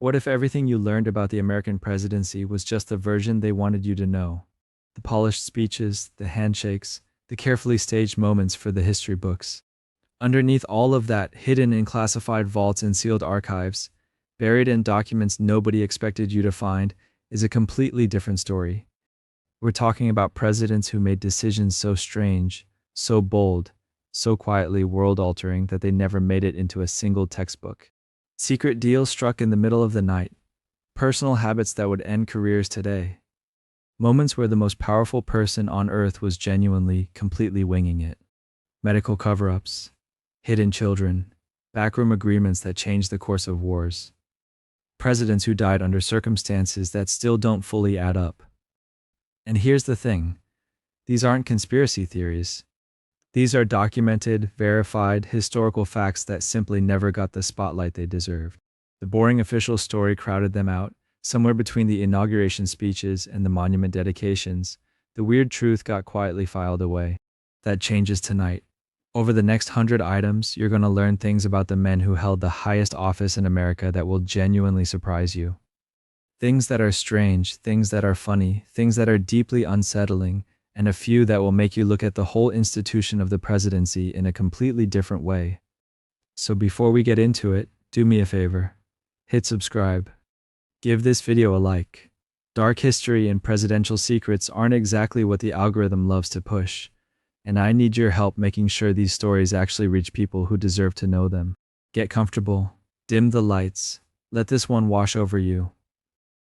What if everything you learned about the American presidency was just the version they wanted you to know? The polished speeches, the handshakes, the carefully staged moments for the history books. Underneath all of that, hidden in classified vaults and sealed archives, buried in documents nobody expected you to find, is a completely different story. We're talking about presidents who made decisions so strange, so bold, so quietly world-altering that they never made it into a single textbook. Secret deals struck in the middle of the night. Personal habits that would end careers today. Moments where the most powerful person on earth was genuinely, completely winging it. Medical cover-ups. Hidden children. Backroom agreements that changed the course of wars. Presidents who died under circumstances that still don't fully add up. And here's the thing. These aren't conspiracy theories. These are documented, verified, historical facts that simply never got the spotlight they deserved. The boring official story crowded them out. Somewhere between the inauguration speeches and the monument dedications, the weird truth got quietly filed away. That changes tonight. Over the next 100 items, you're going to learn things about the men who held the highest office in America that will genuinely surprise you. Things that are strange, things that are funny, things that are deeply unsettling, and a few that will make you look at the whole institution of the presidency in a completely different way. So before we get into it, do me a favor. Hit subscribe. Give this video a like. Dark history and presidential secrets aren't exactly what the algorithm loves to push, and I need your help making sure these stories actually reach people who deserve to know them. Get comfortable. Dim the lights. Let this one wash over you.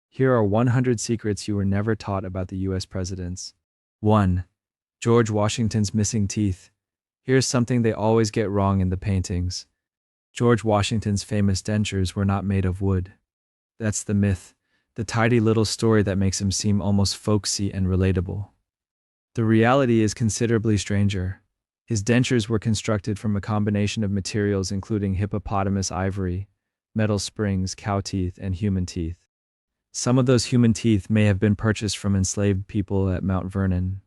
Here are 100 secrets you were never taught about the US presidents. 1. George Washington's missing teeth. Here's something they always get wrong in the paintings. George Washington's famous dentures were not made of wood. That's the myth, the tidy little story that makes him seem almost folksy and relatable. The reality is considerably stranger. His dentures were constructed from a combination of materials including hippopotamus ivory, metal springs, cow teeth, and human teeth. Some of those human teeth may have been purchased from enslaved people at Mount Vernon.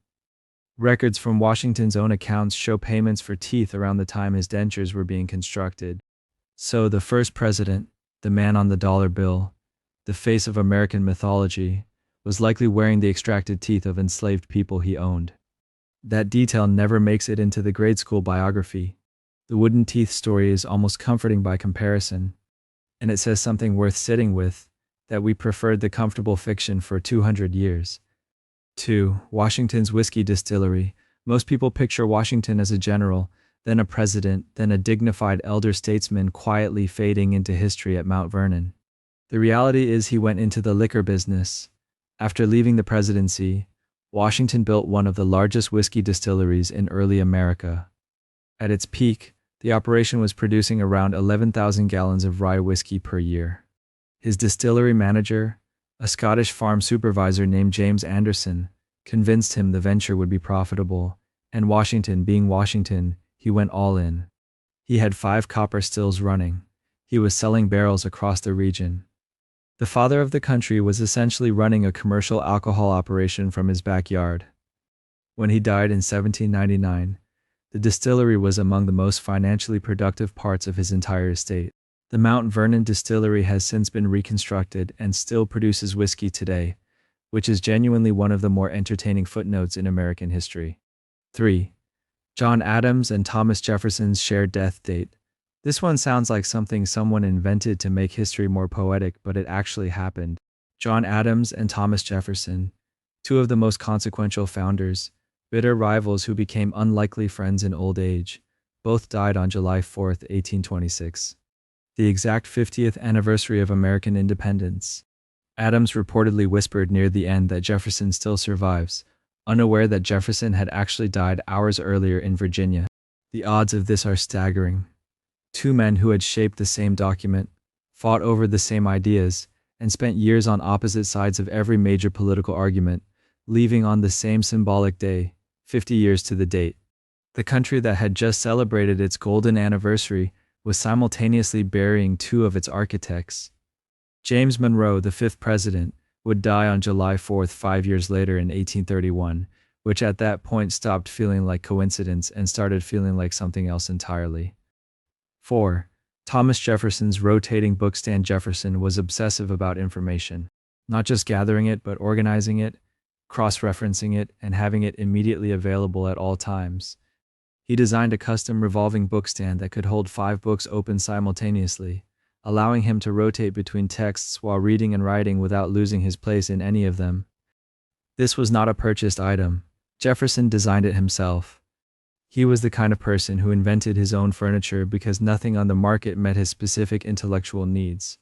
Records from Washington's own accounts show payments for teeth around the time his dentures were being constructed. So the first president, the man on the dollar bill, the face of American mythology, was likely wearing the extracted teeth of enslaved people he owned. That detail never makes it into the grade school biography. The wooden teeth story is almost comforting by comparison, and it says something worth sitting with, that we preferred the comfortable fiction for 200 years. 2. Washington's whiskey distillery. Most people picture Washington as a general, then a president, then a dignified elder statesman quietly fading into history at Mount Vernon. The reality is he went into the liquor business. After leaving the presidency, Washington built one of the largest whiskey distilleries in early America. At its peak, the operation was producing around 11,000 gallons of rye whiskey per year. His distillery manager, a Scottish farm supervisor named James Anderson, convinced him the venture would be profitable, and Washington being Washington, he went all in. He had 5 copper stills running. He was selling barrels across the region. The father of the country was essentially running a commercial alcohol operation from his backyard. When he died in 1799, the distillery was among the most financially productive parts of his entire estate. The Mount Vernon distillery has since been reconstructed and still produces whiskey today, which is genuinely one of the more entertaining footnotes in American history. 3. John Adams and Thomas Jefferson's shared death date. This one sounds like something someone invented to make history more poetic, but it actually happened. John Adams and Thomas Jefferson, 2 of the most consequential founders, bitter rivals who became unlikely friends in old age, both died on July 4, 1826. The exact 50th anniversary of American independence. Adams reportedly whispered near the end that Jefferson still survives, unaware that Jefferson had actually died hours earlier in Virginia. The odds of this are staggering. 2 men who had shaped the same document, fought over the same ideas, and spent years on opposite sides of every major political argument, leaving on the same symbolic day, 50 years to the date. The country that had just celebrated its golden anniversary was simultaneously burying 2 of its architects. James Monroe, the 5th president, would die on July 4th 5 years later in 1831, which at that point stopped feeling like coincidence and started feeling like something else entirely. 4. Thomas Jefferson's rotating bookstand. Jefferson was obsessive about information, not just gathering it, but organizing it, cross-referencing it, and having it immediately available at all times. He designed a custom revolving bookstand that could hold 5 books open simultaneously, allowing him to rotate between texts while reading and writing without losing his place in any of them. This was not a purchased item. Jefferson designed it himself. He was the kind of person who invented his own furniture because nothing on the market met his specific intellectual needs.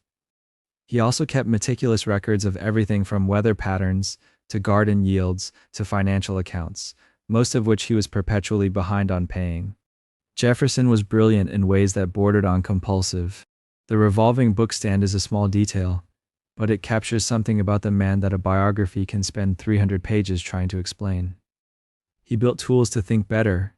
He also kept meticulous records of everything from weather patterns to garden yields to financial accounts, most of which he was perpetually behind on paying. Jefferson was brilliant in ways that bordered on compulsive. The revolving bookstand is a small detail, but it captures something about the man that a biography can spend 300 pages trying to explain. He built tools to think better,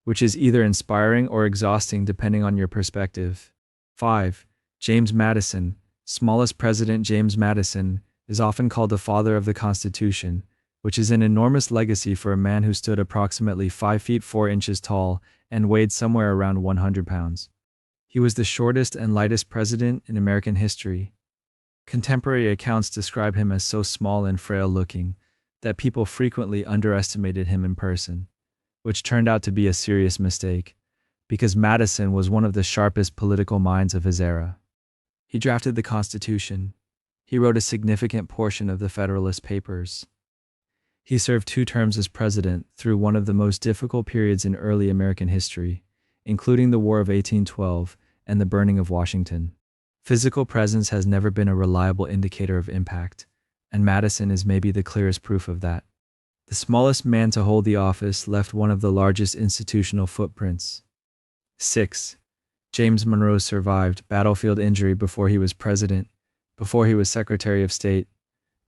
which is either inspiring or exhausting depending on your perspective. 5. James Madison. Smallest president. James Madison is often called the father of the Constitution, which is an enormous legacy for a man who stood approximately 5 feet 4 inches tall and weighed somewhere around 100 pounds. He was the shortest and lightest president in American history. Contemporary accounts describe him as so small and frail-looking that people frequently underestimated him in person, which turned out to be a serious mistake, because Madison was one of the sharpest political minds of his era. He drafted the Constitution. He wrote a significant portion of the Federalist Papers. He served 2 terms as president through one of the most difficult periods in early American history, including the War of 1812 and the burning of Washington. Physical presence has never been a reliable indicator of impact, and Madison is maybe the clearest proof of that. The smallest man to hold the office left one of the largest institutional footprints. 6. James Monroe survived battlefield injury before he was president, before he was Secretary of State,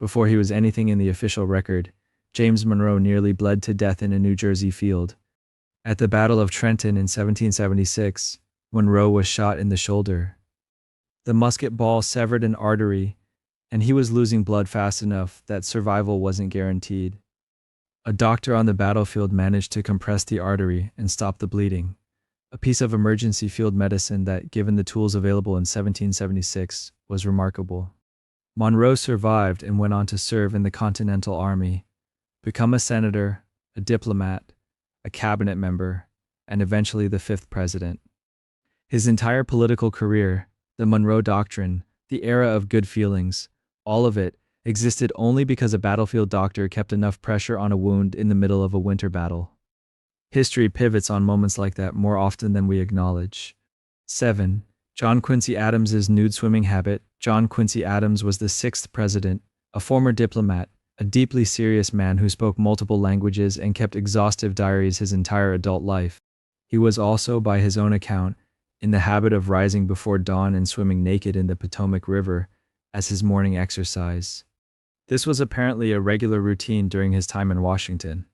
before he was anything in the official record. James Monroe nearly bled to death in a New Jersey field. At the Battle of Trenton in 1776, Monroe was shot in the shoulder. The musket ball severed an artery, and he was losing blood fast enough that survival wasn't guaranteed. A doctor on the battlefield managed to compress the artery and stop the bleeding, a piece of emergency field medicine that, given the tools available in 1776, was remarkable. Monroe survived and went on to serve in the Continental Army, become a senator, a diplomat, a cabinet member, and eventually the 5th president. His entire political career, the Monroe Doctrine, the era of good feelings, all of it existed only because a battlefield doctor kept enough pressure on a wound in the middle of a winter battle. History pivots on moments like that more often than we acknowledge. 7. John Quincy Adams's nude swimming habit. John Quincy Adams was the 6th president, a former diplomat, a deeply serious man who spoke multiple languages and kept exhaustive diaries his entire adult life. He was also, by his own account, in the habit of rising before dawn and swimming naked in the Potomac River as his morning exercise. This was apparently a regular routine during his time in Washington.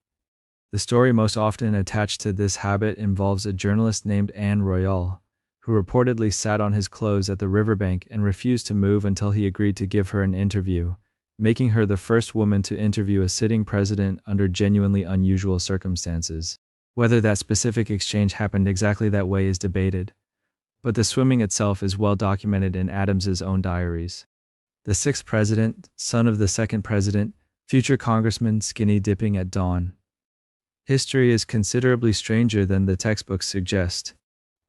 The story most often attached to this habit involves a journalist named Anne Royal, who reportedly sat on his clothes at the riverbank and refused to move until he agreed to give her an interview, making her the first woman to interview a sitting president under genuinely unusual circumstances. Whether that specific exchange happened exactly that way is debated, but the swimming itself is well documented in Adams's own diaries. The 6th president, son of the 2nd president, future congressman skinny dipping at dawn. History is considerably stranger than the textbooks suggest.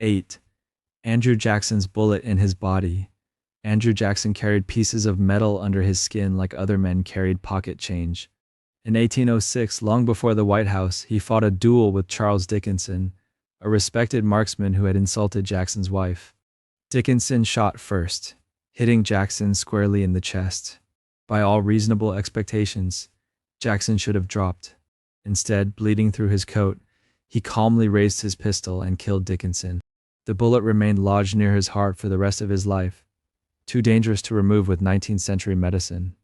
8. Andrew Jackson's bullet in his body. Andrew Jackson carried pieces of metal under his skin like other men carried pocket change. In 1806, long before the White House, he fought a duel with Charles Dickinson, a respected marksman who had insulted Jackson's wife. Dickinson shot first, hitting Jackson squarely in the chest. By all reasonable expectations, Jackson should have dropped. Instead, bleeding through his coat, he calmly raised his pistol and killed Dickinson. The bullet remained lodged near his heart for the rest of his life, too dangerous to remove with 19th century medicine.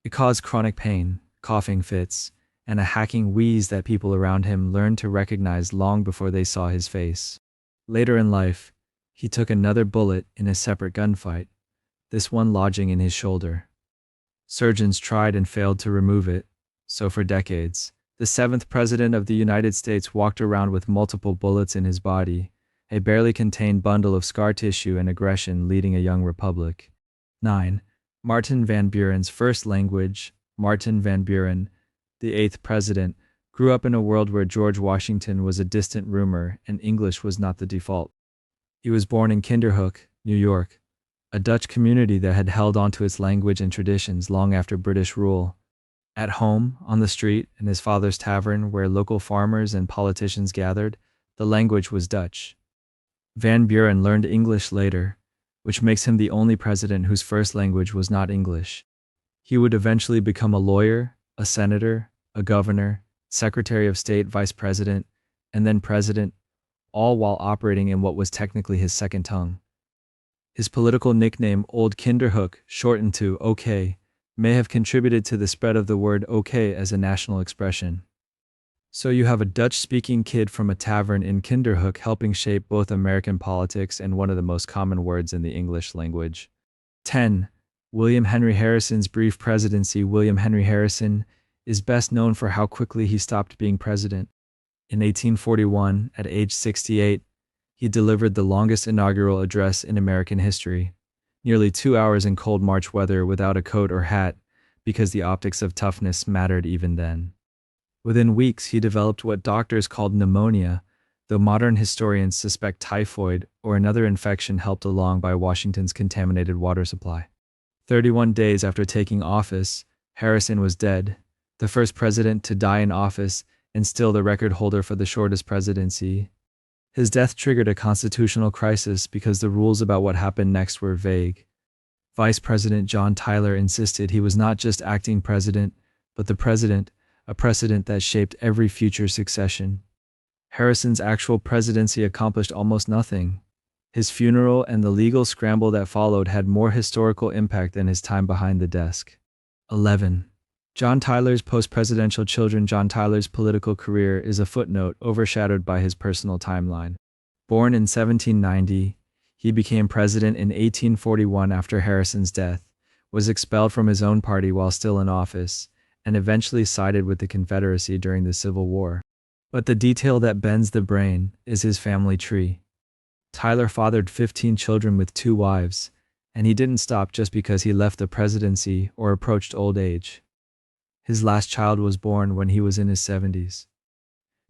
It caused chronic pain, coughing fits, and a hacking wheeze that people around him learned to recognize long before they saw his face. Later in life, he took another bullet in a separate gunfight, this one lodging in his shoulder. Surgeons tried and failed to remove it, so for decades, the 7th president of the United States walked around with multiple bullets in his body, a barely contained bundle of scar tissue and aggression leading a young republic. 9. Martin Van Buren's first language. Martin Van Buren, the 8th president, grew up in a world where George Washington was a distant rumor and English was not the default. He was born in Kinderhook, New York, a Dutch community that had held onto its language and traditions long after British rule. At home, on the street, in his father's tavern where local farmers and politicians gathered, the language was Dutch. Van Buren learned English later, which makes him the only president whose first language was not English. He would eventually become a lawyer, a senator, a governor, secretary of state, vice president, and then president, all while operating in what was technically his second tongue. His political nickname, Old Kinderhook, shortened to OK, may have contributed to the spread of the word OK as a national expression. So you have a Dutch-speaking kid from a tavern in Kinderhook helping shape both American politics and one of the most common words in the English language. 10. William Henry Harrison's brief presidency. William Henry Harrison is best known for how quickly he stopped being president. In 1841, at age 68, he delivered the longest inaugural address in American history, nearly 2 hours in cold March weather without a coat or hat, because the optics of toughness mattered even then. Within weeks, he developed what doctors called pneumonia, though modern historians suspect typhoid or another infection helped along by Washington's contaminated water supply. 31 days after taking office, Harrison was dead, the first president to die in office and still the record holder for the shortest presidency. His death triggered a constitutional crisis because the rules about what happened next were vague. Vice President John Tyler insisted he was not just acting president, but the president, a precedent that shaped every future succession. Harrison's actual presidency accomplished almost nothing. His funeral and the legal scramble that followed had more historical impact than his time behind the desk. 11. John Tyler's post-presidential children. John Tyler's political career is a footnote overshadowed by his personal timeline. Born in 1790, he became president in 1841 after Harrison's death, was expelled from his own party while still in office, and eventually sided with the Confederacy during the Civil War. But the detail that bends the brain is his family tree. Tyler fathered 15 children with 2 wives, and he didn't stop just because he left the presidency or approached old age. His last child was born when he was in his 70s.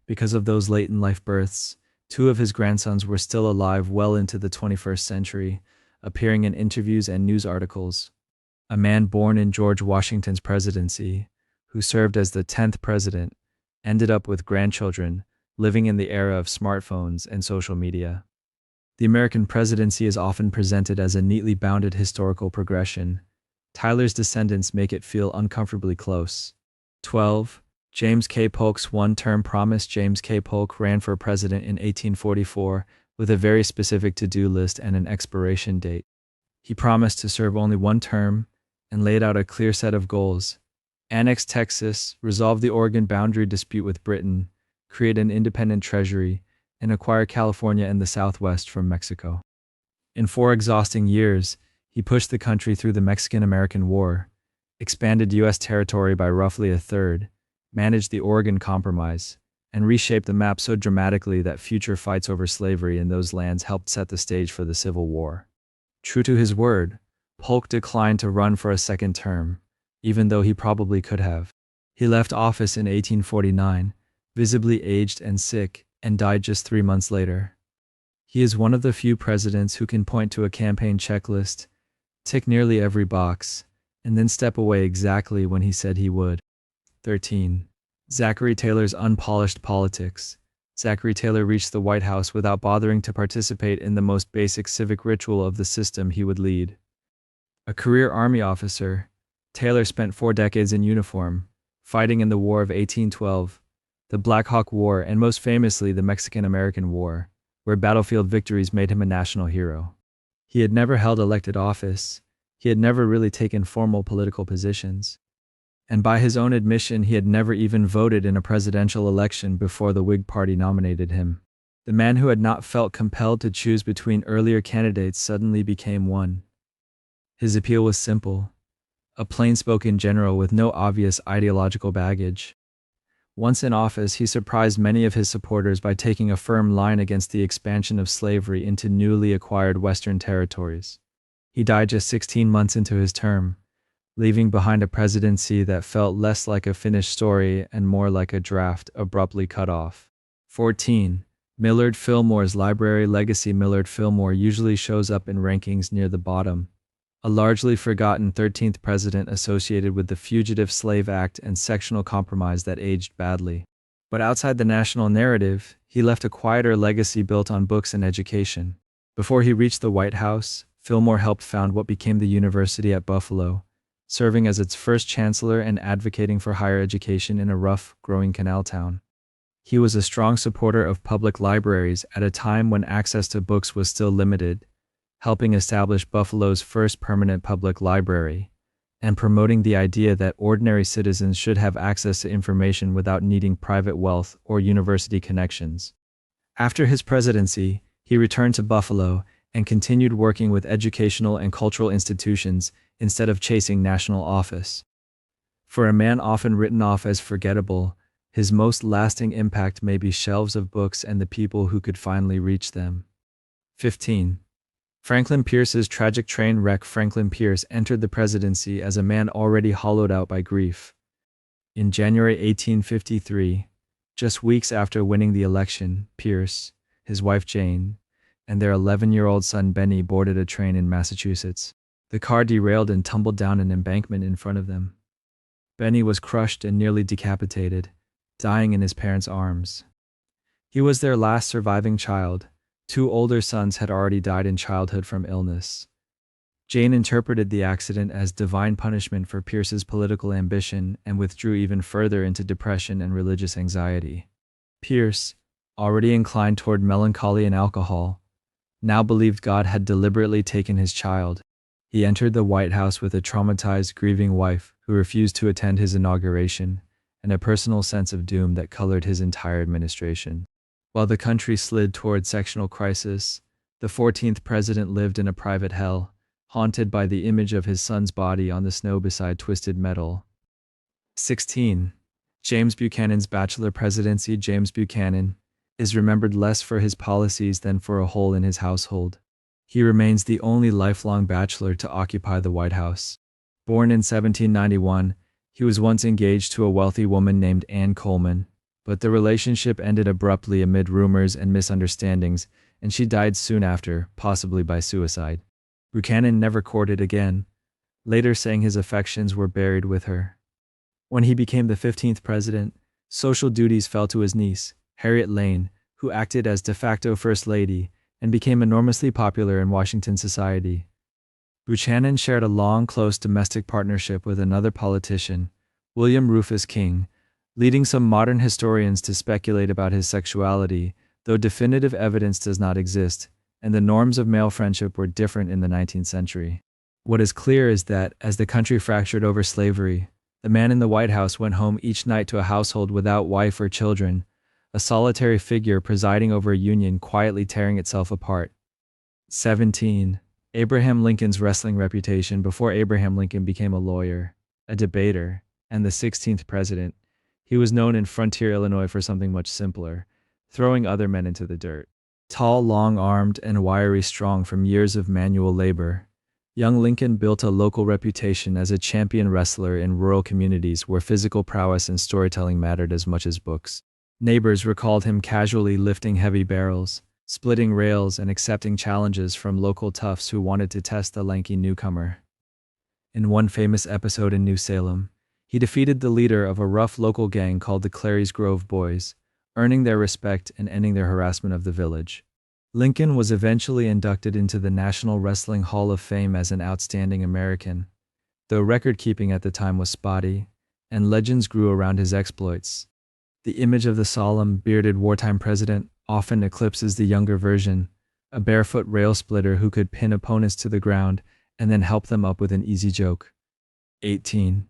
Because of those late-in-life births, 2 of his grandsons were still alive well into the 21st century, appearing in interviews and news articles. A man born in George Washington's presidency, who served as the 10th president, ended up with grandchildren, living in the era of smartphones and social media. The American presidency is often presented as a neatly bounded historical progression. Tyler's descendants make it feel uncomfortably close. 12. James K. Polk's one-term promise. James K. Polk ran for president in 1844 with a very specific to-do list and an expiration date. He promised to serve only 1 term and laid out a clear set of goals: annex Texas, resolve the Oregon boundary dispute with Britain, create an independent treasury, and acquire California and the Southwest from Mexico. In 4 exhausting years, he pushed the country through the Mexican-American War, expanded U.S. territory by roughly 1/3, managed the Oregon Compromise, and reshaped the map so dramatically that future fights over slavery in those lands helped set the stage for the Civil War. True to his word, Polk declined to run for a second term, even though he probably could have. He left office in 1849, visibly aged and sick, and died just 3 months later. He is one of the few presidents who can point to a campaign checklist, tick nearly every box, and then step away exactly when he said he would. 13. Zachary Taylor's unpolished politics. Zachary Taylor reached the White House without bothering to participate in the most basic civic ritual of the system he would lead. A career Army officer, Taylor spent 4 decades in uniform, fighting in the War of 1812, the Black Hawk War, and most famously the Mexican-American War, where battlefield victories made him a national hero. He had never held elected office. He had never really taken formal political positions. And by his own admission, he had never even voted in a presidential election before the Whig Party nominated him. The man who had not felt compelled to choose between earlier candidates suddenly became one. His appeal was simple: a plain-spoken general with no obvious ideological baggage. Once in office, he surprised many of his supporters by taking a firm line against the expansion of slavery into newly acquired Western territories. He died just 16 months into his term, leaving behind a presidency that felt less like a finished story and more like a draft abruptly cut off. 14. Millard Fillmore's library legacy. Millard Fillmore usually shows up in rankings near the bottom, a largely forgotten 13th president associated with the Fugitive Slave Act and sectional compromise that aged badly. But outside the national narrative, he left a quieter legacy built on books and education. Before he reached the White House, Fillmore helped found what became the University at Buffalo, serving as its first chancellor and advocating for higher education in a rough, growing canal town. He was a strong supporter of public libraries at a time when access to books was still limited, helping establish Buffalo's first permanent public library, and promoting the idea that ordinary citizens should have access to information without needing private wealth or university connections. After his presidency, he returned to Buffalo and continued working with educational and cultural institutions instead of chasing national office. For a man often written off as forgettable, his most lasting impact may be shelves of books and the people who could finally reach them. 15. Franklin Pierce's tragic train wreck. Franklin Pierce entered the presidency as a man already hollowed out by grief. In January 1853, just weeks after winning the election, Pierce, his wife Jane, and their 11-year-old son Benny boarded a train in Massachusetts. The car derailed and tumbled down an embankment in front of them. Benny was crushed and nearly decapitated, dying in his parents' arms. He was their last surviving child. Two older sons had already died in childhood from illness. Jane interpreted the accident as divine punishment for Pierce's political ambition and withdrew even further into depression and religious anxiety. Pierce, already inclined toward melancholy and alcohol, now believed God had deliberately taken his child. He entered the White House with a traumatized, grieving wife who refused to attend his inauguration, and a personal sense of doom that colored his entire administration. While the country slid toward sectional crisis, the 14th president lived in a private hell, haunted by the image of his son's body on the snow beside twisted metal. 16. James Buchanan's bachelor presidency. James Buchanan is remembered less for his policies than for a hole in his household. He remains the only lifelong bachelor to occupy the White House. Born in 1791, he was once engaged to a wealthy woman named Anne Coleman, but the relationship ended abruptly amid rumors and misunderstandings, and she died soon after, possibly by suicide. Buchanan never courted again, later saying his affections were buried with her. When he became the 15th president, social duties fell to his niece, Harriet Lane, who acted as de facto First Lady and became enormously popular in Washington society. Buchanan shared a long, close domestic partnership with another politician, William Rufus King, leading some modern historians to speculate about his sexuality, though definitive evidence does not exist, and the norms of male friendship were different in the 19th century. What is clear is that, as the country fractured over slavery, the man in the White House went home each night to a household without wife or children, a solitary figure presiding over a union quietly tearing itself apart. 17. Abraham Lincoln's wrestling reputation. Before Abraham Lincoln became a lawyer, a debater, and the 16th president, he was known in Frontier, Illinois for something much simpler, throwing other men into the dirt. Tall, long-armed, and wiry strong from years of manual labor, young Lincoln built a local reputation as a champion wrestler in rural communities where physical prowess and storytelling mattered as much as books. Neighbors recalled him casually lifting heavy barrels, splitting rails, and accepting challenges from local toughs who wanted to test the lanky newcomer. In one famous episode in New Salem, he defeated the leader of a rough local gang called the Clary's Grove Boys, earning their respect and ending their harassment of the village. Lincoln was eventually inducted into the National Wrestling Hall of Fame as an outstanding American, though record-keeping at the time was spotty, and legends grew around his exploits. The image of the solemn, bearded wartime president often eclipses the younger version, a barefoot rail splitter who could pin opponents to the ground and then help them up with an easy joke. 18.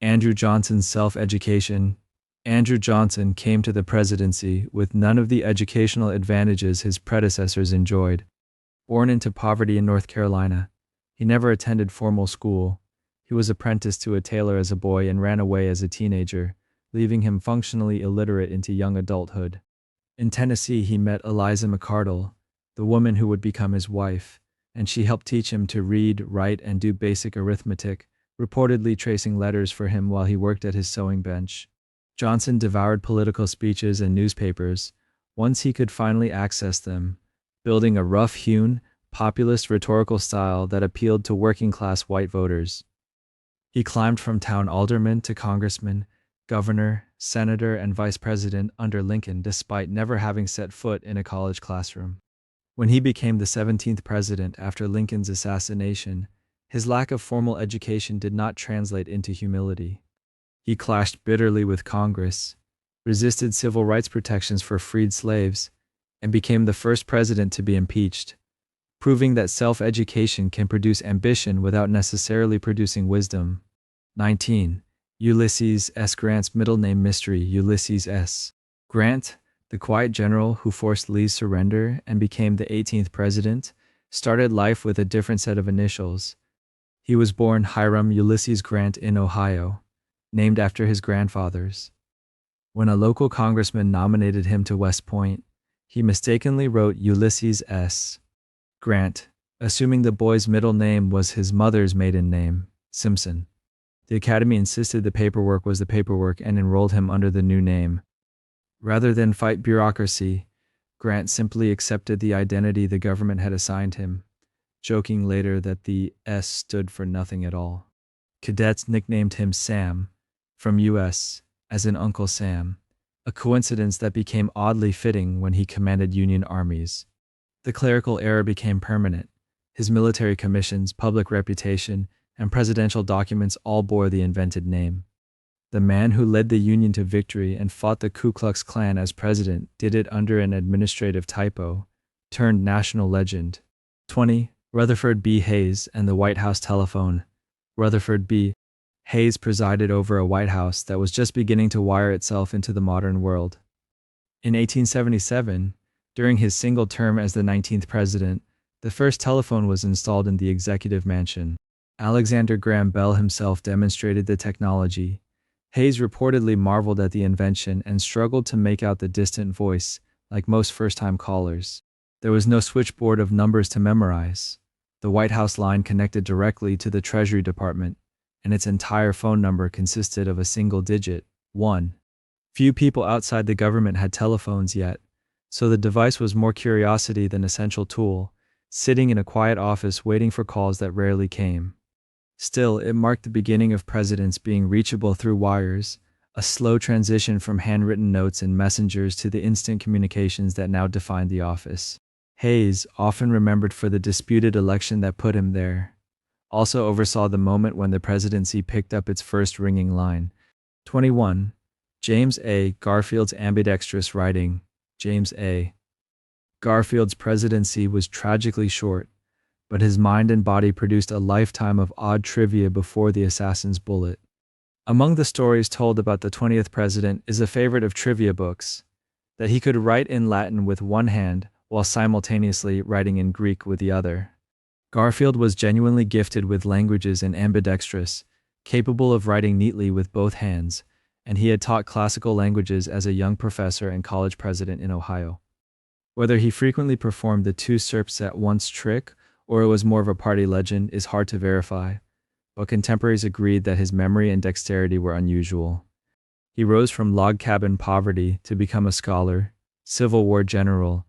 Andrew Johnson's self-education. Andrew Johnson came to the presidency with none of the educational advantages his predecessors enjoyed. Born into poverty in North Carolina, he never attended formal school. He was apprenticed to a tailor as a boy and ran away as a teenager, leaving him functionally illiterate into young adulthood. In Tennessee, he met Eliza McCardle, the woman who would become his wife, and she helped teach him to read, write, and do basic arithmetic, reportedly tracing letters for him while he worked at his sewing bench. Johnson devoured political speeches and newspapers once he could finally access them, building a rough-hewn, populist rhetorical style that appealed to working-class white voters. He climbed from town alderman to congressman, governor, senator, and vice president under Lincoln despite never having set foot in a college classroom. When he became the 17th president after Lincoln's assassination, his lack of formal education did not translate into humility. He clashed bitterly with Congress, resisted civil rights protections for freed slaves, and became the first president to be impeached, proving that self-education can produce ambition without necessarily producing wisdom. 19. Ulysses S. Grant's middle name mystery. Ulysses S. Grant, the quiet general who forced Lee's surrender and became the 18th president, started life with a different set of initials. He was born Hiram Ulysses Grant in Ohio, named after his grandfathers. When a local congressman nominated him to West Point, he mistakenly wrote Ulysses S. Grant, assuming the boy's middle name was his mother's maiden name, Simpson. The Academy insisted the paperwork was the paperwork and enrolled him under the new name. Rather than fight bureaucracy, Grant simply accepted the identity the government had assigned him, joking later that the S stood for nothing at all. Cadets nicknamed him Sam, from U.S., as in Uncle Sam, a coincidence that became oddly fitting when he commanded Union armies. The clerical error became permanent. His military commissions, public reputation, and presidential documents all bore the invented name. The man who led the Union to victory and fought the Ku Klux Klan as president did it under an administrative typo, turned national legend. 20. Rutherford B. Hayes and the White House telephone. Rutherford B. Hayes presided over a White House that was just beginning to wire itself into the modern world. In 1877, during his single term as the 19th president, the first telephone was installed in the executive mansion. Alexander Graham Bell himself demonstrated the technology. Hayes reportedly marveled at the invention and struggled to make out the distant voice, like most first-time callers. There was no switchboard of numbers to memorize. The White House line connected directly to the Treasury Department, and its entire phone number consisted of a single digit, 1. Few people outside the government had telephones yet, so the device was more curiosity than essential tool, sitting in a quiet office waiting for calls that rarely came. Still, it marked the beginning of presidents being reachable through wires, a slow transition from handwritten notes and messengers to the instant communications that now defined the office. Hayes, often remembered for the disputed election that put him there, also oversaw the moment when the presidency picked up its first ringing line. 21. James A. Garfield's ambidextrous writing. James A. Garfield's presidency was tragically short, but his mind and body produced a lifetime of odd trivia before the assassin's bullet. Among the stories told about the 20th president is a favorite of trivia books, that he could write in Latin with one hand while simultaneously writing in Greek with the other. Garfield was genuinely gifted with languages and ambidextrous, capable of writing neatly with both hands, and he had taught classical languages as a young professor and college president in Ohio. Whether he frequently performed the two serps at once trick or it was more of a party legend is hard to verify, but contemporaries agreed that his memory and dexterity were unusual. He rose from log cabin poverty to become a scholar, Civil War general,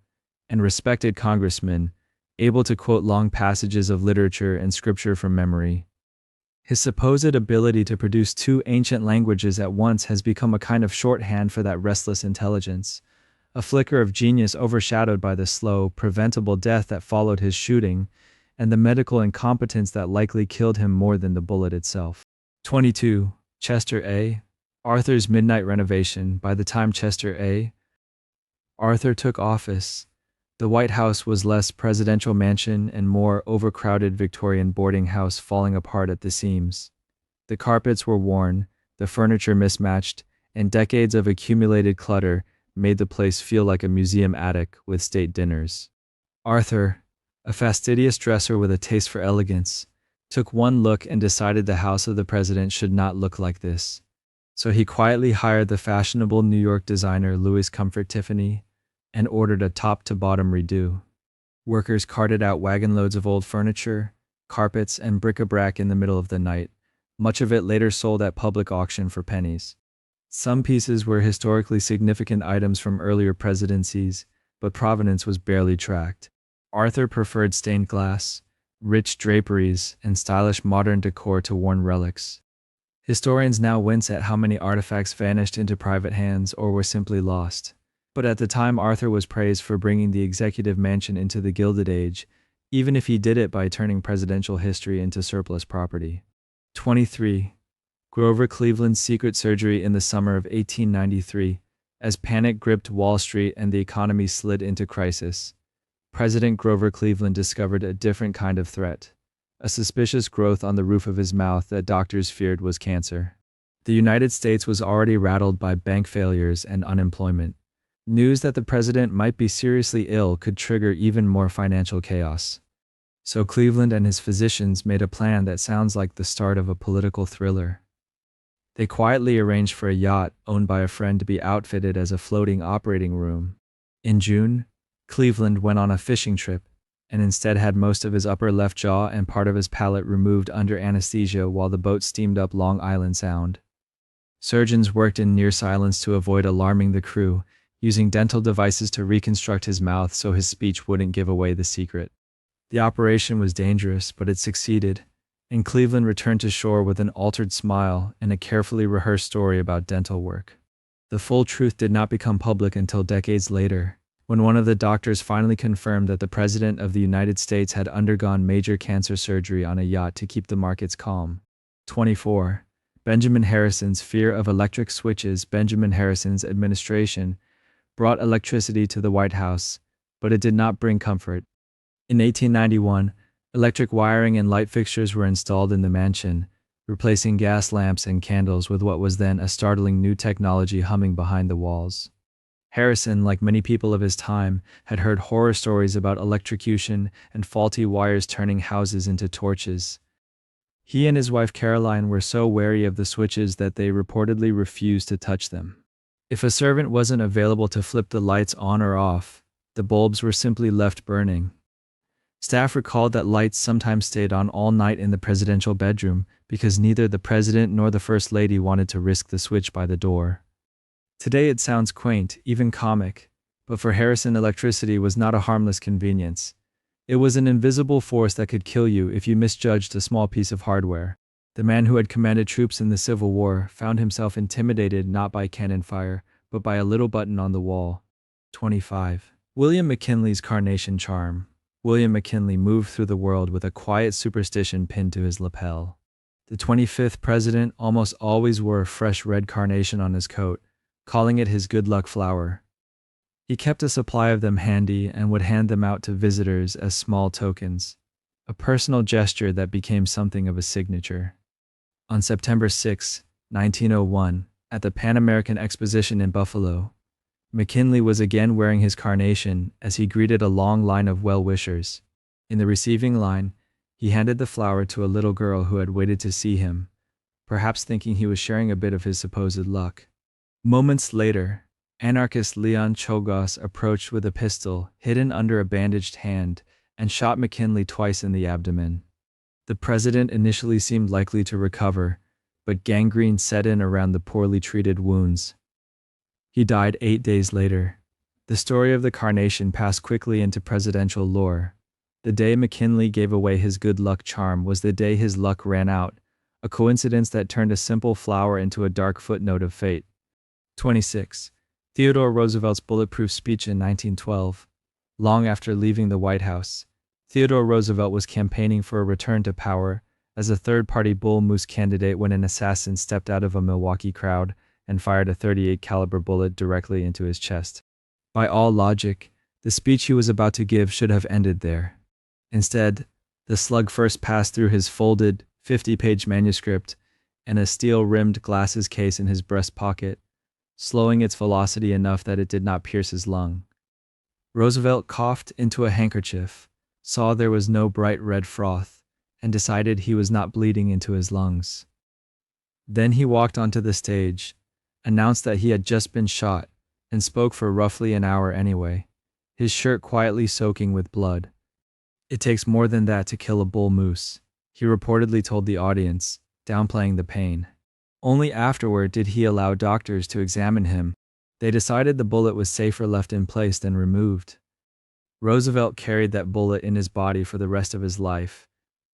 and respected congressman, able to quote long passages of literature and scripture from memory. His supposed ability to produce two ancient languages at once has become a kind of shorthand for that restless intelligence, a flicker of genius overshadowed by the slow, preventable death that followed his shooting, and the medical incompetence that likely killed him more than the bullet itself. 22. Chester A. Arthur's midnight renovation. By the time Chester A. Arthur took office, the White House was less presidential mansion and more overcrowded Victorian boarding house falling apart at the seams. The carpets were worn, the furniture mismatched, and decades of accumulated clutter made the place feel like a museum attic with state dinners. Arthur, a fastidious dresser with a taste for elegance, took one look and decided the house of the president should not look like this. So he quietly hired the fashionable New York designer Louis Comfort Tiffany and ordered a top-to-bottom redo. Workers carted out wagon loads of old furniture, carpets, and bric-a-brac in the middle of the night, much of it later sold at public auction for pennies. Some pieces were historically significant items from earlier presidencies, but provenance was barely tracked. Arthur preferred stained glass, rich draperies, and stylish modern decor to worn relics. Historians now wince at how many artifacts vanished into private hands or were simply lost. But at the time, Arthur was praised for bringing the executive mansion into the Gilded Age, even if he did it by turning presidential history into surplus property. 23. Grover Cleveland's secret surgery in the summer of 1893. As panic gripped Wall Street and the economy slid into crisis, President Grover Cleveland discovered a different kind of threat, a suspicious growth on the roof of his mouth that doctors feared was cancer. The United States was already rattled by bank failures and unemployment. News that the president might be seriously ill could trigger even more financial chaos. So Cleveland and his physicians made a plan that sounds like the start of a political thriller. They quietly arranged for a yacht owned by a friend to be outfitted as a floating operating room. In June, Cleveland went on a fishing trip and instead had most of his upper left jaw and part of his palate removed under anesthesia while the boat steamed up Long Island Sound. Surgeons worked in near silence to avoid alarming the crew, using dental devices to reconstruct his mouth so his speech wouldn't give away the secret. The operation was dangerous, but it succeeded, and Cleveland returned to shore with an altered smile and a carefully rehearsed story about dental work. The full truth did not become public until decades later, when one of the doctors finally confirmed that the President of the United States had undergone major cancer surgery on a yacht to keep the markets calm. 24. Benjamin Harrison's fear of electric switches. Benjamin Harrison's administration brought electricity to the White House, but it did not bring comfort. In 1891, electric wiring and light fixtures were installed in the mansion, replacing gas lamps and candles with what was then a startling new technology humming behind the walls. Harrison, like many people of his time, had heard horror stories about electrocution and faulty wires turning houses into torches. He and his wife Caroline were so wary of the switches that they reportedly refused to touch them. If a servant wasn't available to flip the lights on or off, the bulbs were simply left burning. Staff recalled that lights sometimes stayed on all night in the presidential bedroom because neither the president nor the first lady wanted to risk the switch by the door. Today it sounds quaint, even comic, but for Harrison, electricity was not a harmless convenience. It was an invisible force that could kill you if you misjudged a small piece of hardware. The man who had commanded troops in the Civil War found himself intimidated not by cannon fire, but by a little button on the wall. 25. William McKinley's carnation charm. William McKinley moved through the world with a quiet superstition pinned to his lapel. The 25th president almost always wore a fresh red carnation on his coat, calling it his good luck flower. He kept a supply of them handy and would hand them out to visitors as small tokens, a personal gesture that became something of a signature. On September 6, 1901, at the Pan American Exposition in Buffalo, McKinley was again wearing his carnation as he greeted a long line of well-wishers. In the receiving line, he handed the flower to a little girl who had waited to see him, perhaps thinking he was sharing a bit of his supposed luck. Moments later, anarchist Leon Czolgosz approached with a pistol hidden under a bandaged hand and shot McKinley twice in the abdomen. The president initially seemed likely to recover, but gangrene set in around the poorly treated wounds. He died 8 days later. The story of the carnation passed quickly into presidential lore. The day McKinley gave away his good luck charm was the day his luck ran out, a coincidence that turned a simple flower into a dark footnote of fate. 26. Theodore Roosevelt's bulletproof speech in 1912. Long after leaving the White House, Theodore Roosevelt was campaigning for a return to power as a third-party bull moose candidate when an assassin stepped out of a Milwaukee crowd and fired a .38 caliber bullet directly into his chest. By all logic, the speech he was about to give should have ended there. Instead, the slug first passed through his folded, 50-page manuscript and a steel-rimmed glasses case in his breast pocket, slowing its velocity enough that it did not pierce his lung. Roosevelt coughed into a handkerchief, saw there was no bright red froth, and decided he was not bleeding into his lungs. Then he walked onto the stage, announced that he had just been shot, and spoke for roughly an hour anyway, his shirt quietly soaking with blood. "It takes more than that to kill a bull moose," he reportedly told the audience, downplaying the pain. Only afterward did he allow doctors to examine him. They decided the bullet was safer left in place than removed. Roosevelt carried that bullet in his body for the rest of his life,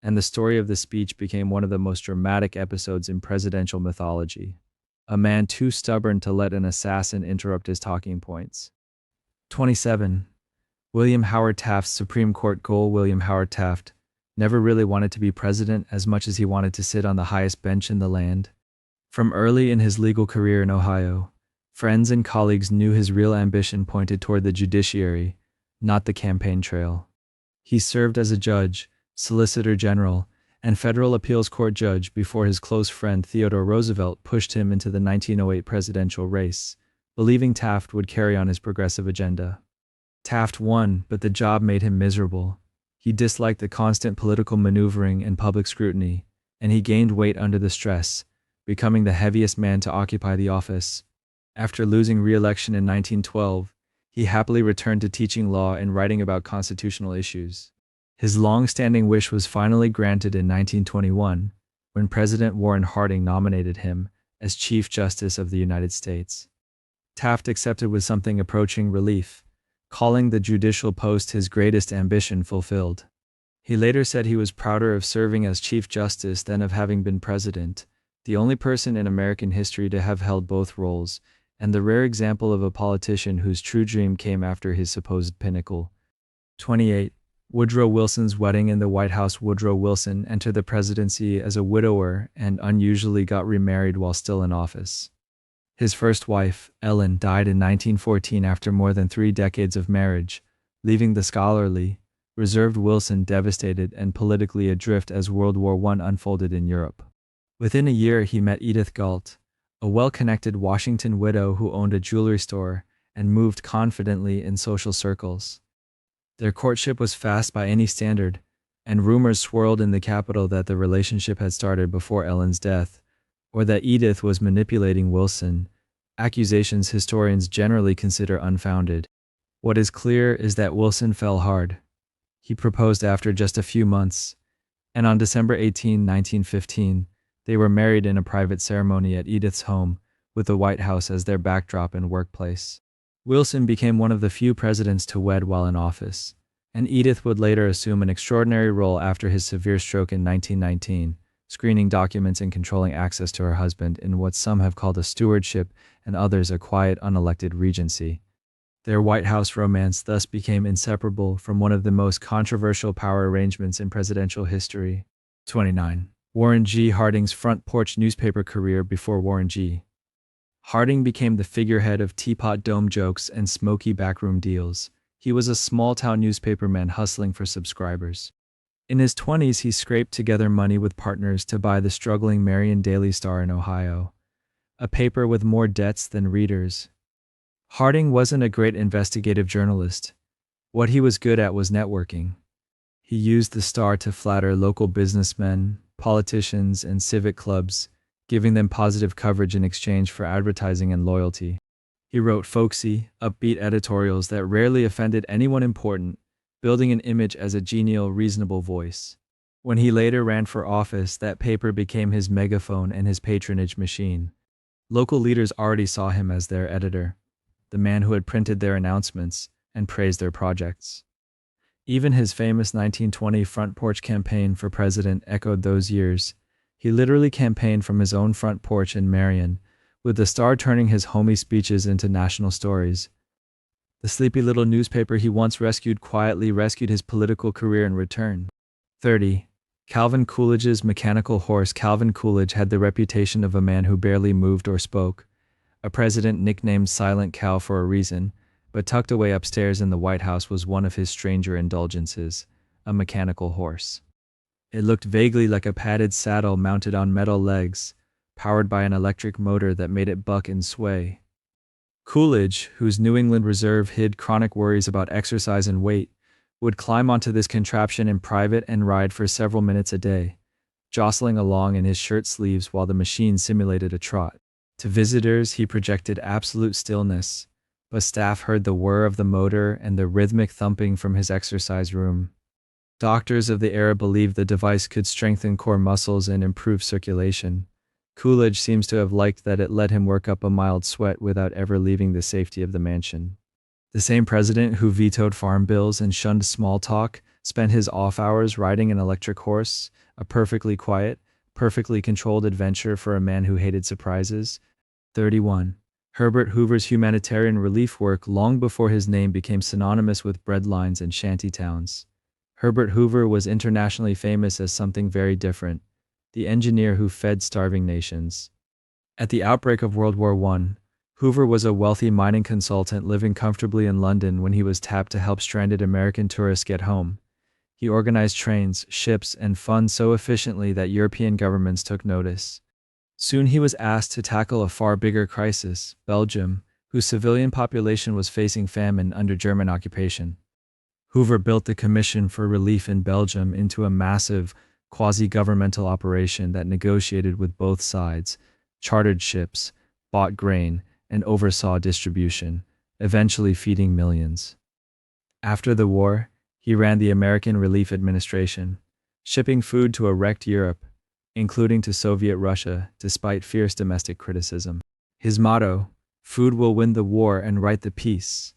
and the story of the speech became one of the most dramatic episodes in presidential mythology. A man too stubborn to let an assassin interrupt his talking points. 27. William Howard Taft's Supreme Court goal. William Howard Taft never really wanted to be president as much as he wanted to sit on the highest bench in the land. From early in his legal career in Ohio, friends and colleagues knew his real ambition pointed toward the judiciary, not the campaign trail. He served as a judge, solicitor general, and federal appeals court judge before his close friend Theodore Roosevelt pushed him into the 1908 presidential race, believing Taft would carry on his progressive agenda. Taft won, but the job made him miserable. He disliked the constant political maneuvering and public scrutiny, and he gained weight under the stress, becoming the heaviest man to occupy the office. After losing re-election in 1912, he happily returned to teaching law and writing about constitutional issues. His long-standing wish was finally granted in 1921, when President Warren Harding nominated him as Chief Justice of the United States. Taft accepted with something approaching relief, calling the judicial post his greatest ambition fulfilled. He later said he was prouder of serving as Chief Justice than of having been president, the only person in American history to have held both roles, and the rare example of a politician whose true dream came after his supposed pinnacle. 28. Woodrow Wilson's wedding in the White House. Woodrow Wilson entered the presidency as a widower and unusually got remarried while still in office. His first wife, Ellen, died in 1914 after more than 3 decades of marriage, leaving the scholarly, reserved Wilson devastated and politically adrift as World War I unfolded in Europe. Within a year, he met Edith Galt, a well-connected Washington widow who owned a jewelry store and moved confidently in social circles. Their courtship was fast by any standard, and rumors swirled in the capital that the relationship had started before Ellen's death, or that Edith was manipulating Wilson, accusations historians generally consider unfounded. What is clear is that Wilson fell hard. He proposed after just a few months, and on December 18, 1915, they were married in a private ceremony at Edith's home, with the White House as their backdrop and workplace. Wilson became one of the few presidents to wed while in office, and Edith would later assume an extraordinary role after his severe stroke in 1919, screening documents and controlling access to her husband in what some have called a stewardship and others a quiet, unelected regency. Their White House romance thus became inseparable from one of the most controversial power arrangements in presidential history. 29. Warren G. Harding's front porch newspaper career. Before Warren G. Harding became the figurehead of teapot dome jokes and smoky backroom deals. He was a small-town newspaperman hustling for subscribers. In his 20s, he scraped together money with partners to buy the struggling Marion Daily Star in Ohio, a paper with more debts than readers. Harding wasn't a great investigative journalist. What he was good at was networking. He used the Star to flatter local businessmen, politicians, and civic clubs, giving them positive coverage in exchange for advertising and loyalty. He wrote folksy, upbeat editorials that rarely offended anyone important, building an image as a genial, reasonable voice. When he later ran for office, that paper became his megaphone and his patronage machine. Local leaders already saw him as their editor, the man who had printed their announcements and praised their projects. Even his famous 1920 front porch campaign for president echoed those years. He literally campaigned from his own front porch in Marion, with the Star turning his homey speeches into national stories. The sleepy little newspaper he once rescued quietly rescued his political career in return. 30. Calvin Coolidge's mechanical horse. Calvin Coolidge had the reputation of a man who barely moved or spoke, a president nicknamed Silent Cal for a reason, but tucked away upstairs in the White House was one of his stranger indulgences, a mechanical horse. It looked vaguely like a padded saddle mounted on metal legs, powered by an electric motor that made it buck and sway. Coolidge, whose New England reserve hid chronic worries about exercise and weight, would climb onto this contraption in private and ride for several minutes a day, jostling along in his shirt sleeves while the machine simulated a trot. To visitors, he projected absolute stillness, but staff heard the whir of the motor and the rhythmic thumping from his exercise room. Doctors of the era believed the device could strengthen core muscles and improve circulation. Coolidge seems to have liked that it let him work up a mild sweat without ever leaving the safety of the mansion. The same president who vetoed farm bills and shunned small talk spent his off hours riding an electric horse, a perfectly quiet, perfectly controlled adventure for a man who hated surprises. 31. Herbert Hoover's humanitarian relief work long before his name became synonymous with breadlines and shantytowns. Herbert Hoover was internationally famous as something very different, the engineer who fed starving nations. At the outbreak of World War I, Hoover was a wealthy mining consultant living comfortably in London when he was tapped to help stranded American tourists get home. He organized trains, ships, and funds so efficiently that European governments took notice. Soon he was asked to tackle a far bigger crisis, Belgium, whose civilian population was facing famine under German occupation. Hoover built the Commission for Relief in Belgium into a massive, quasi-governmental operation that negotiated with both sides, chartered ships, bought grain, and oversaw distribution, eventually feeding millions. After the war, he ran the American Relief Administration, shipping food to a wrecked Europe, including to Soviet Russia, despite fierce domestic criticism. His motto, "Food will win the war and write the peace,"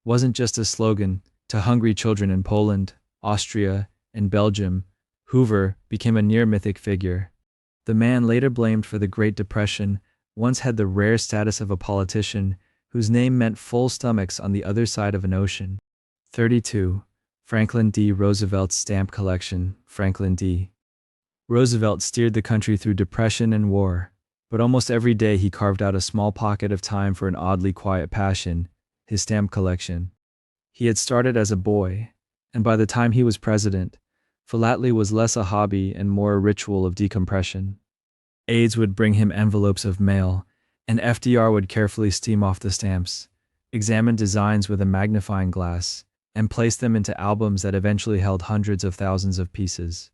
wasn't just a slogan. To hungry children in Poland, Austria, and Belgium, Hoover became a near-mythic figure. The man later blamed for the Great Depression once had the rare status of a politician whose name meant full stomachs on the other side of an ocean. 32. Franklin D. Roosevelt's stamp collection, Franklin D. Roosevelt steered the country through depression and war, but almost every day he carved out a small pocket of time for an oddly quiet passion, his stamp collection. He had started as a boy, and by the time he was president, philately was less a hobby and more a ritual of decompression. Aides would bring him envelopes of mail, and FDR would carefully steam off the stamps, examine designs with a magnifying glass, and place them into albums that eventually held hundreds of thousands of pieces.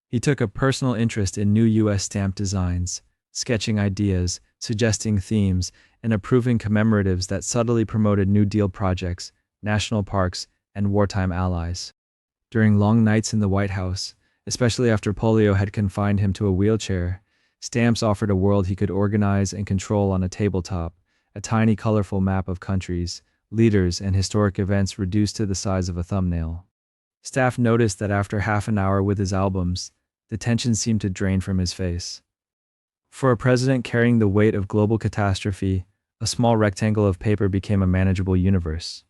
He took a personal interest in new U.S. stamp designs, sketching ideas, suggesting themes, and approving commemoratives that subtly promoted New Deal projects, national parks, and wartime allies. During long nights in the White House, especially after polio had confined him to a wheelchair, stamps offered a world he could organize and control on a tabletop, a tiny colorful map of countries, leaders, and historic events reduced to the size of a thumbnail. Staff noticed that after half an hour with his albums, the tension seemed to drain from his face. For a president carrying the weight of global catastrophe, a small rectangle of paper became a manageable universe.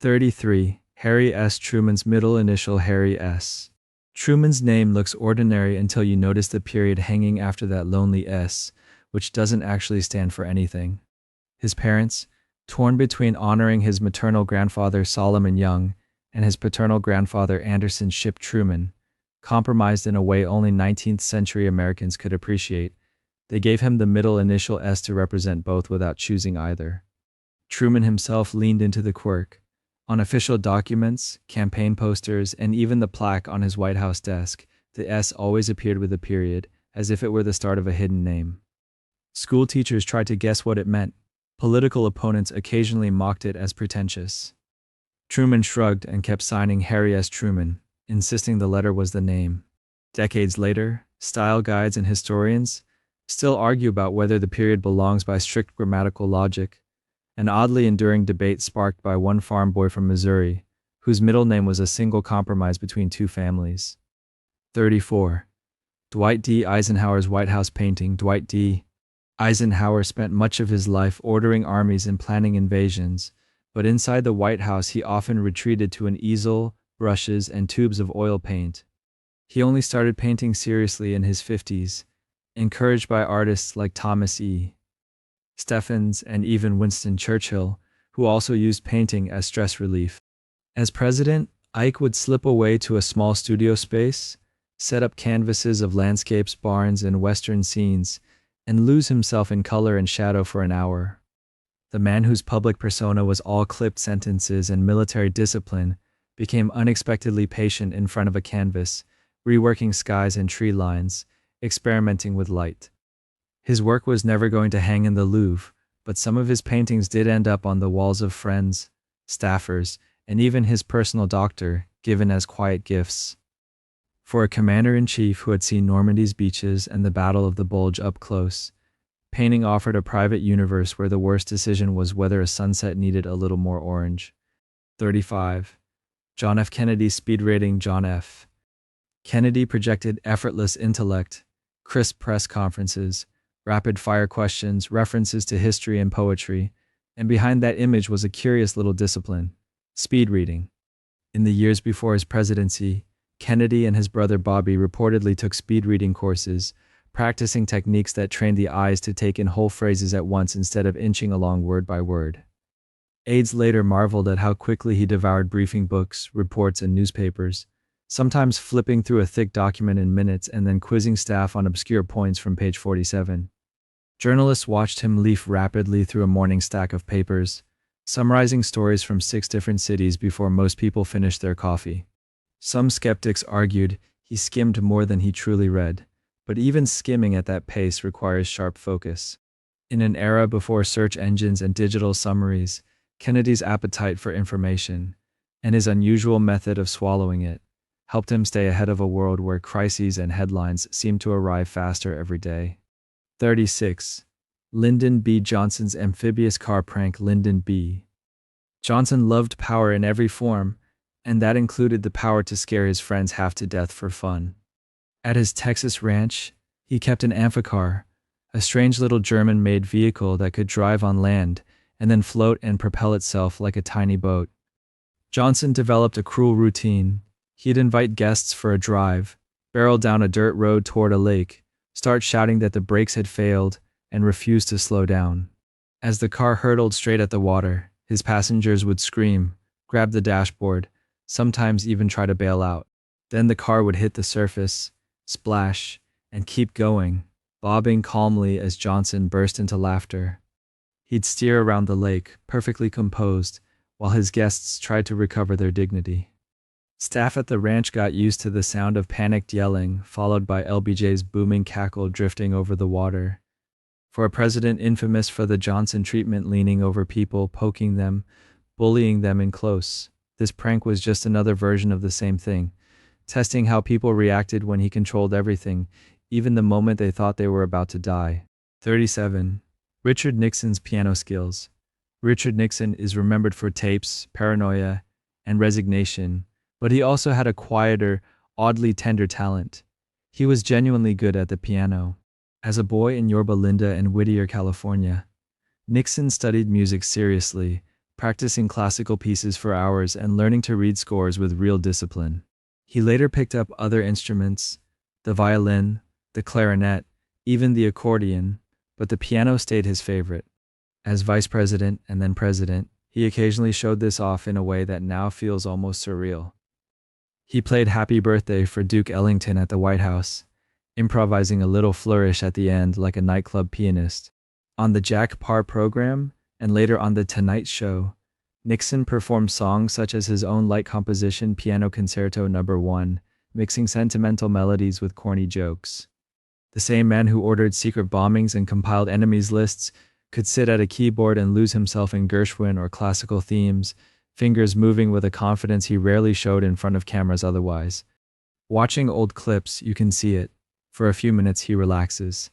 33. Harry S. Truman's middle initial, Harry S. Truman's name looks ordinary until you notice the period hanging after that lonely S, which doesn't actually stand for anything. His parents, torn between honoring his maternal grandfather Solomon Young and his paternal grandfather Anderson Shipp Truman, compromised in a way only 19th century Americans could appreciate. They gave him the middle initial S to represent both without choosing either. Truman himself leaned into the quirk. On official documents, campaign posters, and even the plaque on his White House desk, the S always appeared with a period, as if it were the start of a hidden name. School teachers tried to guess what it meant. Political opponents occasionally mocked it as pretentious. Truman shrugged and kept signing Harry S. Truman, insisting the letter was the name. Decades later, style guides and historians still argue about whether the period belongs by strict grammatical logic, an oddly enduring debate sparked by one farm boy from Missouri, whose middle name was a single compromise between two families. 34. Dwight D. Eisenhower's White House painting. Dwight D. Eisenhower spent much of his life ordering armies and planning invasions, but inside the White House he often retreated to an easel, brushes, and tubes of oil paint. He only started painting seriously in his 50s, encouraged by artists like Thomas E. Stephens and even Winston Churchill, who also used painting as stress relief. As president, Ike would slip away to a small studio space, set up canvases of landscapes, barns, and western scenes, and lose himself in color and shadow for an hour. The man whose public persona was all clipped sentences and military discipline became unexpectedly patient in front of a canvas, reworking skies and tree lines, experimenting with light. His work was never going to hang in the Louvre, but some of his paintings did end up on the walls of friends, staffers, and even his personal doctor, given as quiet gifts. For a commander-in-chief who had seen Normandy's beaches and the Battle of the Bulge up close, painting offered a private universe where the worst decision was whether a sunset needed a little more orange. 35. John F. Kennedy speed rating. John F. Kennedy projected effortless intellect, crisp press conferences, rapid-fire questions, references to history and poetry, and behind that image was a curious little discipline: speed reading. In the years before his presidency, Kennedy and his brother Bobby reportedly took speed reading courses, practicing techniques that trained the eyes to take in whole phrases at once instead of inching along word by word. Aides later marveled at how quickly he devoured briefing books, reports, and newspapers, sometimes flipping through a thick document in minutes and then quizzing staff on obscure points from page 47. Journalists watched him leaf rapidly through a morning stack of papers, summarizing stories from 6 different cities before most people finished their coffee. Some skeptics argued he skimmed more than he truly read, but even skimming at that pace requires sharp focus. In an era before search engines and digital summaries, Kennedy's appetite for information, and his unusual method of swallowing it, helped him stay ahead of a world where crises and headlines seemed to arrive faster every day. 36. Lyndon B. Johnson's amphibious car prank. Lyndon B. Johnson loved power in every form, and that included the power to scare his friends half to death for fun. At his Texas ranch, he kept an amphicar, a strange little German-made vehicle that could drive on land and then float and propel itself like a tiny boat. Johnson developed a cruel routine. He'd invite guests for a drive, barrel down a dirt road toward a lake, start shouting that the brakes had failed, and refuse to slow down. As the car hurtled straight at the water, his passengers would scream, grab the dashboard, sometimes even try to bail out. Then the car would hit the surface, splash, and keep going, bobbing calmly as Johnson burst into laughter. He'd steer around the lake, perfectly composed, while his guests tried to recover their dignity. Staff at the ranch got used to the sound of panicked yelling, followed by LBJ's booming cackle drifting over the water. For a president infamous for the Johnson treatment, leaning over people, poking them, bullying them in close, this prank was just another version of the same thing, testing how people reacted when he controlled everything, even the moment they thought they were about to die. 37. Richard Nixon's piano skills. Richard Nixon is remembered for tapes, paranoia, and resignation, but he also had a quieter, oddly tender talent. He was genuinely good at the piano. As a boy in Yorba Linda and Whittier, California, Nixon studied music seriously, practicing classical pieces for hours and learning to read scores with real discipline. He later picked up other instruments, the violin, the clarinet, even the accordion, but the piano stayed his favorite. As vice president and then president, he occasionally showed this off in a way that now feels almost surreal. He played Happy Birthday for Duke Ellington at the White House, improvising a little flourish at the end like a nightclub pianist. On the Jack Paar program, and later on The Tonight Show, Nixon performed songs such as his own light composition Piano Concerto No. 1, mixing sentimental melodies with corny jokes. The same man who ordered secret bombings and compiled enemies lists could sit at a keyboard and lose himself in Gershwin or classical themes, fingers moving with a confidence he rarely showed in front of cameras otherwise. Watching old clips, you can see it. For a few minutes he relaxes.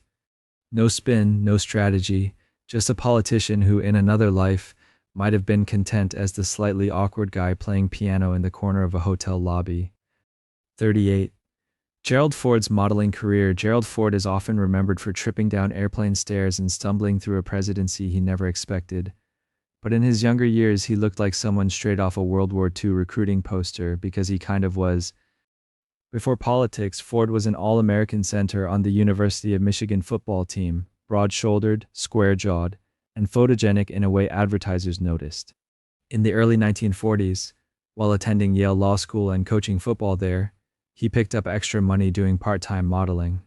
No spin, no strategy, just a politician who in another life might have been content as the slightly awkward guy playing piano in the corner of a hotel lobby. 38. Gerald Ford's modeling career. Gerald Ford is often remembered for tripping down airplane stairs and stumbling through a presidency he never expected. But in his younger years, he looked like someone straight off a World War II recruiting poster because he kind of was. Before politics, Ford was an All-American center on the University of Michigan football team, broad-shouldered, square-jawed, and photogenic in a way advertisers noticed. In the early 1940s, while attending Yale Law School and coaching football there, he picked up extra money doing part-time modeling.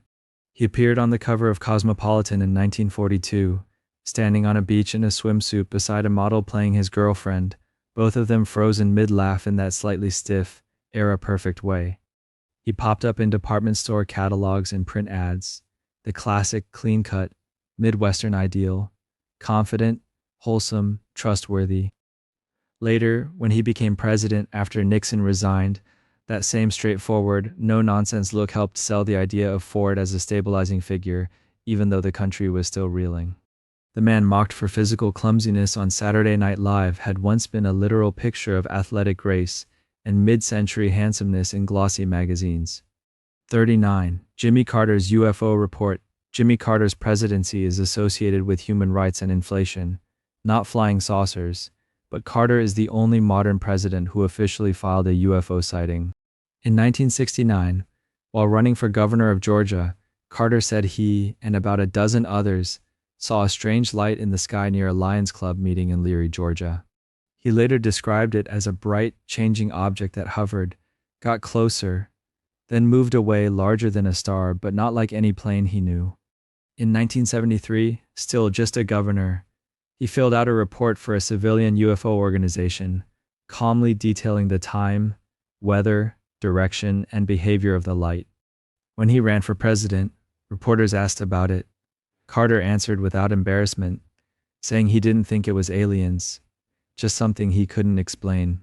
He appeared on the cover of Cosmopolitan in 1942, standing on a beach in a swimsuit beside a model playing his girlfriend, both of them frozen mid-laugh in that slightly stiff, era-perfect way. He popped up in department store catalogs and print ads, the classic clean-cut, Midwestern ideal, confident, wholesome, trustworthy. Later, when he became president after Nixon resigned, that same straightforward, no-nonsense look helped sell the idea of Ford as a stabilizing figure, even though the country was still reeling. The man mocked for physical clumsiness on Saturday Night Live had once been a literal picture of athletic grace and mid-century handsomeness in glossy magazines. 39. Jimmy Carter's UFO report. Jimmy Carter's presidency is associated with human rights and inflation, not flying saucers, but Carter is the only modern president who officially filed a UFO sighting. In 1969, while running for governor of Georgia, Carter said he, and about a dozen others, saw a strange light in the sky near a Lions Club meeting in Leary, Georgia. He later described it as a bright, changing object that hovered, got closer, then moved away larger than a star but not like any plane he knew. In 1973, still just a governor, he filled out a report for a civilian UFO organization, calmly detailing the time, weather, direction, and behavior of the light. When he ran for president, reporters asked about it. Carter answered without embarrassment, saying he didn't think it was aliens, just something he couldn't explain.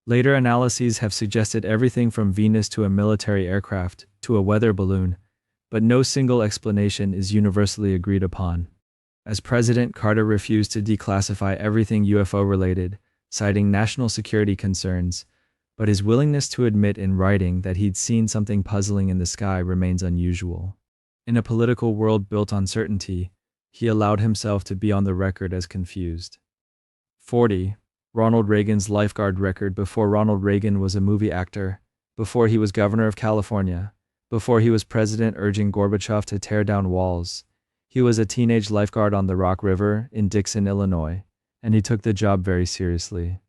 Later analyses have suggested everything from Venus to a military aircraft to a weather balloon, but no single explanation is universally agreed upon. As president, Carter refused to declassify everything UFO-related, citing national security concerns, but his willingness to admit in writing that he'd seen something puzzling in the sky remains unusual. In a political world built on certainty, he allowed himself to be on the record as confused. 40. Ronald Reagan's lifeguard record. Before Ronald Reagan was a movie actor, before he was governor of California, before he was president urging Gorbachev to tear down walls, he was a teenage lifeguard on the Rock River in Dixon, Illinois, and he took the job very seriously.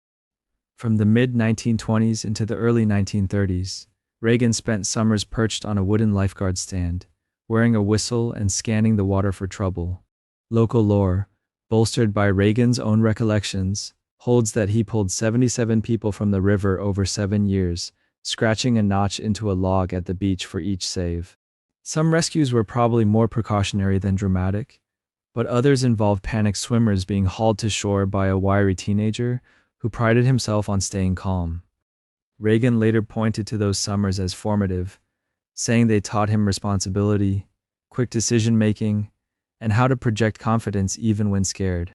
From the mid-1920s into the early 1930s, Reagan spent summers perched on a wooden lifeguard stand, wearing a whistle and scanning the water for trouble. Local lore, bolstered by Reagan's own recollections, holds that he pulled 77 people from the river over 7 years, scratching a notch into a log at the beach for each save. Some rescues were probably more precautionary than dramatic, but others involved panicked swimmers being hauled to shore by a wiry teenager who prided himself on staying calm. Reagan later pointed to those summers as formative, saying they taught him responsibility, quick decision-making, and how to project confidence even when scared.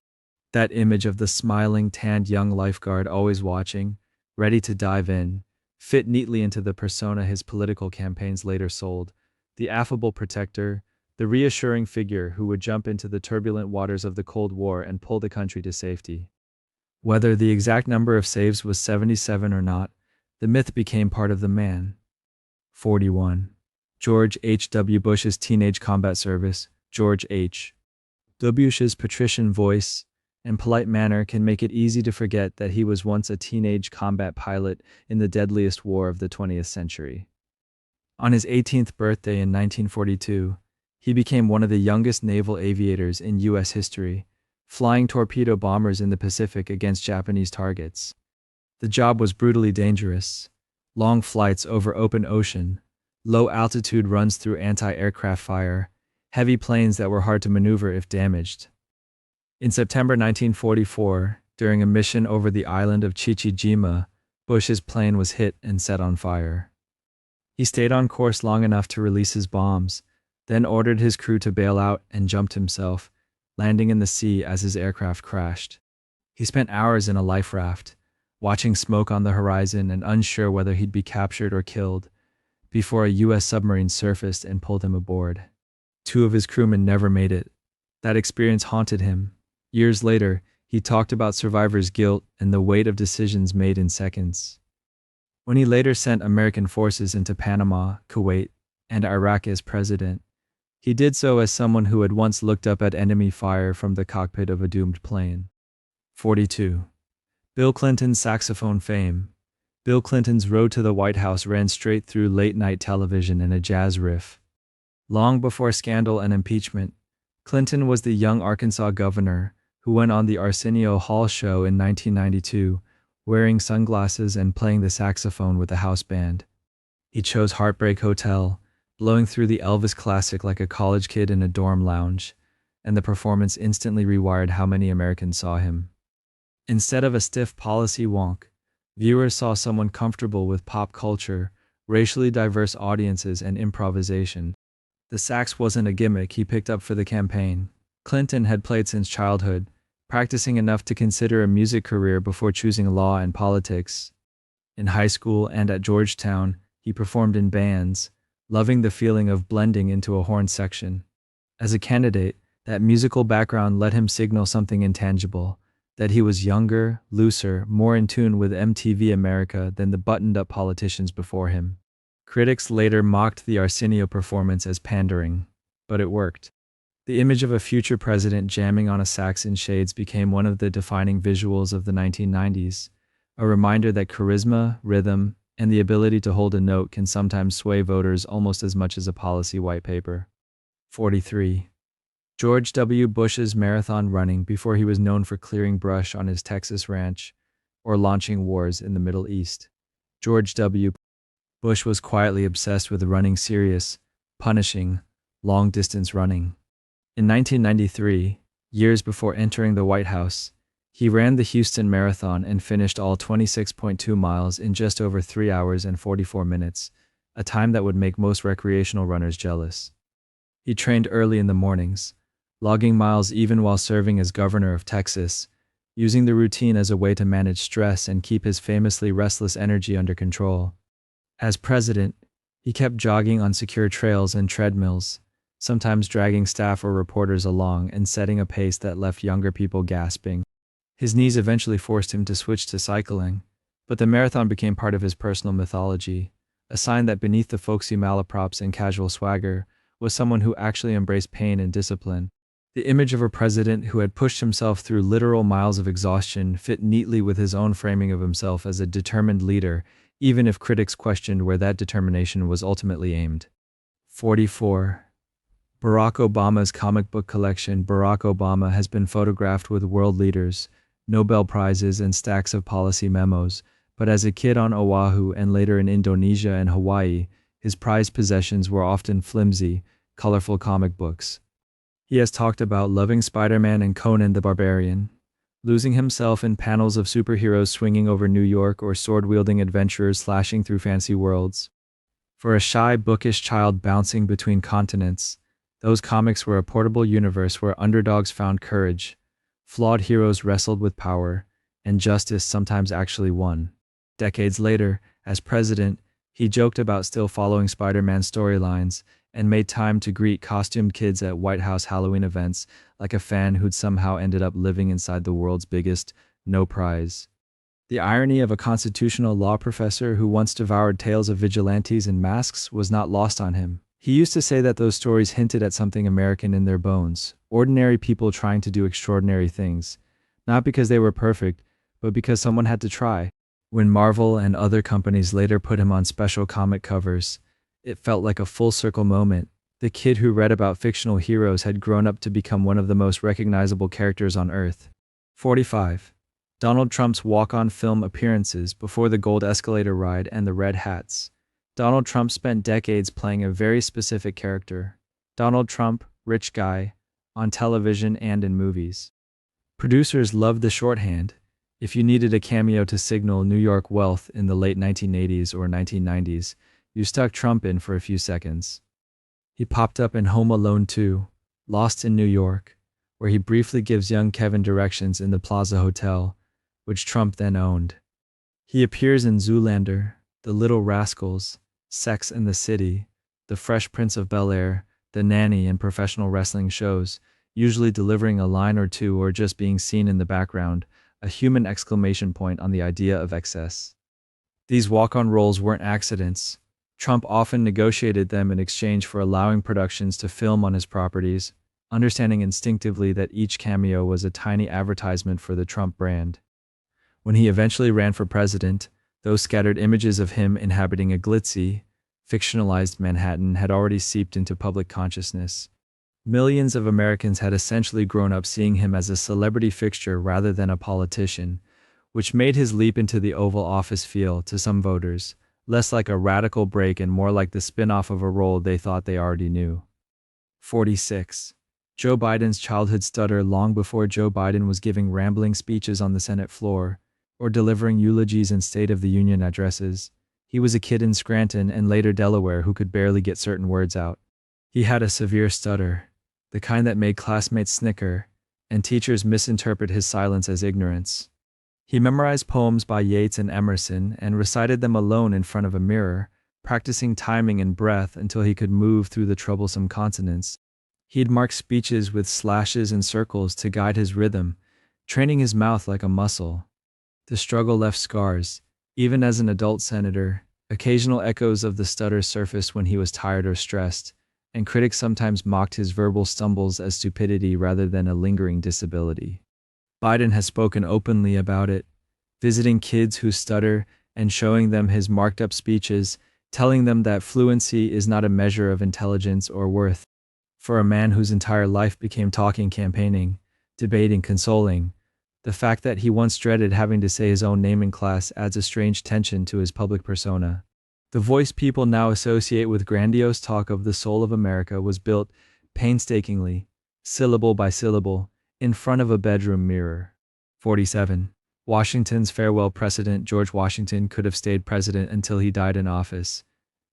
That image of the smiling, tanned young lifeguard always watching, ready to dive in, fit neatly into the persona his political campaigns later sold, the affable protector, the reassuring figure who would jump into the turbulent waters of the Cold War and pull the country to safety. Whether the exact number of saves was 77 or not, the myth became part of the man. 41. George H. W. Bush's teenage combat service. George H. W. Bush's patrician voice and polite manner can make it easy to forget that he was once a teenage combat pilot in the deadliest war of the 20th century. On his 18th birthday in 1942, he became one of the youngest naval aviators in U.S. history, flying torpedo bombers in the Pacific against Japanese targets. The job was brutally dangerous. Long flights over open ocean, low-altitude runs through anti-aircraft fire, heavy planes that were hard to maneuver if damaged. In September 1944, during a mission over the island of Chichijima, Bush's plane was hit and set on fire. He stayed on course long enough to release his bombs, then ordered his crew to bail out and jumped himself, landing in the sea as his aircraft crashed. He spent hours in a life raft, watching smoke on the horizon and unsure whether he'd be captured or killed, before a U.S. submarine surfaced and pulled him aboard. 2 of his crewmen never made it. That experience haunted him. Years later, he talked about survivors' guilt and the weight of decisions made in seconds. When he later sent American forces into Panama, Kuwait, and Iraq as president, he did so as someone who had once looked up at enemy fire from the cockpit of a doomed plane. 42. Bill Clinton's saxophone fame. Bill Clinton's road to the White House ran straight through late-night television and a jazz riff. Long before scandal and impeachment, Clinton was the young Arkansas governor who went on the Arsenio Hall show in 1992, wearing sunglasses and playing the saxophone with a house band. He chose Heartbreak Hotel, blowing through the Elvis classic like a college kid in a dorm lounge, and the performance instantly rewired how many Americans saw him. Instead of a stiff policy wonk, viewers saw someone comfortable with pop culture, racially diverse audiences, and improvisation. The sax wasn't a gimmick he picked up for the campaign. Clinton had played since childhood, practicing enough to consider a music career before choosing law and politics. In high school and at Georgetown, he performed in bands, loving the feeling of blending into a horn section. As a candidate, that musical background let him signal something intangible, that he was younger, looser, more in tune with MTV America than the buttoned-up politicians before him. Critics later mocked the Arsenio performance as pandering, but it worked. The image of a future president jamming on a sax in shades became one of the defining visuals of the 1990s, a reminder that charisma, rhythm, and the ability to hold a note can sometimes sway voters almost as much as a policy white paper. 43. George W. Bush's marathon running before he was known for clearing brush on his Texas ranch or launching wars in the Middle East. George W. Bush was quietly obsessed with running serious, punishing, long-distance running. In 1993, years before entering the White House, he ran the Houston Marathon and finished all 26.2 miles in just over 3 hours and 44 minutes, a time that would make most recreational runners jealous. He trained early in the mornings, logging miles even while serving as governor of Texas, using the routine as a way to manage stress and keep his famously restless energy under control. As president, he kept jogging on secure trails and treadmills, sometimes dragging staff or reporters along and setting a pace that left younger people gasping. His knees eventually forced him to switch to cycling, but the marathon became part of his personal mythology, a sign that beneath the folksy malaprops and casual swagger was someone who actually embraced pain and discipline. The image of a president who had pushed himself through literal miles of exhaustion fit neatly with his own framing of himself as a determined leader, even if critics questioned where that determination was ultimately aimed. 44. Barack Obama's comic book collection. Barack Obama has been photographed with world leaders, Nobel Prizes, and stacks of policy memos, but as a kid on Oahu and later in Indonesia and Hawaii, his prized possessions were often flimsy, colorful comic books. He has talked about loving Spider-Man and Conan the Barbarian, losing himself in panels of superheroes swinging over New York or sword-wielding adventurers slashing through fancy worlds. For a shy, bookish child bouncing between continents, those comics were a portable universe where underdogs found courage, flawed heroes wrestled with power, and justice sometimes actually won. Decades later, as president, he joked about still following Spider-Man storylines and made time to greet costumed kids at White House Halloween events like a fan who'd somehow ended up living inside the world's biggest no prize. The irony of a constitutional law professor who once devoured tales of vigilantes in masks was not lost on him. He used to say that those stories hinted at something American in their bones, ordinary people trying to do extraordinary things, not because they were perfect, but because someone had to try. When Marvel and other companies later put him on special comic covers, it felt like a full-circle moment. The kid who read about fictional heroes had grown up to become one of the most recognizable characters on Earth. 45. Donald Trump's walk-on film appearances before the gold escalator ride and the red hats. Donald Trump spent decades playing a very specific character. Donald Trump, rich guy, on television and in movies. Producers loved the shorthand. If you needed a cameo to signal New York wealth in the late 1980s or 1990s, you stuck Trump in for a few seconds. He popped up in Home Alone 2, Lost in New York, where he briefly gives young Kevin directions in the Plaza Hotel, which Trump then owned. He appears in Zoolander, The Little Rascals, Sex and the City, The Fresh Prince of Bel-Air, The Nanny, and professional wrestling shows, usually delivering a line or two or just being seen in the background, a human exclamation point on the idea of excess. These walk-on roles weren't accidents. Trump often negotiated them in exchange for allowing productions to film on his properties, understanding instinctively that each cameo was a tiny advertisement for the Trump brand. When he eventually ran for president, those scattered images of him inhabiting a glitzy, fictionalized Manhattan had already seeped into public consciousness. Millions of Americans had essentially grown up seeing him as a celebrity fixture rather than a politician, which made his leap into the Oval Office feel, to some voters, less like a radical break and more like the spin-off of a role they thought they already knew. 46. Joe Biden's childhood stutter long before Joe Biden was giving rambling speeches on the Senate floor or delivering eulogies and State of the Union addresses. He was a kid in Scranton and later Delaware who could barely get certain words out. He had a severe stutter, the kind that made classmates snicker, and teachers misinterpret his silence as ignorance. He memorized poems by Yeats and Emerson and recited them alone in front of a mirror, practicing timing and breath until he could move through the troublesome consonants. He'd mark speeches with slashes and circles to guide his rhythm, training his mouth like a muscle. The struggle left scars. Even as an adult senator, occasional echoes of the stutter surfaced when he was tired or stressed, and critics sometimes mocked his verbal stumbles as stupidity rather than a lingering disability. Biden has spoken openly about it, visiting kids who stutter and showing them his marked-up speeches, telling them that fluency is not a measure of intelligence or worth. For a man whose entire life became talking, campaigning, debating, consoling, the fact that he once dreaded having to say his own name in class adds a strange tension to his public persona. The voice people now associate with grandiose talk of the soul of America was built painstakingly, syllable by syllable, in front of a bedroom mirror. 47. Washington's farewell precedent. George Washington could have stayed president until he died in office.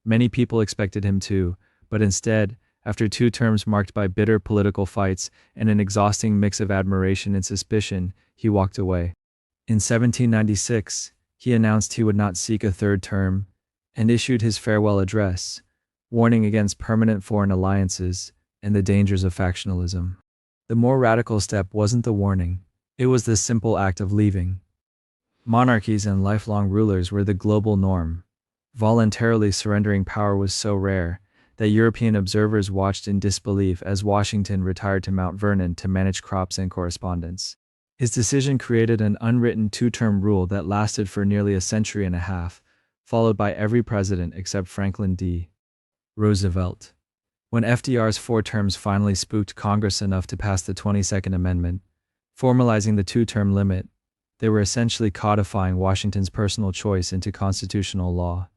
Many people expected him to, but instead, after 2 terms marked by bitter political fights and an exhausting mix of admiration and suspicion, he walked away. In 1796, he announced he would not seek a 3rd term and issued his farewell address, warning against permanent foreign alliances and the dangers of factionalism. The more radical step wasn't the warning, it was the simple act of leaving. Monarchies and lifelong rulers were the global norm. Voluntarily surrendering power was so rare that European observers watched in disbelief as Washington retired to Mount Vernon to manage crops and correspondence. His decision created an unwritten 2-term rule that lasted for nearly a century and a half, followed by every president except Franklin D. Roosevelt. When FDR's 4 terms finally spooked Congress enough to pass the 22nd Amendment, formalizing the 2-term limit, they were essentially codifying Washington's personal choice into constitutional law.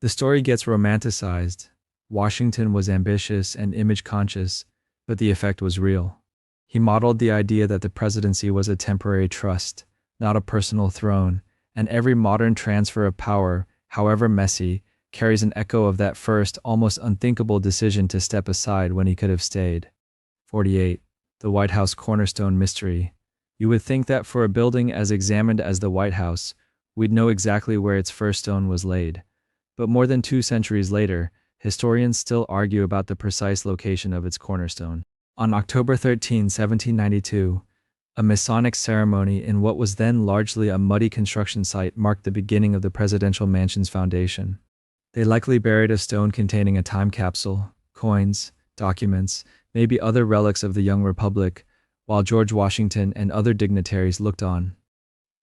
The story gets romanticized. Washington was ambitious and image-conscious, but the effect was real. He modeled the idea that the presidency was a temporary trust, not a personal throne, and every modern transfer of power, however messy, carries an echo of that first, almost unthinkable decision to step aside when he could have stayed. 48. The White House cornerstone mystery. You would think that for a building as examined as the White House, we'd know exactly where its first stone was laid. But more than 2 centuries later, historians still argue about the precise location of its cornerstone. On October 13, 1792, a Masonic ceremony in what was then largely a muddy construction site marked the beginning of the presidential mansion's foundation. They likely buried a stone containing a time capsule, coins, documents, maybe other relics of the young republic, while George Washington and other dignitaries looked on.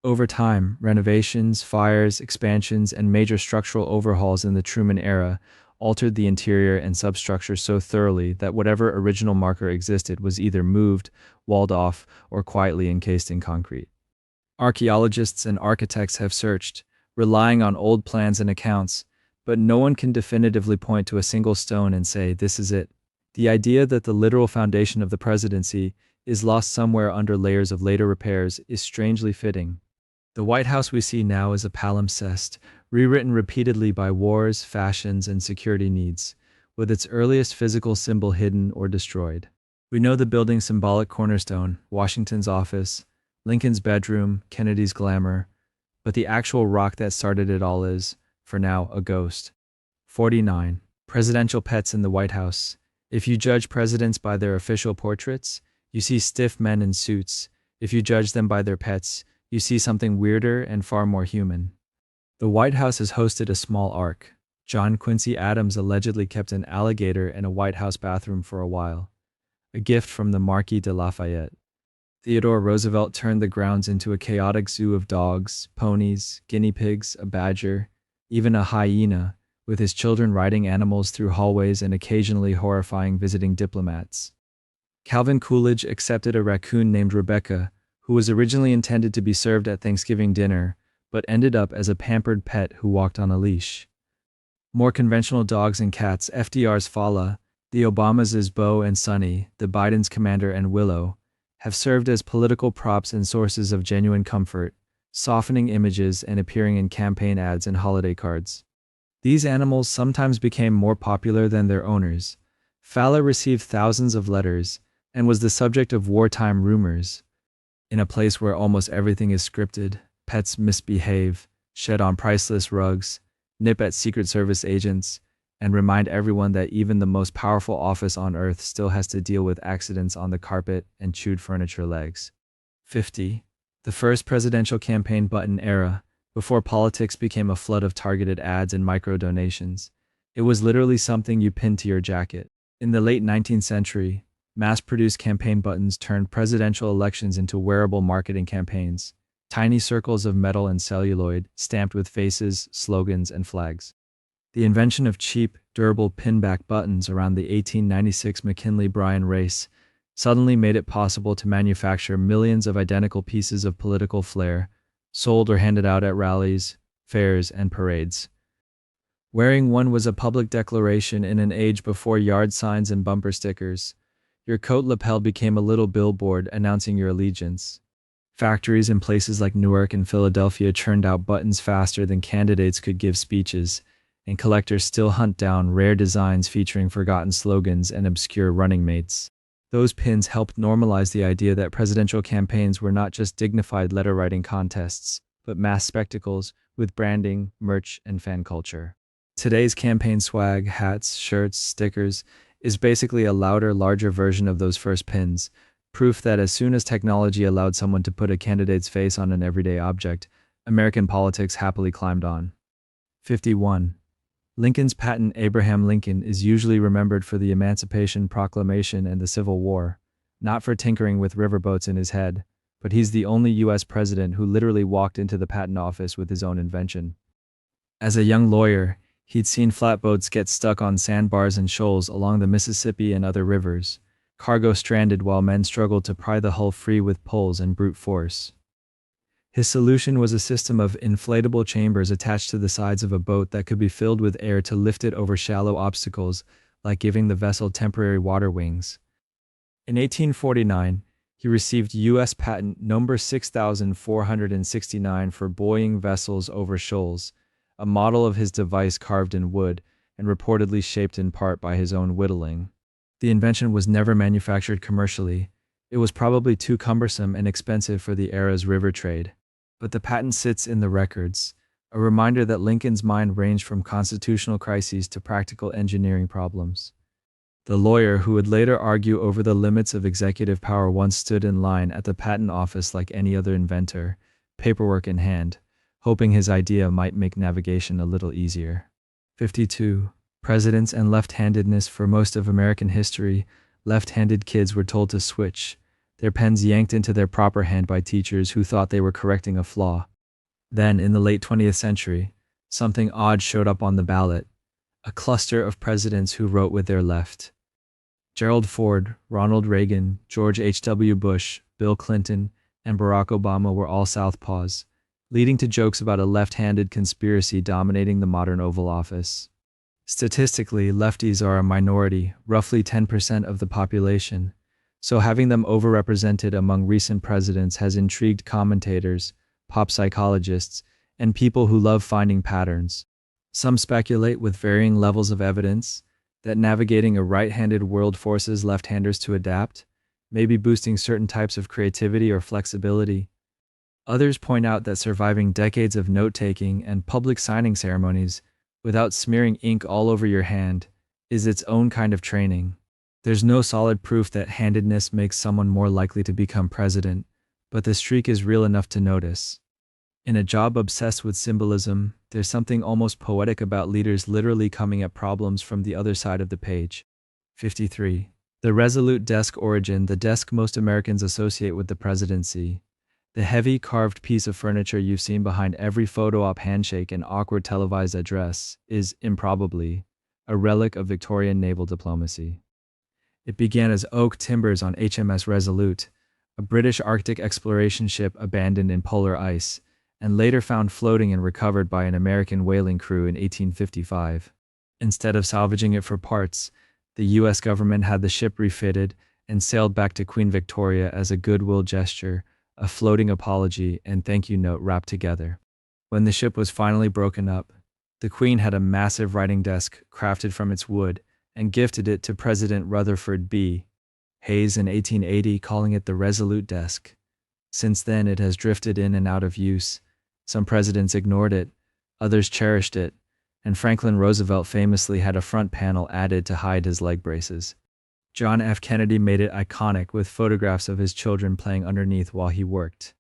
Over time, renovations, fires, expansions, and major structural overhauls in the Truman era altered the interior and substructure so thoroughly that whatever original marker existed was either moved, walled off, or quietly encased in concrete. Archaeologists and architects have searched, relying on old plans and accounts, but no one can definitively point to a single stone and say, this is it. The idea that the literal foundation of the presidency is lost somewhere under layers of later repairs is strangely fitting. The White House we see now is a palimpsest, rewritten repeatedly by wars, fashions, and security needs, with its earliest physical symbol hidden or destroyed. We know the building's symbolic cornerstone, Washington's office, Lincoln's bedroom, Kennedy's glamour, but the actual rock that started it all is, for now, a ghost. 49. Presidential pets in the White House. If you judge presidents by their official portraits, you see stiff men in suits. If you judge them by their pets, you see something weirder and far more human. The White House has hosted a small ark. John Quincy Adams allegedly kept an alligator in a White House bathroom for a while, a gift from the Marquis de Lafayette. Theodore Roosevelt turned the grounds into a chaotic zoo of dogs, ponies, guinea pigs, a badger, even a hyena, with his children riding animals through hallways and occasionally horrifying visiting diplomats. Calvin Coolidge accepted a raccoon named Rebecca, who was originally intended to be served at Thanksgiving dinner, but ended up as a pampered pet who walked on a leash. More conventional dogs and cats, FDR's Fala, the Obamas' Bo and Sonny, the Bidens' Commander and Willow, have served as political props and sources of genuine comfort, softening images and appearing in campaign ads and holiday cards. These animals sometimes became more popular than their owners. Fala received thousands of letters and was the subject of wartime rumors. In a place where almost everything is scripted, pets misbehave, shed on priceless rugs, nip at Secret Service agents, and remind everyone that even the most powerful office on earth still has to deal with accidents on the carpet and chewed furniture legs. 50. The first presidential campaign button era, before politics became a flood of targeted ads and micro-donations. It was literally something you pinned to your jacket. In the late 19th century, mass-produced campaign buttons turned presidential elections into wearable marketing campaigns. Tiny circles of metal and celluloid, stamped with faces, slogans, and flags. The invention of cheap, durable pinback buttons around the 1896 McKinley-Bryan race suddenly made it possible to manufacture millions of identical pieces of political flair, sold or handed out at rallies, fairs, and parades. Wearing one was a public declaration in an age before yard signs and bumper stickers. Your coat lapel became a little billboard announcing your allegiance. Factories in places like Newark and Philadelphia churned out buttons faster than candidates could give speeches, and collectors still hunt down rare designs featuring forgotten slogans and obscure running mates. Those pins helped normalize the idea that presidential campaigns were not just dignified letter-writing contests, but mass spectacles with branding, merch, and fan culture. Today's campaign swag, hats, shirts, stickers, is basically a louder, larger version of those first pins, proof that as soon as technology allowed someone to put a candidate's face on an everyday object, American politics happily climbed on. 51. Lincoln's patent Abraham Lincoln is usually remembered for the Emancipation Proclamation and the Civil War, not for tinkering with riverboats in his head, but he's the only U.S. president who literally walked into the patent office with his own invention. As a young lawyer, he'd seen flatboats get stuck on sandbars and shoals along the Mississippi and other rivers, cargo stranded while men struggled to pry the hull free with poles and brute force. His solution was a system of inflatable chambers attached to the sides of a boat that could be filled with air to lift it over shallow obstacles, like giving the vessel temporary water wings. In 1849, he received U.S. patent number 6469 for buoying vessels over shoals, a model of his device carved in wood and reportedly shaped in part by his own whittling. The invention was never manufactured commercially. It was probably too cumbersome and expensive for the era's river trade. But the patent sits in the records, a reminder that Lincoln's mind ranged from constitutional crises to practical engineering problems. The lawyer who would later argue over the limits of executive power once stood in line at the patent office like any other inventor, paperwork in hand, hoping his idea might make navigation a little easier. 52. Presidents and left-handedness. For most of American history, left-handed kids were told to switch, their pens yanked into their proper hand by teachers who thought they were correcting a flaw. Then, in the late 20th century, something odd showed up on the ballot, a cluster of presidents who wrote with their left. Gerald Ford, Ronald Reagan, George H.W. Bush, Bill Clinton, and Barack Obama were all southpaws, leading to jokes about a left-handed conspiracy dominating the modern Oval Office. Statistically, lefties are a minority, roughly 10% of the population, so having them overrepresented among recent presidents has intrigued commentators, pop psychologists, and people who love finding patterns. Some speculate, with varying levels of evidence, that navigating a right-handed world forces left-handers to adapt, maybe boosting certain types of creativity or flexibility. Others point out that surviving decades of note-taking and public signing ceremonies without smearing ink all over your hand is its own kind of training. There's no solid proof that handedness makes someone more likely to become president, but the streak is real enough to notice. In a job obsessed with symbolism, there's something almost poetic about leaders literally coming at problems from the other side of the page. 53. The resolute desk origin. The desk most Americans associate with the presidency. The heavy, carved piece of furniture you've seen behind every photo op handshake and awkward televised address is, improbably, a relic of Victorian naval diplomacy. It began as oak timbers on HMS Resolute, a British Arctic exploration ship abandoned in polar ice, and later found floating and recovered by an American whaling crew in 1855. Instead of salvaging it for parts, the US government had the ship refitted and sailed back to Queen Victoria as a goodwill gesture, a floating apology and thank you note wrapped together. When the ship was finally broken up, the Queen had a massive writing desk crafted from its wood and gifted it to President Rutherford B. Hayes in 1880, calling it the Resolute Desk. Since then, it has drifted in and out of use. Some presidents ignored it, others cherished it, and Franklin Roosevelt famously had a front panel added to hide his leg braces. John F. Kennedy made it iconic with photographs of his children playing underneath while he worked.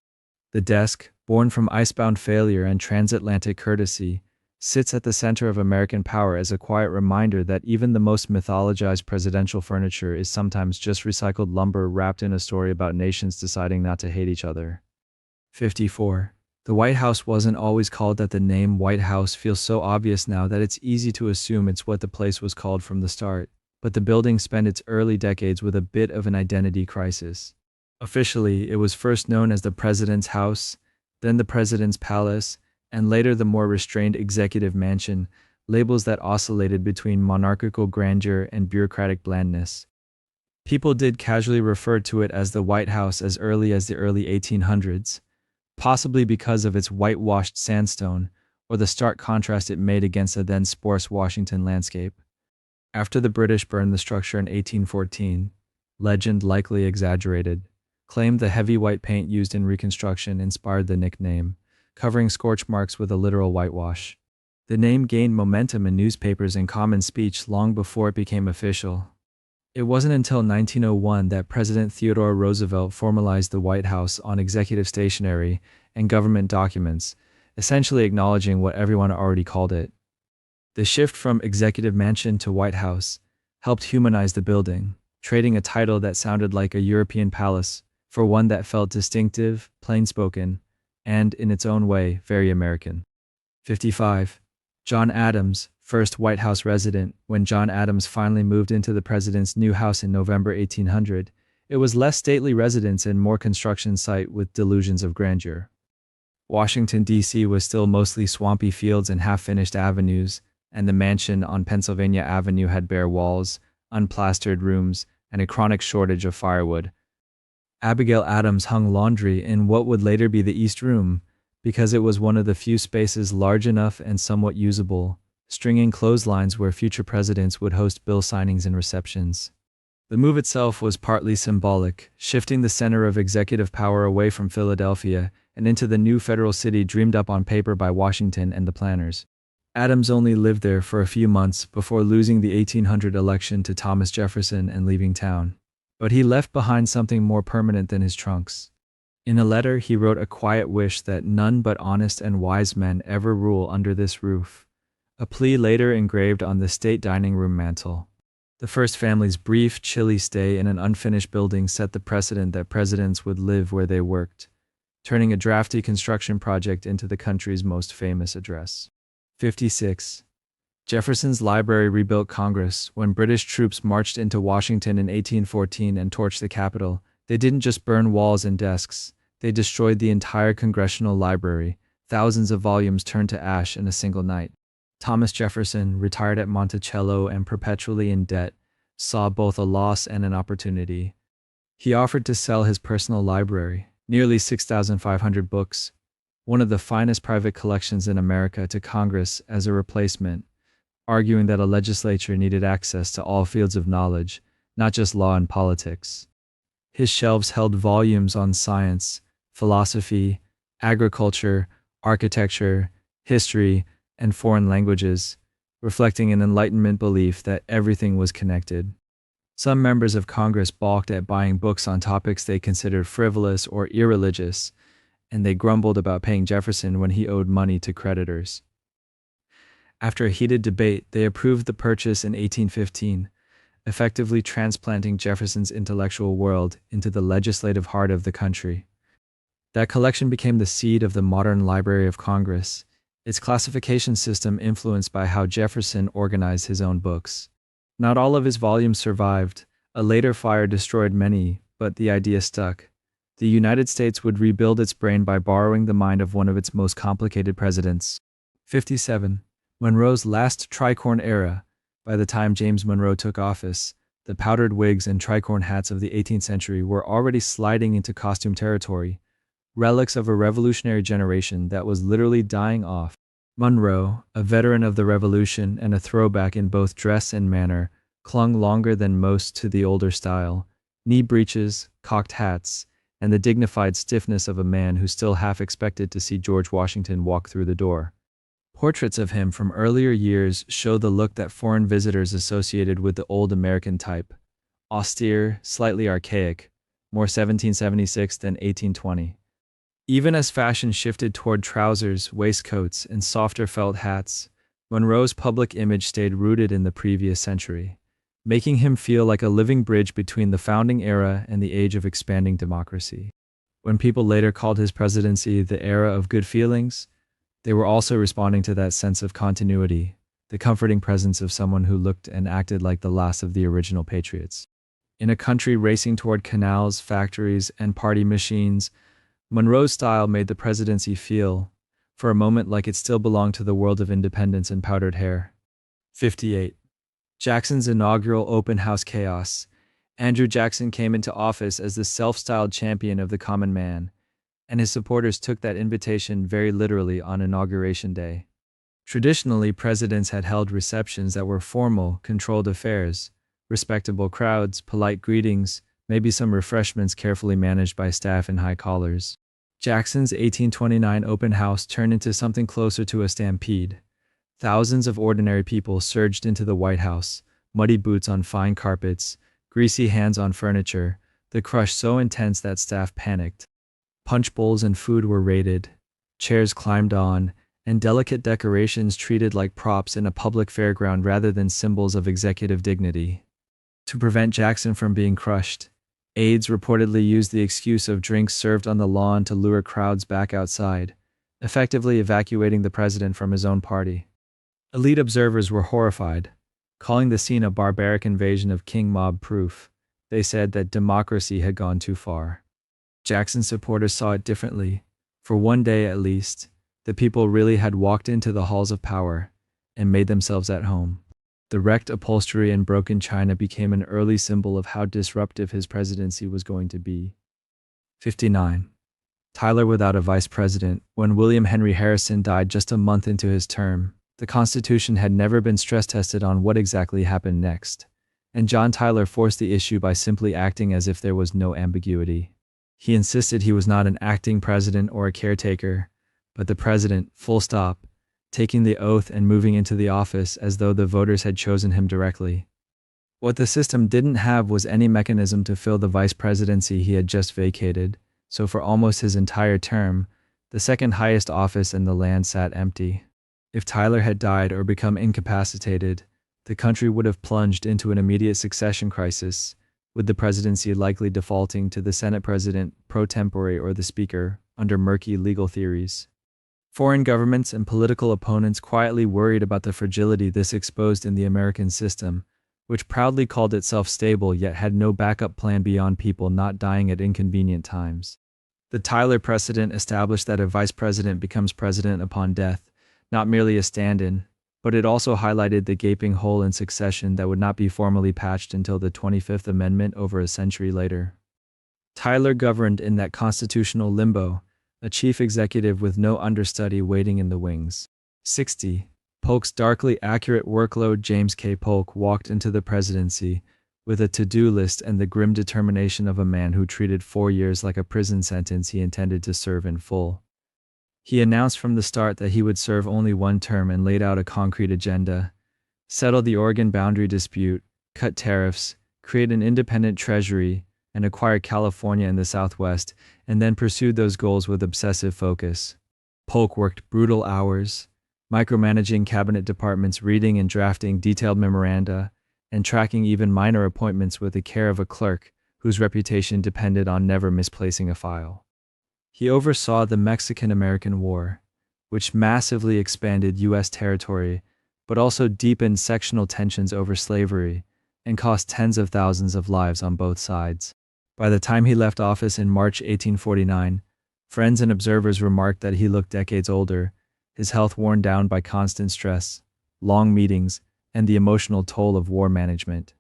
The desk, born from icebound failure and transatlantic courtesy, sits at the center of American power as a quiet reminder that even the most mythologized presidential furniture is sometimes just recycled lumber wrapped in a story about nations deciding not to hate each other. 54. The White House wasn't always called that. The name White House feels so obvious now that it's easy to assume it's what the place was called from the start, but the building spent its early decades with a bit of an identity crisis. Officially, it was first known as the President's House, then the President's Palace, and later the more restrained Executive Mansion, labels that oscillated between monarchical grandeur and bureaucratic blandness. People did casually refer to it as the White House as early as the early 1800s, possibly because of its whitewashed sandstone or the stark contrast it made against the then sparse Washington landscape. After the British burned the structure in 1814, legend, likely exaggerated, claimed the heavy white paint used in reconstruction inspired the nickname, covering scorch marks with a literal whitewash. The name gained momentum in newspapers and common speech long before it became official. It wasn't until 1901 that President Theodore Roosevelt formalized the White House on executive stationery and government documents, essentially acknowledging what everyone already called it. The shift from Executive Mansion to White House helped humanize the building, trading a title that sounded like a European palace for one that felt distinctive, plain-spoken, and, in its own way, very American. 55. John Adams, first White House resident. When John Adams finally moved into the president's new house in November 1800, it was less stately residence and more construction site with delusions of grandeur. Washington, D.C. was still mostly swampy fields and half-finished avenues, and the mansion on Pennsylvania Avenue had bare walls, unplastered rooms, and a chronic shortage of firewood. Abigail Adams hung laundry in what would later be the East Room, because it was one of the few spaces large enough and somewhat usable, stringing clotheslines where future presidents would host bill signings and receptions. The move itself was partly symbolic, shifting the center of executive power away from Philadelphia and into the new federal city dreamed up on paper by Washington and the planners. Adams only lived there for a few months before losing the 1800 election to Thomas Jefferson and leaving town. But he left behind something more permanent than his trunks. In a letter, he wrote a quiet wish that none but honest and wise men ever rule under this roof, a plea later engraved on the state dining room mantel. The first family's brief, chilly stay in an unfinished building set the precedent that presidents would live where they worked, turning a drafty construction project into the country's most famous address. 56. Jefferson's library rebuilt Congress. When British troops marched into Washington in 1814 and torched the Capitol, they didn't just burn walls and desks, they destroyed the entire congressional library. Thousands of volumes turned to ash in a single night. Thomas Jefferson, retired at Monticello and perpetually in debt, saw both a loss and an opportunity. He offered to sell his personal library, nearly 6,500 books, one of the finest private collections in America, to Congress as a replacement, arguing that a legislature needed access to all fields of knowledge, not just law and politics. His shelves held volumes on science, philosophy, agriculture, architecture, history, and foreign languages, reflecting an Enlightenment belief that everything was connected. Some members of Congress balked at buying books on topics they considered frivolous or irreligious, and they grumbled about paying Jefferson when he owed money to creditors. After a heated debate, they approved the purchase in 1815, effectively transplanting Jefferson's intellectual world into the legislative heart of the country. That collection became the seed of the modern Library of Congress, its classification system influenced by how Jefferson organized his own books. Not all of his volumes survived. A later fire destroyed many, but the idea stuck. The United States would rebuild its brain by borrowing the mind of one of its most complicated presidents. 57. Monroe's last tricorn era, By the time James Monroe took office, the powdered wigs and tricorn hats of the 18th century were already sliding into costume territory, relics of a revolutionary generation that was literally dying off. Monroe, a veteran of the Revolution and a throwback in both dress and manner, clung longer than most to the older style, knee breeches, cocked hats, and the dignified stiffness of a man who still half expected to see George Washington walk through the door. Portraits of him from earlier years show the look that foreign visitors associated with the old American type: austere, slightly archaic, more 1776 than 1820. Even as fashion shifted toward trousers, waistcoats, and softer felt hats, Monroe's public image stayed rooted in the previous century, making him feel like a living bridge between the founding era and the age of expanding democracy. When people later called his presidency the era of good feelings, they were also responding to that sense of continuity, the comforting presence of someone who looked and acted like the last of the original patriots. In a country racing toward canals, factories, and party machines, Monroe's style made the presidency feel, for a moment, like it still belonged to the world of independence and powdered hair. 58. Jackson's inaugural open house chaos. Andrew Jackson came into office as the self-styled champion of the common man, and his supporters took that invitation very literally on Inauguration Day. Traditionally, presidents had held receptions that were formal, controlled affairs, respectable crowds, polite greetings, maybe some refreshments carefully managed by staff in high collars. Jackson's 1829 open house turned into something closer to a stampede. Thousands of ordinary people surged into the White House, muddy boots on fine carpets, greasy hands on furniture, the crush so intense that staff panicked. Punch bowls and food were raided, chairs climbed on, and delicate decorations treated like props in a public fairground rather than symbols of executive dignity. To prevent Jackson from being crushed, aides reportedly used the excuse of drinks served on the lawn to lure crowds back outside, effectively evacuating the president from his own party. Elite observers were horrified, calling the scene a barbaric invasion of king mob proof. They said that democracy had gone too far. Jackson's supporters saw it differently. For one day at least, the people really had walked into the halls of power and made themselves at home. The wrecked upholstery and broken china became an early symbol of how disruptive his presidency was going to be. 59. Tyler without a vice president. When William Henry Harrison died just a month into his term, the Constitution had never been stress-tested on what exactly happened next, and John Tyler forced the issue by simply acting as if there was no ambiguity. He insisted he was not an acting president or a caretaker, but the president, full stop, taking the oath and moving into the office as though the voters had chosen him directly. What the system didn't have was any mechanism to fill the vice presidency he had just vacated, so for almost his entire term, the second highest office in the land sat empty. If Tyler had died or become incapacitated, the country would have plunged into an immediate succession crisis, with the presidency likely defaulting to the Senate president pro tempore or the speaker, under murky legal theories. Foreign governments and political opponents quietly worried about the fragility this exposed in the American system, which proudly called itself stable yet had no backup plan beyond people not dying at inconvenient times. The Tyler precedent established that a vice president becomes president upon death, not merely a stand-in, but it also highlighted the gaping hole in succession that would not be formally patched until the 25th Amendment over a century later. Tyler governed in that constitutional limbo, a chief executive with no understudy waiting in the wings. 60. Polk's darkly accurate workload. James K. Polk walked into the presidency with a to-do list and the grim determination of a man who treated 4 years like a prison sentence he intended to serve in full. He announced from the start that he would serve only one term and laid out a concrete agenda: settle the Oregon boundary dispute, cut tariffs, create an independent treasury, and acquire California in the Southwest, and then pursued those goals with obsessive focus. Polk worked brutal hours, micromanaging cabinet departments, reading and drafting detailed memoranda, and tracking even minor appointments with the care of a clerk whose reputation depended on never misplacing a file. He oversaw the Mexican-American War, which massively expanded U.S. territory, but also deepened sectional tensions over slavery, and cost tens of thousands of lives on both sides. By the time he left office in March 1849, friends and observers remarked that he looked decades older, his health worn down by constant stress, long meetings, and the emotional toll of war management.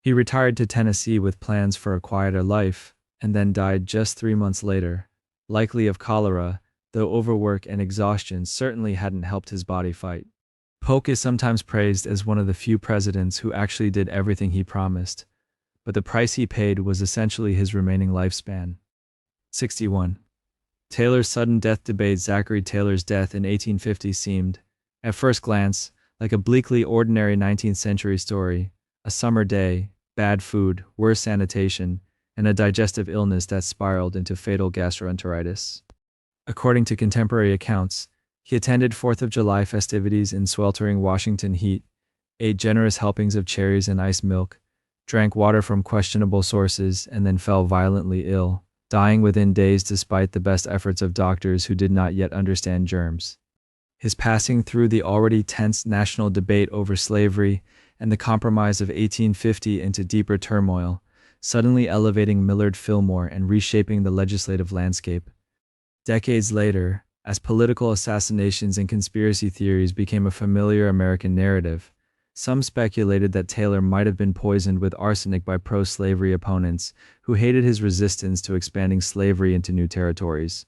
He retired to Tennessee with plans for a quieter life, and then died just 3 months later, likely of cholera, though overwork and exhaustion certainly hadn't helped his body fight. Polk is sometimes praised as one of the few presidents who actually did everything he promised, but the price he paid was essentially his remaining lifespan. 61. Taylor's sudden death debate. Zachary Taylor's death in 1850 seemed, at first glance, like a bleakly ordinary 19th century story: a summer day, bad food, worse sanitation, and a digestive illness that spiraled into fatal gastroenteritis. According to contemporary accounts, he attended 4th of July festivities in sweltering Washington heat, ate generous helpings of cherries and iced milk, drank water from questionable sources, and then fell violently ill, dying within days despite the best efforts of doctors who did not yet understand germs. His passing threw the already tense national debate over slavery and the Compromise of 1850 into deeper turmoil, suddenly elevating Millard Fillmore and reshaping the legislative landscape. Decades later, as political assassinations and conspiracy theories became a familiar American narrative, some speculated that Taylor might have been poisoned with arsenic by pro-slavery opponents who hated his resistance to expanding slavery into new territories.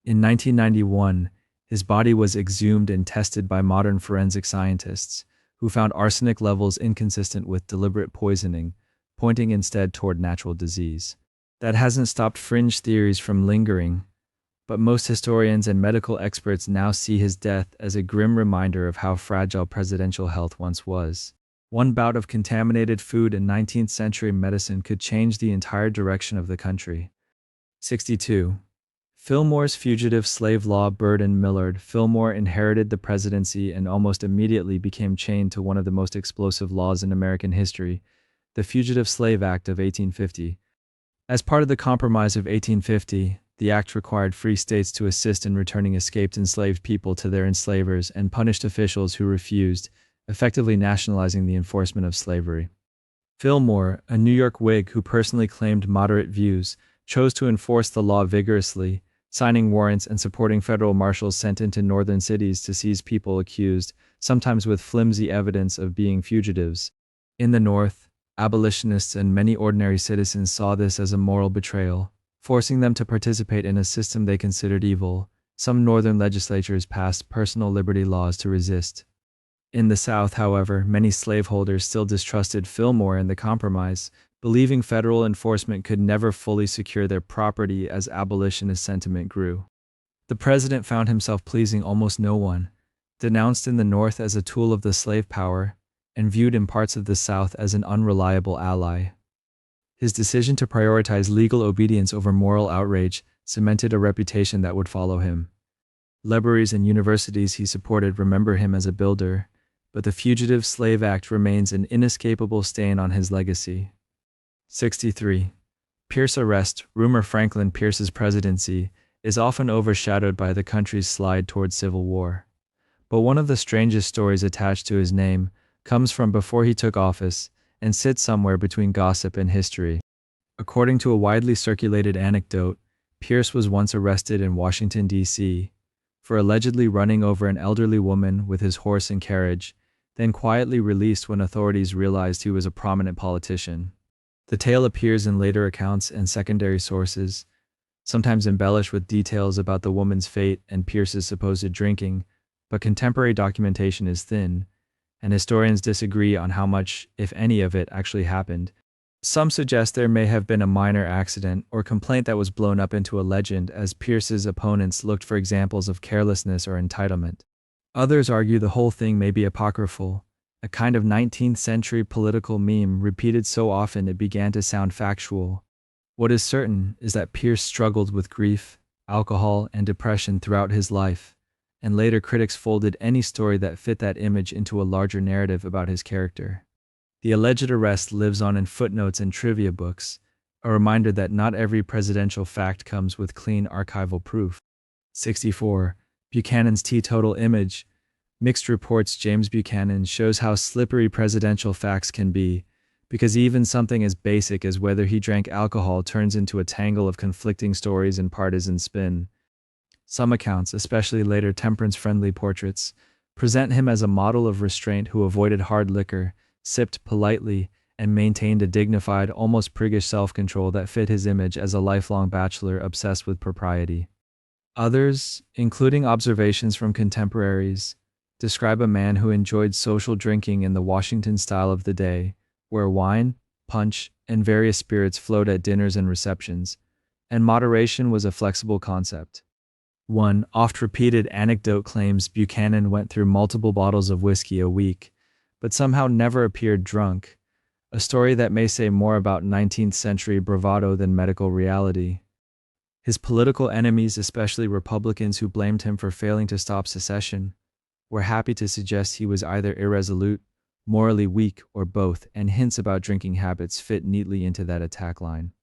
In 1991, his body was exhumed and tested by modern forensic scientists, who found arsenic levels inconsistent with deliberate poisoning, pointing instead toward natural disease. That hasn't stopped fringe theories from lingering, but most historians and medical experts now see his death as a grim reminder of how fragile presidential health once was. One bout of contaminated food in 19th century medicine could change the entire direction of the country. 62. Fillmore's fugitive slave law burdened Millard. Fillmore inherited the presidency and almost immediately became chained to one of the most explosive laws in American history, the Fugitive Slave Act of 1850. As part of the Compromise of 1850, the act required free states to assist in returning escaped enslaved people to their enslavers and punished officials who refused, effectively nationalizing the enforcement of slavery. Fillmore, a New York Whig who personally claimed moderate views, chose to enforce the law vigorously, signing warrants and supporting federal marshals sent into northern cities to seize people accused, sometimes with flimsy evidence of being fugitives. In the North, abolitionists and many ordinary citizens saw this as a moral betrayal, forcing them to participate in a system they considered evil. Some northern legislatures passed personal liberty laws to resist. In the South, however, many slaveholders still distrusted Fillmore and the Compromise, believing federal enforcement could never fully secure their property as abolitionist sentiment grew. The president found himself pleasing almost no one, denounced in the North as a tool of the slave power, and viewed in parts of the South as an unreliable ally. His decision to prioritize legal obedience over moral outrage cemented a reputation that would follow him. Libraries and universities he supported remember him as a builder, but the Fugitive Slave Act remains an inescapable stain on his legacy. 63. Pierce arrest. Rumor Franklin Pierce's presidency is often overshadowed by the country's slide toward civil war. But one of the strangest stories attached to his name comes from before he took office and sits somewhere between gossip and history. According to a widely circulated anecdote, Pierce was once arrested in Washington, D.C., for allegedly running over an elderly woman with his horse and carriage, then quietly released when authorities realized he was a prominent politician. The tale appears in later accounts and secondary sources, sometimes embellished with details about the woman's fate and Pierce's supposed drinking, but contemporary documentation is thin, and historians disagree on how much, if any of it, actually happened. Some suggest there may have been a minor accident or complaint that was blown up into a legend as Pierce's opponents looked for examples of carelessness or entitlement. Others argue the whole thing may be apocryphal, a kind of 19th century political meme repeated so often it began to sound factual. What is certain is that Pierce struggled with grief, alcohol, and depression throughout his life, and later critics folded any story that fit that image into a larger narrative about his character. The alleged arrest lives on in footnotes and trivia books, a reminder that not every presidential fact comes with clean archival proof. 64. Buchanan's teetotal image. Mixed reports. James Buchanan shows how slippery presidential facts can be, because even something as basic as whether he drank alcohol turns into a tangle of conflicting stories and partisan spin. Some accounts, especially later temperance-friendly portraits, present him as a model of restraint who avoided hard liquor, sipped politely, and maintained a dignified, almost priggish self-control that fit his image as a lifelong bachelor obsessed with propriety. Others, including observations from contemporaries, describe a man who enjoyed social drinking in the Washington style of the day, where wine, punch, and various spirits flowed at dinners and receptions, and moderation was a flexible concept. One oft-repeated anecdote claims Buchanan went through multiple bottles of whiskey a week, but somehow never appeared drunk, a story that may say more about 19th century bravado than medical reality. His political enemies, especially Republicans who blamed him for failing to stop secession, were happy to suggest he was either irresolute, morally weak, or both, and hints about drinking habits fit neatly into that attack line.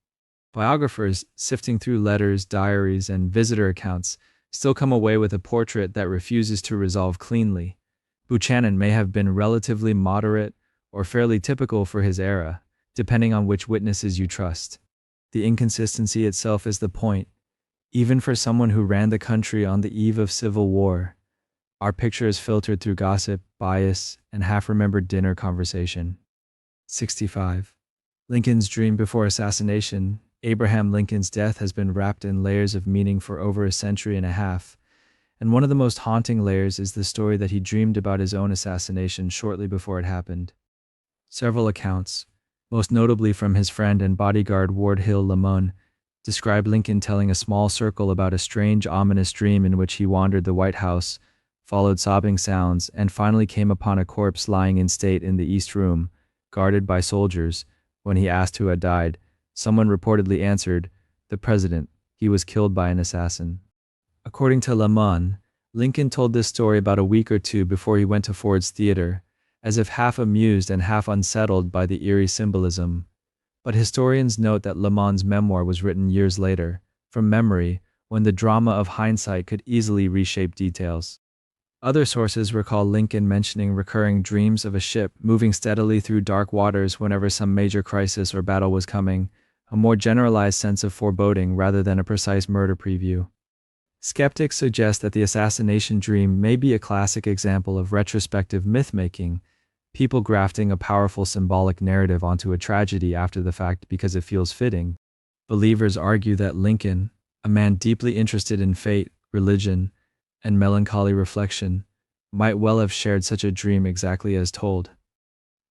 Biographers, sifting through letters, diaries, and visitor accounts, still come away with a portrait that refuses to resolve cleanly. Buchanan may have been relatively moderate or fairly typical for his era, depending on which witnesses you trust. The inconsistency itself is the point. Even for someone who ran the country on the eve of civil war, our picture is filtered through gossip, bias, and half-remembered dinner conversation. 65. Lincoln's dream before assassination. Abraham Lincoln's death has been wrapped in layers of meaning for over a century and a half, and one of the most haunting layers is the story that he dreamed about his own assassination shortly before it happened. Several accounts, most notably from his friend and bodyguard Ward Hill Lamon, describe Lincoln telling a small circle about a strange, ominous dream in which he wandered the White House, followed sobbing sounds, and finally came upon a corpse lying in state in the East Room, guarded by soldiers. When he asked who had died, someone reportedly answered, "The president. He was killed by an assassin." According to Lamon, Lincoln told this story about a week or two before he went to Ford's Theater, as if half amused and half unsettled by the eerie symbolism. But historians note that Lamon's memoir was written years later, from memory, when the drama of hindsight could easily reshape details. Other sources recall Lincoln mentioning recurring dreams of a ship moving steadily through dark waters whenever some major crisis or battle was coming, a more generalized sense of foreboding rather than a precise murder preview. Skeptics suggest that the assassination dream may be a classic example of retrospective myth-making, people grafting a powerful symbolic narrative onto a tragedy after the fact because it feels fitting. Believers argue that Lincoln, a man deeply interested in fate, religion, and melancholy reflection, might well have shared such a dream exactly as told.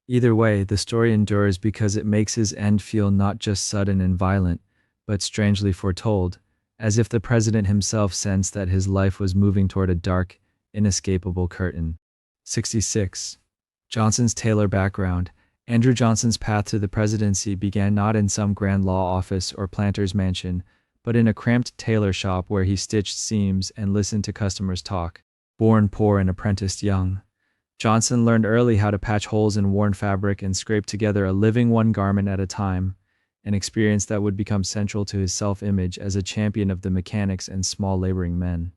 Either way, the story endures because it makes his end feel not just sudden and violent, but strangely foretold, as if the president himself sensed that his life was moving toward a dark, inescapable curtain. 66. Johnson's tailor background. Andrew Johnson's path to the presidency began not in some grand law office or planter's mansion, but in a cramped tailor shop where he stitched seams and listened to customers talk. Born poor and apprenticed young, Johnson learned early how to patch holes in worn fabric and scrape together a living one garment at a time, an experience that would become central to his self-image as a champion of the mechanics and small laboring men.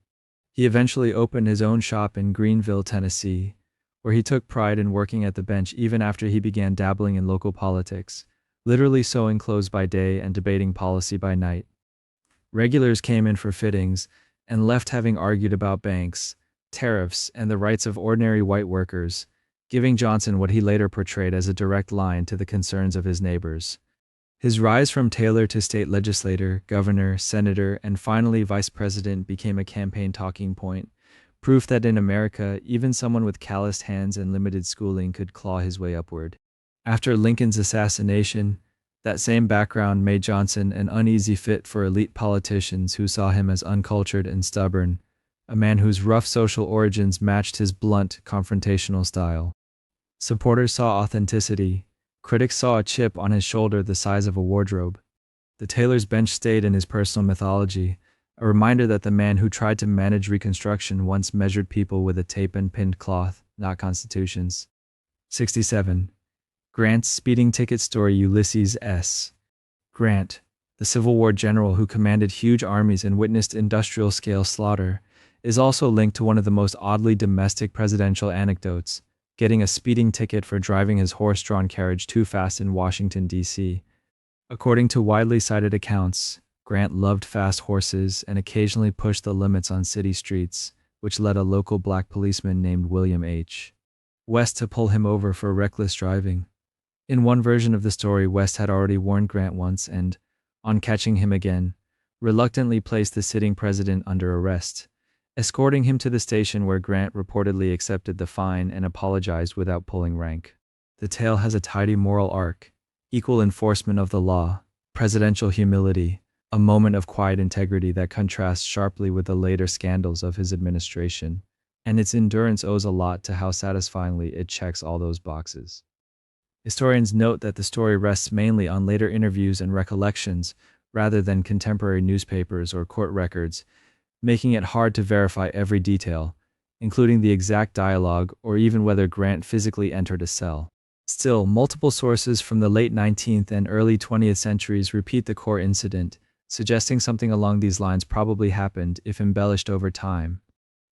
He eventually opened his own shop in Greenville, Tennessee, where he took pride in working at the bench even after he began dabbling in local politics, literally sewing clothes by day and debating policy by night. Regulars came in for fittings and left having argued about banks, tariffs, and the rights of ordinary white workers, giving Johnson what he later portrayed as a direct line to the concerns of his neighbors. His rise from tailor to state legislator, governor, senator, and finally vice president became a campaign talking point, proof that in America, even someone with calloused hands and limited schooling could claw his way upward. After Lincoln's assassination, that same background made Johnson an uneasy fit for elite politicians who saw him as uncultured and stubborn, a man whose rough social origins matched his blunt, confrontational style. Supporters saw authenticity. Critics saw a chip on his shoulder the size of a wardrobe. The tailor's bench stayed in his personal mythology, a reminder that the man who tried to manage Reconstruction once measured people with a tape and pinned cloth, not constitutions. 67. Grant's speeding ticket story. Ulysses S. Grant, the Civil War general who commanded huge armies and witnessed industrial-scale slaughter, is also linked to one of the most oddly domestic presidential anecdotes, getting a speeding ticket for driving his horse-drawn carriage too fast in Washington, D.C. According to widely cited accounts, Grant loved fast horses and occasionally pushed the limits on city streets, which led a local black policeman named William H. West to pull him over for reckless driving. In one version of the story, West had already warned Grant once and, on catching him again, reluctantly placed the sitting president under arrest, escorting him to the station where Grant reportedly accepted the fine and apologized without pulling rank. The tale has a tidy moral arc, equal enforcement of the law, presidential humility, a moment of quiet integrity that contrasts sharply with the later scandals of his administration, and its endurance owes a lot to how satisfyingly it checks all those boxes. Historians note that the story rests mainly on later interviews and recollections rather than contemporary newspapers or court records, making it hard to verify every detail, including the exact dialogue or even whether Grant physically entered a cell. Still, multiple sources from the late 19th and early 20th centuries repeat the core incident, suggesting something along these lines probably happened if embellished over time.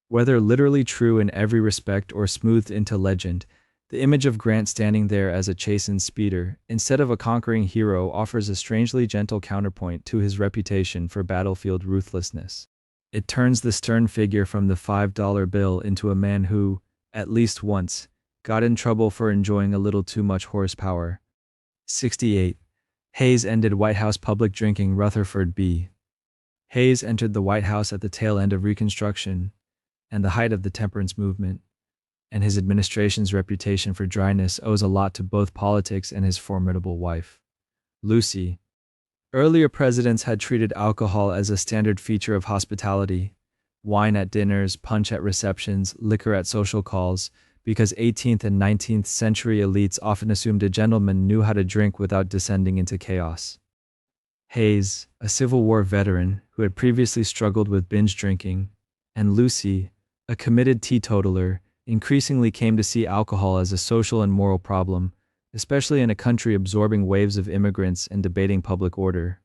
Whether literally true in every respect or smoothed into legend, the image of Grant standing there as a chastened speeder, instead of a conquering hero, offers a strangely gentle counterpoint to his reputation for battlefield ruthlessness. It turns the stern figure from the $5 bill into a man who, at least once, got in trouble for enjoying a little too much horsepower. 68. Hayes ended White House public drinking. Rutherford B. Hayes entered the White House at the tail end of Reconstruction and the height of the temperance movement, and his administration's reputation for dryness owes a lot to both politics and his formidable wife, Lucy. Earlier presidents had treated alcohol as a standard feature of hospitality: wine at dinners, punch at receptions, liquor at social calls, because 18th and 19th century elites often assumed a gentleman knew how to drink without descending into chaos. Hayes, a Civil War veteran who had previously struggled with binge drinking, and Lucy, a committed teetotaler, increasingly came to see alcohol as a social and moral problem, especially in a country absorbing waves of immigrants and debating public order.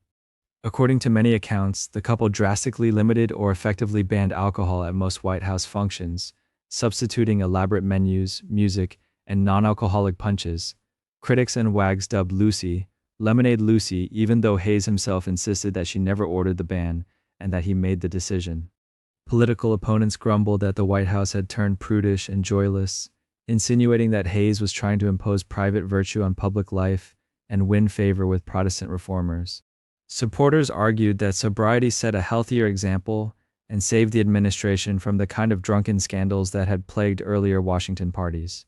According to many accounts, the couple drastically limited or effectively banned alcohol at most White House functions, substituting elaborate menus, music, and non-alcoholic punches. Critics and wags dubbed Lucy Lemonade Lucy, even though Hayes himself insisted that she never ordered the ban and that he made the decision. Political opponents grumbled that the White House had turned prudish and joyless, insinuating that Hayes was trying to impose private virtue on public life and win favor with Protestant reformers. Supporters argued that sobriety set a healthier example and saved the administration from the kind of drunken scandals that had plagued earlier Washington parties.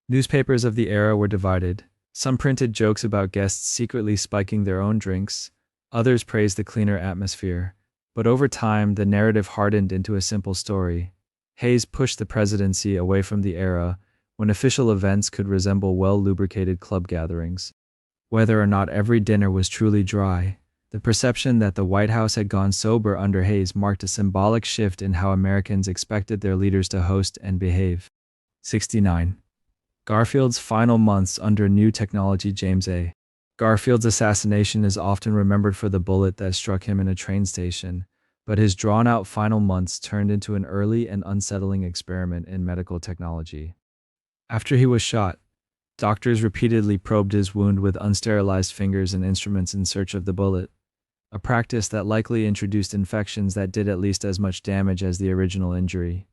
Newspapers of the era were divided. Some printed jokes about guests secretly spiking their own drinks, others praised the cleaner atmosphere, but over time the narrative hardened into a simple story. Hayes pushed the presidency away from the era when official events could resemble well-lubricated club gatherings. Whether or not every dinner was truly dry, the perception that the White House had gone sober under Hayes marked a symbolic shift in how Americans expected their leaders to host and behave. 69. Garfield's final months under new technology. James A. Garfield's assassination is often remembered for the bullet that struck him in a train station, but his drawn-out final months turned into an early and unsettling experiment in medical technology. After he was shot, doctors repeatedly probed his wound with unsterilized fingers and instruments in search of the bullet, a practice that likely introduced infections that did at least as much damage as the original injury.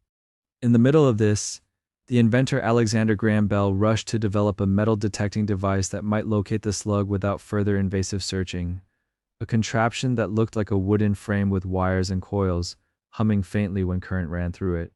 In the middle of this, the inventor Alexander Graham Bell rushed to develop a metal-detecting device that might locate the slug without further invasive searching, a contraption that looked like a wooden frame with wires and coils, humming faintly when current ran through it.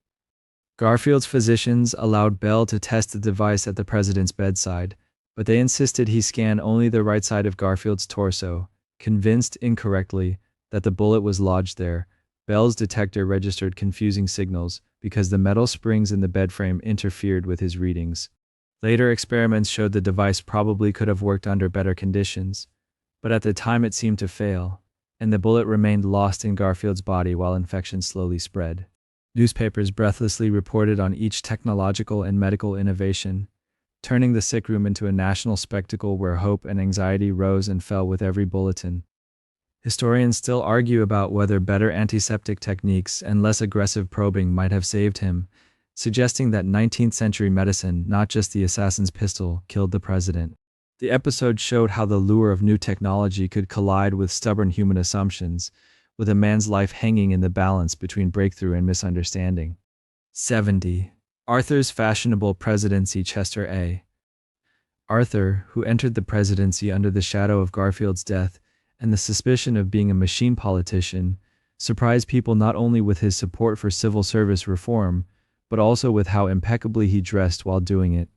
Garfield's physicians allowed Bell to test the device at the president's bedside, but they insisted he scan only the right side of Garfield's torso, convinced incorrectly that the bullet was lodged there. Bell's detector registered confusing signals because the metal springs in the bed frame interfered with his readings. Later experiments showed the device probably could have worked under better conditions, but at the time it seemed to fail, and the bullet remained lost in Garfield's body while infection slowly spread. Newspapers breathlessly reported on each technological and medical innovation, turning the sick room into a national spectacle where hope and anxiety rose and fell with every bulletin. Historians still argue about whether better antiseptic techniques and less aggressive probing might have saved him, suggesting that 19th century medicine, not just the assassin's pistol, killed the president. The episode showed how the lure of new technology could collide with stubborn human assumptions, with a man's life hanging in the balance between breakthrough and misunderstanding. 70. Arthur's fashionable presidency. Chester A. Arthur, who entered the presidency under the shadow of Garfield's death and the suspicion of being a machine politician, surprised people not only with his support for civil service reform, but also with how impeccably he dressed while doing it.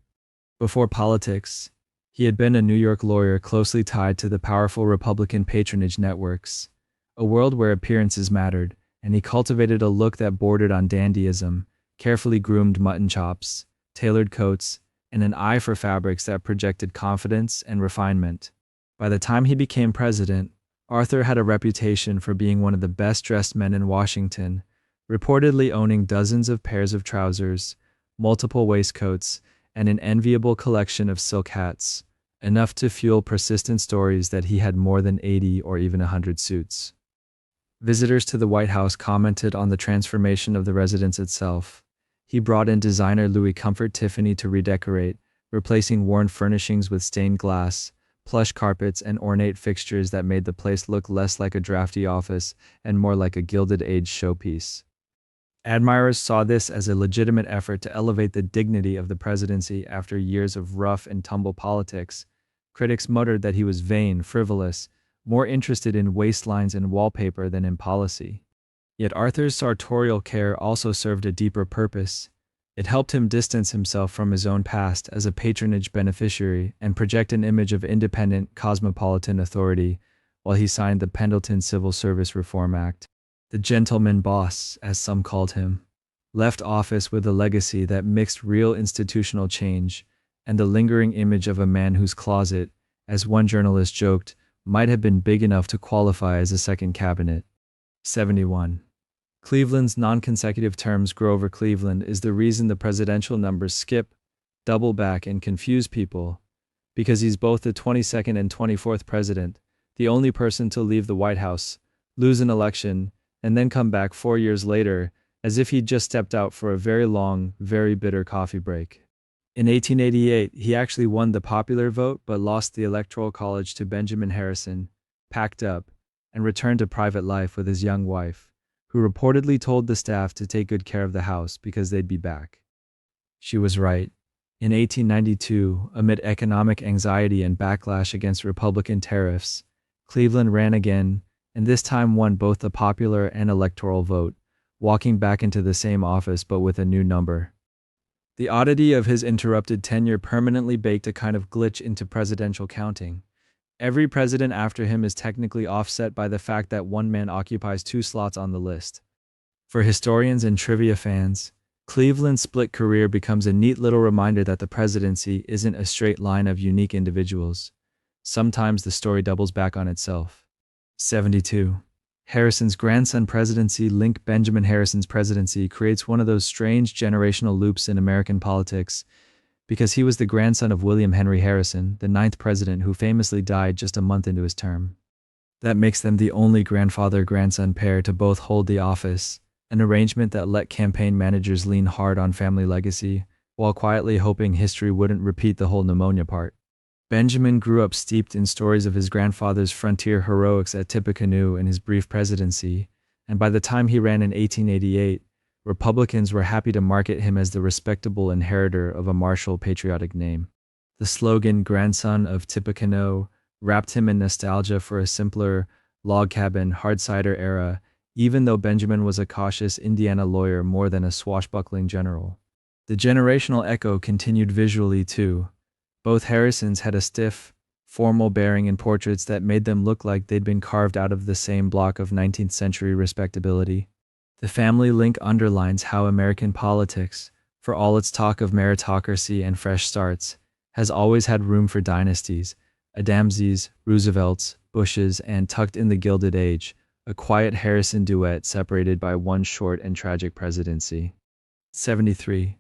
Before politics, he had been a New York lawyer closely tied to the powerful Republican patronage networks, a world where appearances mattered, and he cultivated a look that bordered on dandyism, carefully groomed mutton chops, tailored coats, and an eye for fabrics that projected confidence and refinement. By the time he became president, Arthur had a reputation for being one of the best-dressed men in Washington, reportedly owning dozens of pairs of trousers, multiple waistcoats, and an enviable collection of silk hats, enough to fuel persistent stories that he had more than 80 or even 100 suits. Visitors to the White House commented on the transformation of the residence itself. He brought in designer Louis Comfort Tiffany to redecorate, replacing worn furnishings with stained glass, plush carpets, and ornate fixtures that made the place look less like a drafty office and more like a Gilded Age showpiece. Admirers saw this as a legitimate effort to elevate the dignity of the presidency after years of rough and tumble politics. Critics muttered that he was vain, frivolous, more interested in waistlines and wallpaper than in policy. Yet Arthur's sartorial care also served a deeper purpose. It helped him distance himself from his own past as a patronage beneficiary and project an image of independent, cosmopolitan authority while he signed the Pendleton Civil Service Reform Act. The gentleman boss, as some called him, left office with a legacy that mixed real institutional change and the lingering image of a man whose closet, as one journalist joked, might have been big enough to qualify as a second cabinet. 71. Cleveland's non-consecutive terms. Grover Cleveland is the reason the presidential numbers skip, double back, and confuse people, because he's both the 22nd and 24th president, the only person to leave the White House, lose an election, and then come back 4 years later, as if he'd just stepped out for a very long, very bitter coffee break. In 1888, he actually won the popular vote but lost the Electoral College to Benjamin Harrison, packed up, and returned to private life with his young wife, who reportedly told the staff to take good care of the house because they'd be back. She was right. In 1892, amid economic anxiety and backlash against Republican tariffs, Cleveland ran again, and this time won both the popular and electoral vote, walking back into the same office but with a new number. The oddity of his interrupted tenure permanently baked a kind of glitch into presidential counting. Every president after him is technically offset by the fact that one man occupies 2 slots on the list. For historians and trivia fans, Cleveland's split career becomes a neat little reminder that the presidency isn't a straight line of unique individuals. Sometimes the story doubles back on itself. 72. Harrison's grandson presidency. Link. Benjamin Harrison's presidency creates one of those strange generational loops in American politics, because he was the grandson of William Henry Harrison, the 9th president, who famously died just a month into his term. That makes them the only grandfather-grandson pair to both hold the office, an arrangement that let campaign managers lean hard on family legacy, while quietly hoping history wouldn't repeat the whole pneumonia part. Benjamin grew up steeped in stories of his grandfather's frontier heroics at Tippecanoe in his brief presidency, and by the time he ran in 1888, Republicans were happy to market him as the respectable inheritor of a martial patriotic name. The slogan, "Grandson of Tippecanoe," wrapped him in nostalgia for a simpler, log cabin, hard cider era, even though Benjamin was a cautious Indiana lawyer more than a swashbuckling general. The generational echo continued visually, too. Both Harrisons had a stiff, formal bearing in portraits that made them look like they'd been carved out of the same block of 19th century respectability. The family link underlines how American politics, for all its talk of meritocracy and fresh starts, has always had room for dynasties, Adamses, Roosevelts, Bushes, and, tucked in the Gilded Age, a quiet Harrison duet separated by one short and tragic presidency. 73.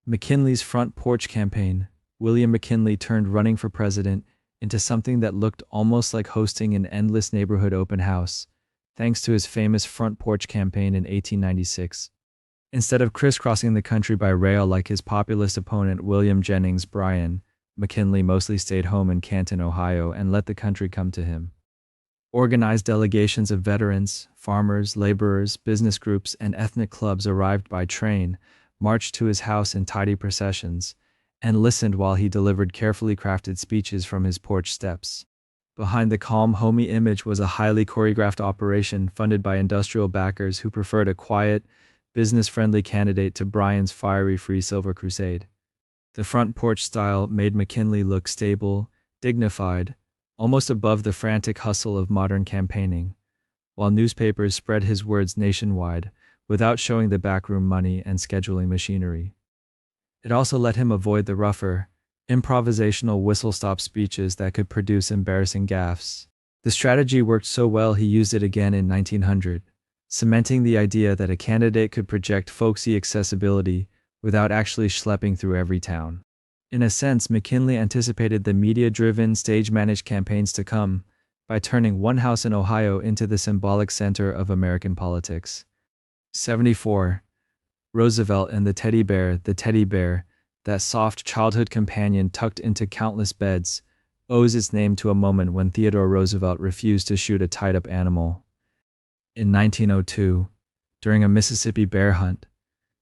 McKinley's front porch campaign. William McKinley turned running for president into something that looked almost like hosting an endless neighborhood open house, thanks to his famous front porch campaign in 1896. Instead of crisscrossing the country by rail like his populist opponent William Jennings Bryan, McKinley mostly stayed home in Canton, Ohio, and let the country come to him. Organized delegations of veterans, farmers, laborers, business groups, and ethnic clubs arrived by train, marched to his house in tidy processions, and listened while he delivered carefully crafted speeches from his porch steps. Behind the calm, homey image was a highly choreographed operation funded by industrial backers who preferred a quiet, business-friendly candidate to Bryan's fiery Free Silver crusade. The front porch style made McKinley look stable, dignified, almost above the frantic hustle of modern campaigning, while newspapers spread his words nationwide without showing the backroom money and scheduling machinery. It also let him avoid the rougher, improvisational whistle-stop speeches that could produce embarrassing gaffes. The strategy worked so well he used it again in 1900, cementing the idea that a candidate could project folksy accessibility without actually schlepping through every town. In a sense, McKinley anticipated the media-driven, stage-managed campaigns to come by turning one house in Ohio into the symbolic center of American politics. 74. Roosevelt and the teddy bear, that soft childhood companion tucked into countless beds, owes its name to a moment when Theodore Roosevelt refused to shoot a tied-up animal. In 1902, during a Mississippi bear hunt,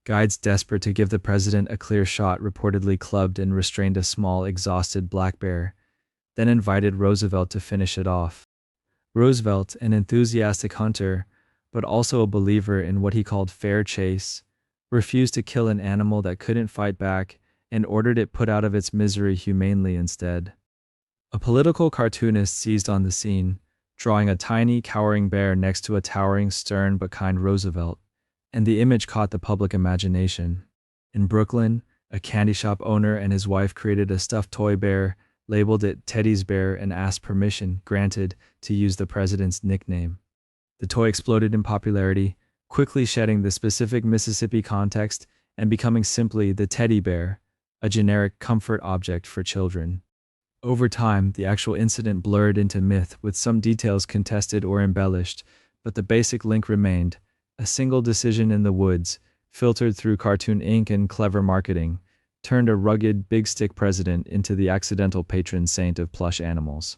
guides desperate to give the president a clear shot reportedly clubbed and restrained a small, exhausted black bear, then invited Roosevelt to finish it off. Roosevelt, an enthusiastic hunter, but also a believer in what he called fair chase, refused to kill an animal that couldn't fight back and ordered it put out of its misery humanely instead. A political cartoonist seized on the scene, drawing a tiny, cowering bear next to a towering, stern but kind Roosevelt, and the image caught the public imagination. In Brooklyn, a candy shop owner and his wife created a stuffed toy bear, labeled it Teddy's Bear, and asked permission granted to use the president's nickname. The toy exploded in popularity, quickly shedding the specific Mississippi context and becoming simply the teddy bear, a generic comfort object for children. Over time, the actual incident blurred into myth, with some details contested or embellished, but the basic link remained: a single decision in the woods, filtered through cartoon ink and clever marketing, turned a rugged, big-stick president into the accidental patron saint of plush animals.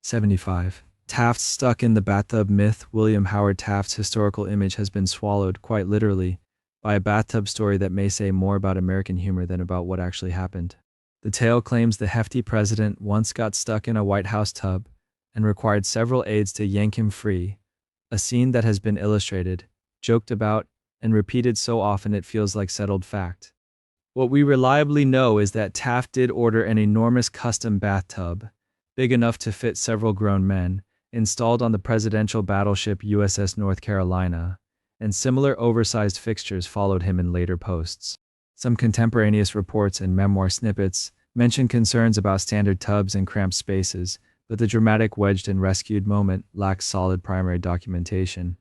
75. Taft's stuck in the bathtub myth. William Howard Taft's historical image has been swallowed, quite literally, by a bathtub story that may say more about American humor than about what actually happened. The tale claims the hefty president once got stuck in a White House tub and required several aides to yank him free, a scene that has been illustrated, joked about, and repeated so often it feels like settled fact. What we reliably know is that Taft did order an enormous custom bathtub, big enough to fit several grown men, installed on the presidential battleship USS North Carolina, and similar oversized fixtures followed him in later posts. Some contemporaneous reports and memoir snippets mention concerns about standard tubs and cramped spaces, but the dramatic wedged and rescued moment lacks solid primary documentation.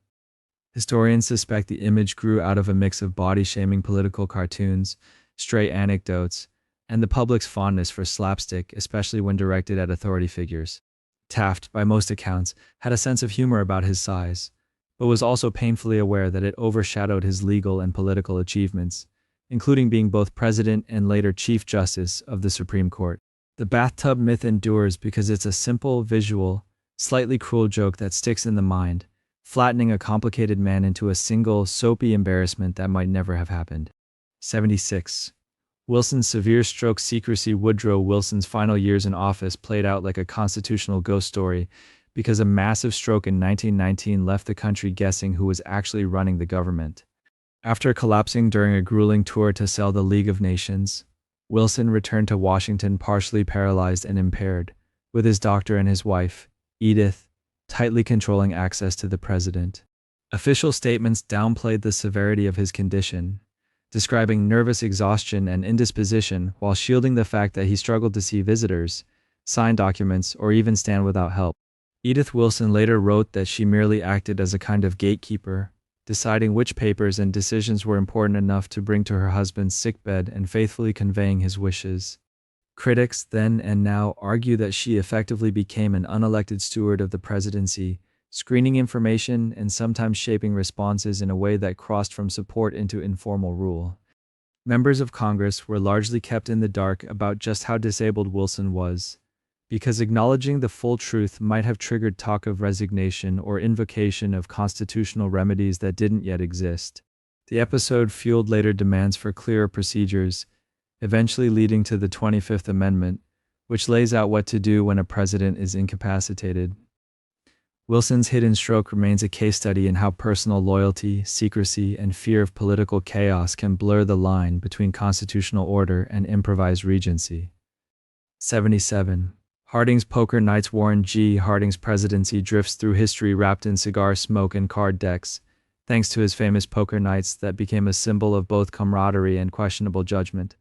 Historians suspect the image grew out of a mix of body-shaming political cartoons, stray anecdotes, and the public's fondness for slapstick, especially when directed at authority figures. Taft, by most accounts, had a sense of humor about his size, but was also painfully aware that it overshadowed his legal and political achievements, including being both president and later Chief Justice of the Supreme Court. The bathtub myth endures because it's a simple, visual, slightly cruel joke that sticks in the mind, flattening a complicated man into a single, soapy embarrassment that might never have happened. 76. Wilson's severe stroke secrecy. Woodrow Wilson's final years in office played out like a constitutional ghost story because a massive stroke in 1919 left the country guessing who was actually running the government. After collapsing during a grueling tour to sell the League of Nations, Wilson returned to Washington partially paralyzed and impaired, with his doctor and his wife, Edith, tightly controlling access to the president. Official statements downplayed the severity of his condition, describing nervous exhaustion and indisposition while shielding the fact that he struggled to see visitors, sign documents, or even stand without help. Edith Wilson later wrote that she merely acted as a kind of gatekeeper, deciding which papers and decisions were important enough to bring to her husband's sickbed and faithfully conveying his wishes. Critics then and now argue that she effectively became an unelected steward of the presidency, screening information and sometimes shaping responses in a way that crossed from support into informal rule. Members of Congress were largely kept in the dark about just how disabled Wilson was, because acknowledging the full truth might have triggered talk of resignation or invocation of constitutional remedies that didn't yet exist. The episode fueled later demands for clearer procedures, eventually leading to the 25th Amendment, which lays out what to do when a president is incapacitated. Wilson's hidden stroke remains a case study in how personal loyalty, secrecy, and fear of political chaos can blur the line between constitutional order and improvised regency. 77. Harding's poker nights. Warren G. Harding's presidency drifts through history wrapped in cigar smoke and card decks, thanks to his famous poker nights that became a symbol of both camaraderie and questionable judgment.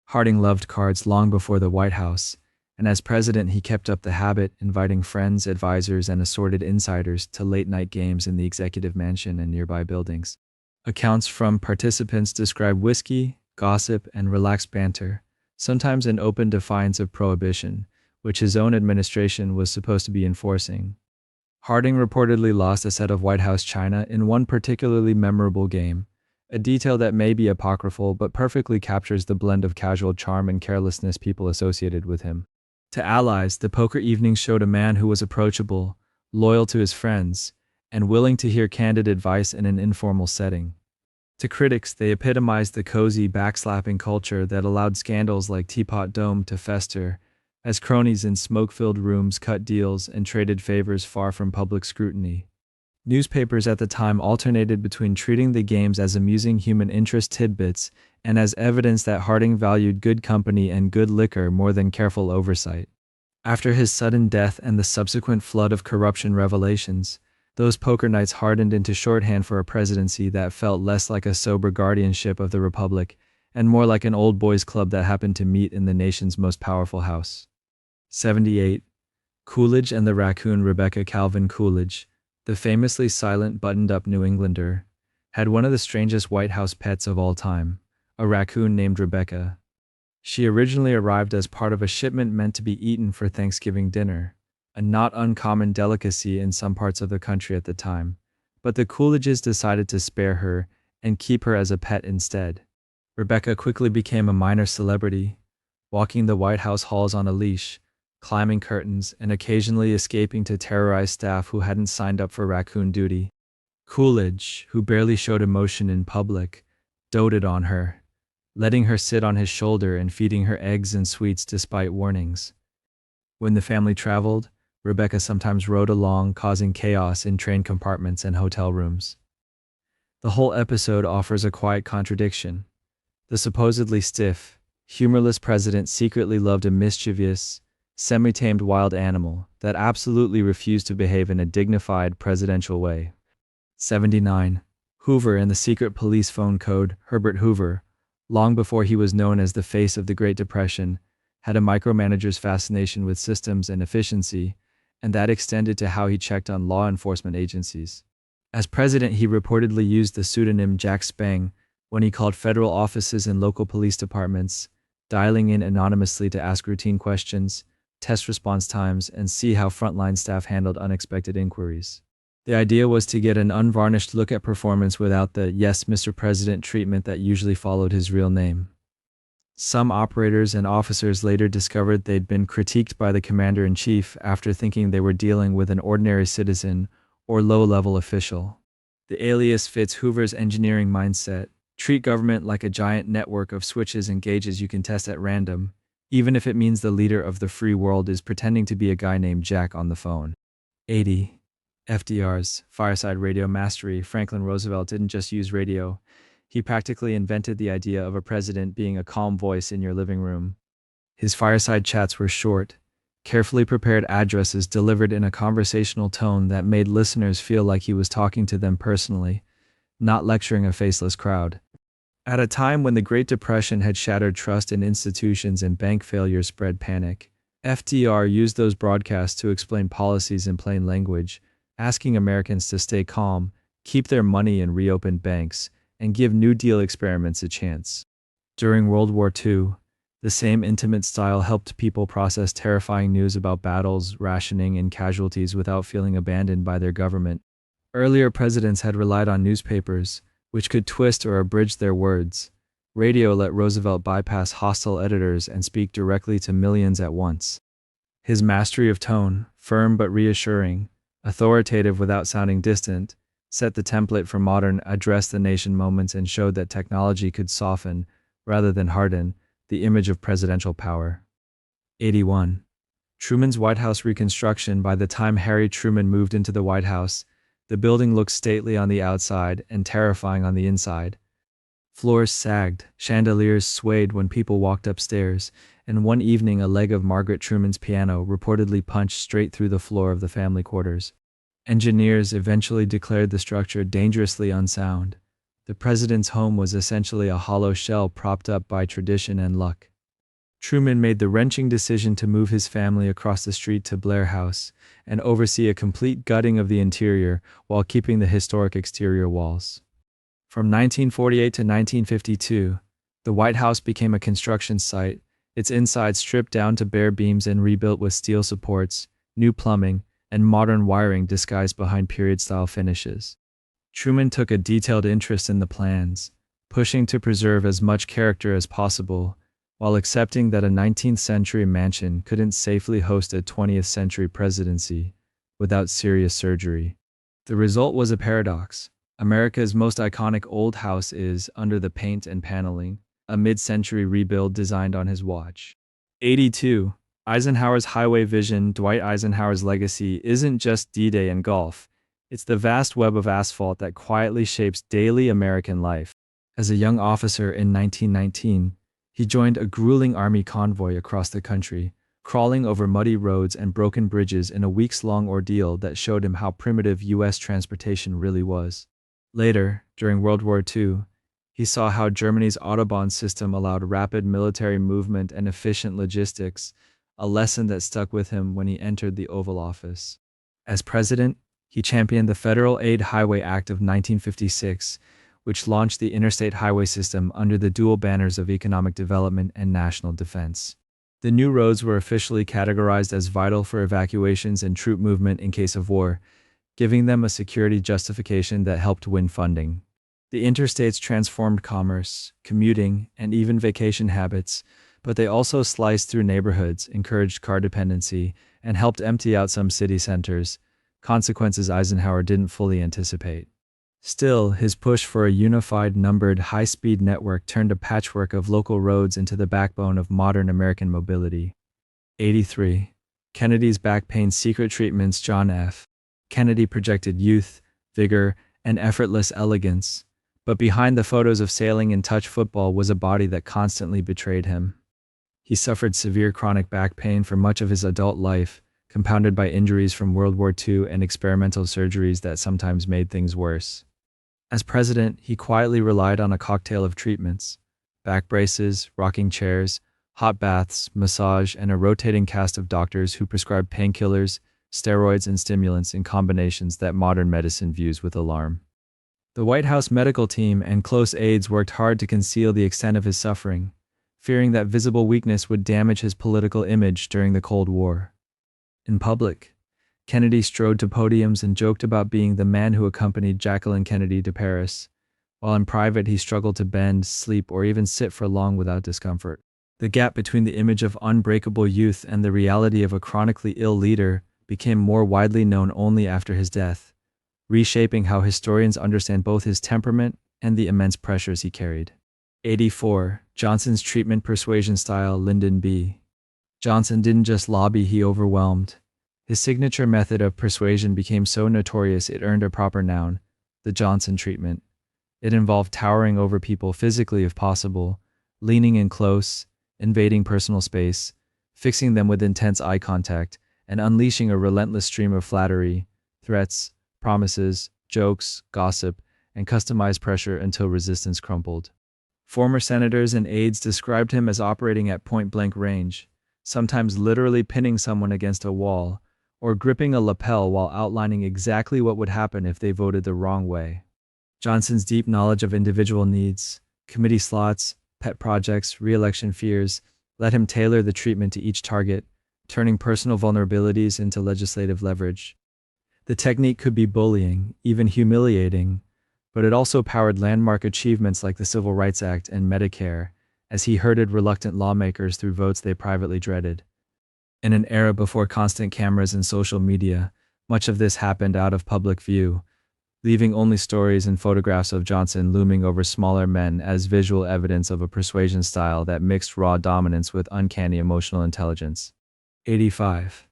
Harding loved cards long before the White House, and as president he kept up the habit, inviting friends, advisors, and assorted insiders to late-night games in the executive mansion and nearby buildings. Accounts from participants describe whiskey, gossip, and relaxed banter, sometimes in open defiance of prohibition, which his own administration was supposed to be enforcing. Harding reportedly lost a set of White House china in one particularly memorable game, a detail that may be apocryphal but perfectly captures the blend of casual charm and carelessness people associated with him. To allies, the poker evenings showed a man who was approachable, loyal to his friends, and willing to hear candid advice in an informal setting. To critics, they epitomized the cozy, backslapping culture that allowed scandals like Teapot Dome to fester, as cronies in smoke-filled rooms cut deals and traded favors far from public scrutiny. Newspapers at the time alternated between treating the games as amusing human interest tidbits and as evidence that Harding valued good company and good liquor more than careful oversight. After his sudden death and the subsequent flood of corruption revelations, those poker nights hardened into shorthand for a presidency that felt less like a sober guardianship of the republic and more like an old boys club that happened to meet in the nation's most powerful house. 78. Coolidge and the Raccoon. Rebecca Calvin Coolidge, the famously silent, buttoned-up New Englander, had one of the strangest White House pets of all time, a raccoon named Rebecca. She originally arrived as part of a shipment meant to be eaten for Thanksgiving dinner, a not uncommon delicacy in some parts of the country at the time, but the Coolidges decided to spare her and keep her as a pet instead. Rebecca quickly became a minor celebrity, walking the White House halls on a leash, climbing curtains, and occasionally escaping to terrorize staff who hadn't signed up for raccoon duty. Coolidge, who barely showed emotion in public, doted on her, letting her sit on his shoulder and feeding her eggs and sweets despite warnings. When the family traveled, Rebecca sometimes rode along, causing chaos in train compartments and hotel rooms. The whole episode offers a quiet contradiction. The supposedly stiff, humorless president secretly loved a mischievous, semi-tamed wild animal that absolutely refused to behave in a dignified presidential way. 79. Hoover and the secret police phone code. Herbert Hoover, long before he was known as the face of the Great Depression, had a micromanager's fascination with systems and efficiency, and that extended to how he checked on law enforcement agencies. As president, he reportedly used the pseudonym Jack Spang when he called federal offices and local police departments, dialing in anonymously to ask routine questions, test response times, and see how frontline staff handled unexpected inquiries. The idea was to get an unvarnished look at performance without the "yes, Mr. President" treatment that usually followed his real name. Some operators and officers later discovered they'd been critiqued by the commander-in-chief after thinking they were dealing with an ordinary citizen or low-level official. The alias fits Hoover's engineering mindset: treat government like a giant network of switches and gauges you can test at random, even if it means the leader of the free world is pretending to be a guy named Jack on the phone. 80. FDR's fireside radio mastery. Franklin Roosevelt didn't just use radio. He practically invented the idea of a president being a calm voice in your living room. His fireside chats were short, carefully prepared addresses delivered in a conversational tone that made listeners feel like he was talking to them personally, not lecturing a faceless crowd. At a time when the Great Depression had shattered trust in institutions and bank failures spread panic, FDR used those broadcasts to explain policies in plain language, asking Americans to stay calm, keep their money in reopened banks, and give New Deal experiments a chance. During World War II, the same intimate style helped people process terrifying news about battles, rationing, and casualties without feeling abandoned by their government. Earlier presidents had relied on newspapers, which could twist or abridge their words. Radio let Roosevelt bypass hostile editors and speak directly to millions at once. His mastery of tone, firm but reassuring, authoritative without sounding distant, set the template for modern address the nation moments, and showed that technology could soften, rather than harden, the image of presidential power. 81. Truman's White House reconstruction. By the time Harry Truman moved into the White House, the building looked stately on the outside and terrifying on the inside. Floors sagged, chandeliers swayed when people walked upstairs, and one evening a leg of Margaret Truman's piano reportedly punched straight through the floor of the family quarters. Engineers eventually declared the structure dangerously unsound. The president's home was essentially a hollow shell propped up by tradition and luck. Truman made the wrenching decision to move his family across the street to Blair House and oversee a complete gutting of the interior while keeping the historic exterior walls. From 1948 to 1952, the White House became a construction site, its inside stripped down to bare beams and rebuilt with steel supports, new plumbing, and modern wiring disguised behind period-style finishes. Truman took a detailed interest in the plans, pushing to preserve as much character as possible, while accepting that a 19th-century mansion couldn't safely host a 20th-century presidency without serious surgery. The result was a paradox. America's most iconic old house is, under the paint and paneling, a mid-century rebuild designed on his watch. 82. Eisenhower's highway vision. Dwight Eisenhower's legacy isn't just D-Day and golf. It's the vast web of asphalt that quietly shapes daily American life. As a young officer in 1919, he joined a grueling army convoy across the country, crawling over muddy roads and broken bridges in a weeks-long ordeal that showed him how primitive U.S. transportation really was. Later, during World War II, he saw how Germany's Autobahn system allowed rapid military movement and efficient logistics, a lesson that stuck with him when he entered the Oval Office. As president, he championed the Federal Aid Highway Act of 1956, which launched the interstate highway system under the dual banners of economic development and national defense. The new roads were officially categorized as vital for evacuations and troop movement in case of war, giving them a security justification that helped win funding. The interstates transformed commerce, commuting, and even vacation habits, but they also sliced through neighborhoods, encouraged car dependency, and helped empty out some city centers, consequences Eisenhower didn't fully anticipate. Still, his push for a unified, numbered, high-speed network turned a patchwork of local roads into the backbone of modern American mobility. 83. Kennedy's back pain secret treatments. John F. Kennedy projected youth, vigor, and effortless elegance, but behind the photos of sailing and touch football was a body that constantly betrayed him. He suffered severe chronic back pain for much of his adult life, compounded by injuries from World War II and experimental surgeries that sometimes made things worse. As president, he quietly relied on a cocktail of treatments: back braces, rocking chairs, hot baths, massage, and a rotating cast of doctors who prescribed painkillers, steroids, and stimulants in combinations that modern medicine views with alarm. The White House medical team and close aides worked hard to conceal the extent of his suffering, fearing that visible weakness would damage his political image during the Cold War. In public, Kennedy strode to podiums and joked about being the man who accompanied Jacqueline Kennedy to Paris, while in private he struggled to bend, sleep, or even sit for long without discomfort. The gap between the image of unbreakable youth and the reality of a chronically ill leader became more widely known only after his death, reshaping how historians understand both his temperament and the immense pressures he carried. 84. Johnson's treatment persuasion style. Lyndon B. Johnson didn't just lobby, he overwhelmed. His signature method of persuasion became so notorious it earned a proper noun: the Johnson treatment. It involved towering over people physically if possible, leaning in close, invading personal space, fixing them with intense eye contact, and unleashing a relentless stream of flattery, threats, promises, jokes, gossip, and customized pressure until resistance crumpled. Former senators and aides described him as operating at point-blank range, sometimes literally pinning someone against a wall, or gripping a lapel while outlining exactly what would happen if they voted the wrong way. Johnson's deep knowledge of individual needs, committee slots, pet projects, re-election fears, let him tailor the treatment to each target, turning personal vulnerabilities into legislative leverage. The technique could be bullying, even humiliating, but it also powered landmark achievements like the Civil Rights Act and Medicare, as he herded reluctant lawmakers through votes they privately dreaded. In an era before constant cameras and social media, much of this happened out of public view, leaving only stories and photographs of Johnson looming over smaller men as visual evidence of a persuasion style that mixed raw dominance with uncanny emotional intelligence. 85.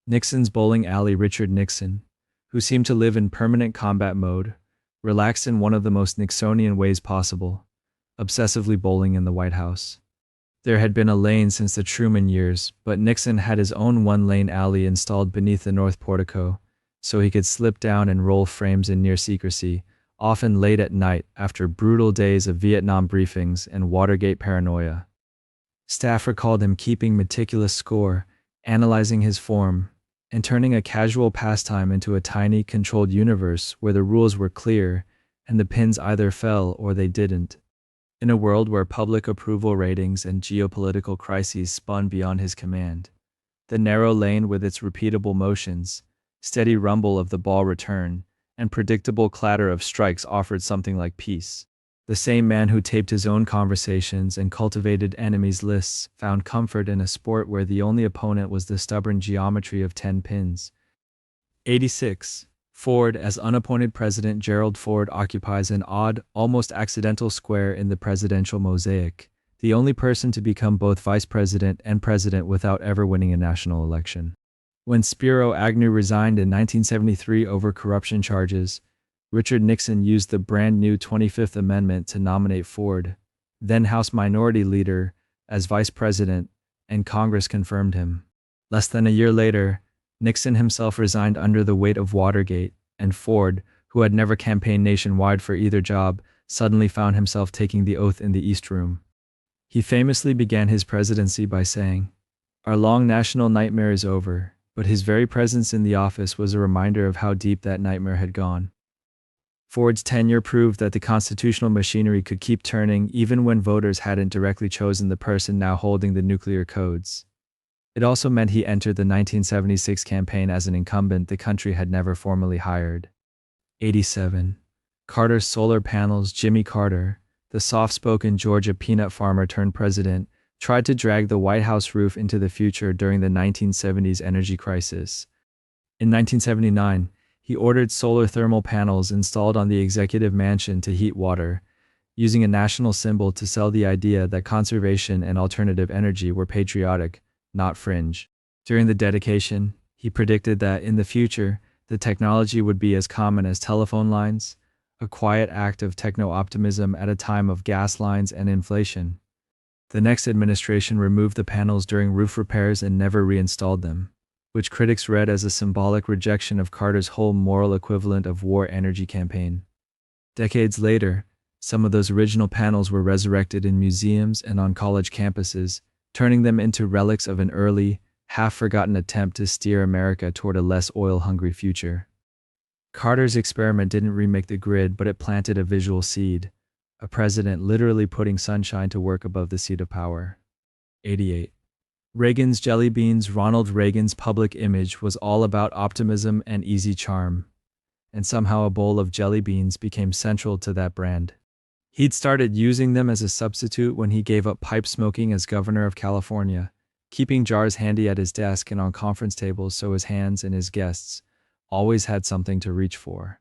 Nixon's bowling alley. Richard Nixon, who seemed to live in permanent combat mode, relaxed in one of the most Nixonian ways possible, obsessively bowling in the White House. There had been a lane since the Truman years, but Nixon had his own one-lane alley installed beneath the north portico, so he could slip down and roll frames in near secrecy, often late at night after brutal days of Vietnam briefings and Watergate paranoia. Staff recalled him keeping meticulous score, analyzing his form, and turning a casual pastime into a tiny, controlled universe where the rules were clear and the pins either fell or they didn't. In a world where public approval ratings and geopolitical crises spun beyond his command, the narrow lane with its repeatable motions, steady rumble of the ball return, and predictable clatter of strikes offered something like peace. The same man who taped his own conversations and cultivated enemies' lists found comfort in a sport where the only opponent was the stubborn geometry of 10 pins. 86. Ford. As unappointed president, Gerald Ford occupies an odd, almost accidental square in the presidential mosaic, the only person to become both vice president and president without ever winning a national election. When Spiro Agnew resigned in 1973 over corruption charges, Richard Nixon used the brand new 25th Amendment to nominate Ford, then House Minority Leader, as vice president, and Congress confirmed him. Less than a year later, Nixon himself resigned under the weight of Watergate, and Ford, who had never campaigned nationwide for either job, suddenly found himself taking the oath in the East Room. He famously began his presidency by saying, "Our long national nightmare is over," but his very presence in the office was a reminder of how deep that nightmare had gone. Ford's tenure proved that the constitutional machinery could keep turning even when voters hadn't directly chosen the person now holding the nuclear codes. It also meant he entered the 1976 campaign as an incumbent the country had never formally hired. 87. Carter's solar panels. Jimmy Carter, the soft-spoken Georgia peanut farmer turned president, tried to drag the White House roof into the future during the 1970s energy crisis. In 1979, he ordered solar thermal panels installed on the executive mansion to heat water, using a national symbol to sell the idea that conservation and alternative energy were patriotic, not fringe. During the dedication, he predicted that in the future, the technology would be as common as telephone lines, a quiet act of techno-optimism at a time of gas lines and inflation. The next administration removed the panels during roof repairs and never reinstalled them, which critics read as a symbolic rejection of Carter's whole moral equivalent of war energy campaign. Decades later, some of those original panels were resurrected in museums and on college campuses, turning them into relics of an early, half-forgotten attempt to steer America toward a less oil-hungry future. Carter's experiment didn't remake the grid, but it planted a visual seed, a president literally putting sunshine to work above the seat of power. 88. Reagan's jelly beans. Ronald Reagan's public image was all about optimism and easy charm, and somehow a bowl of jelly beans became central to that brand. He'd started using them as a substitute when he gave up pipe smoking as governor of California, keeping jars handy at his desk and on conference tables so his hands and his guests always had something to reach for.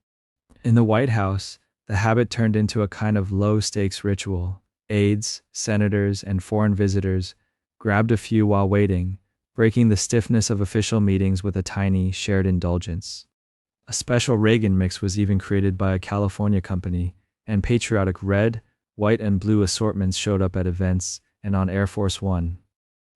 In the White House, the habit turned into a kind of low-stakes ritual. Aides, senators, and foreign visitors grabbed a few while waiting, breaking the stiffness of official meetings with a tiny, shared indulgence. A special Reagan mix was even created by a California company, and patriotic red, white, and blue assortments showed up at events and on Air Force One.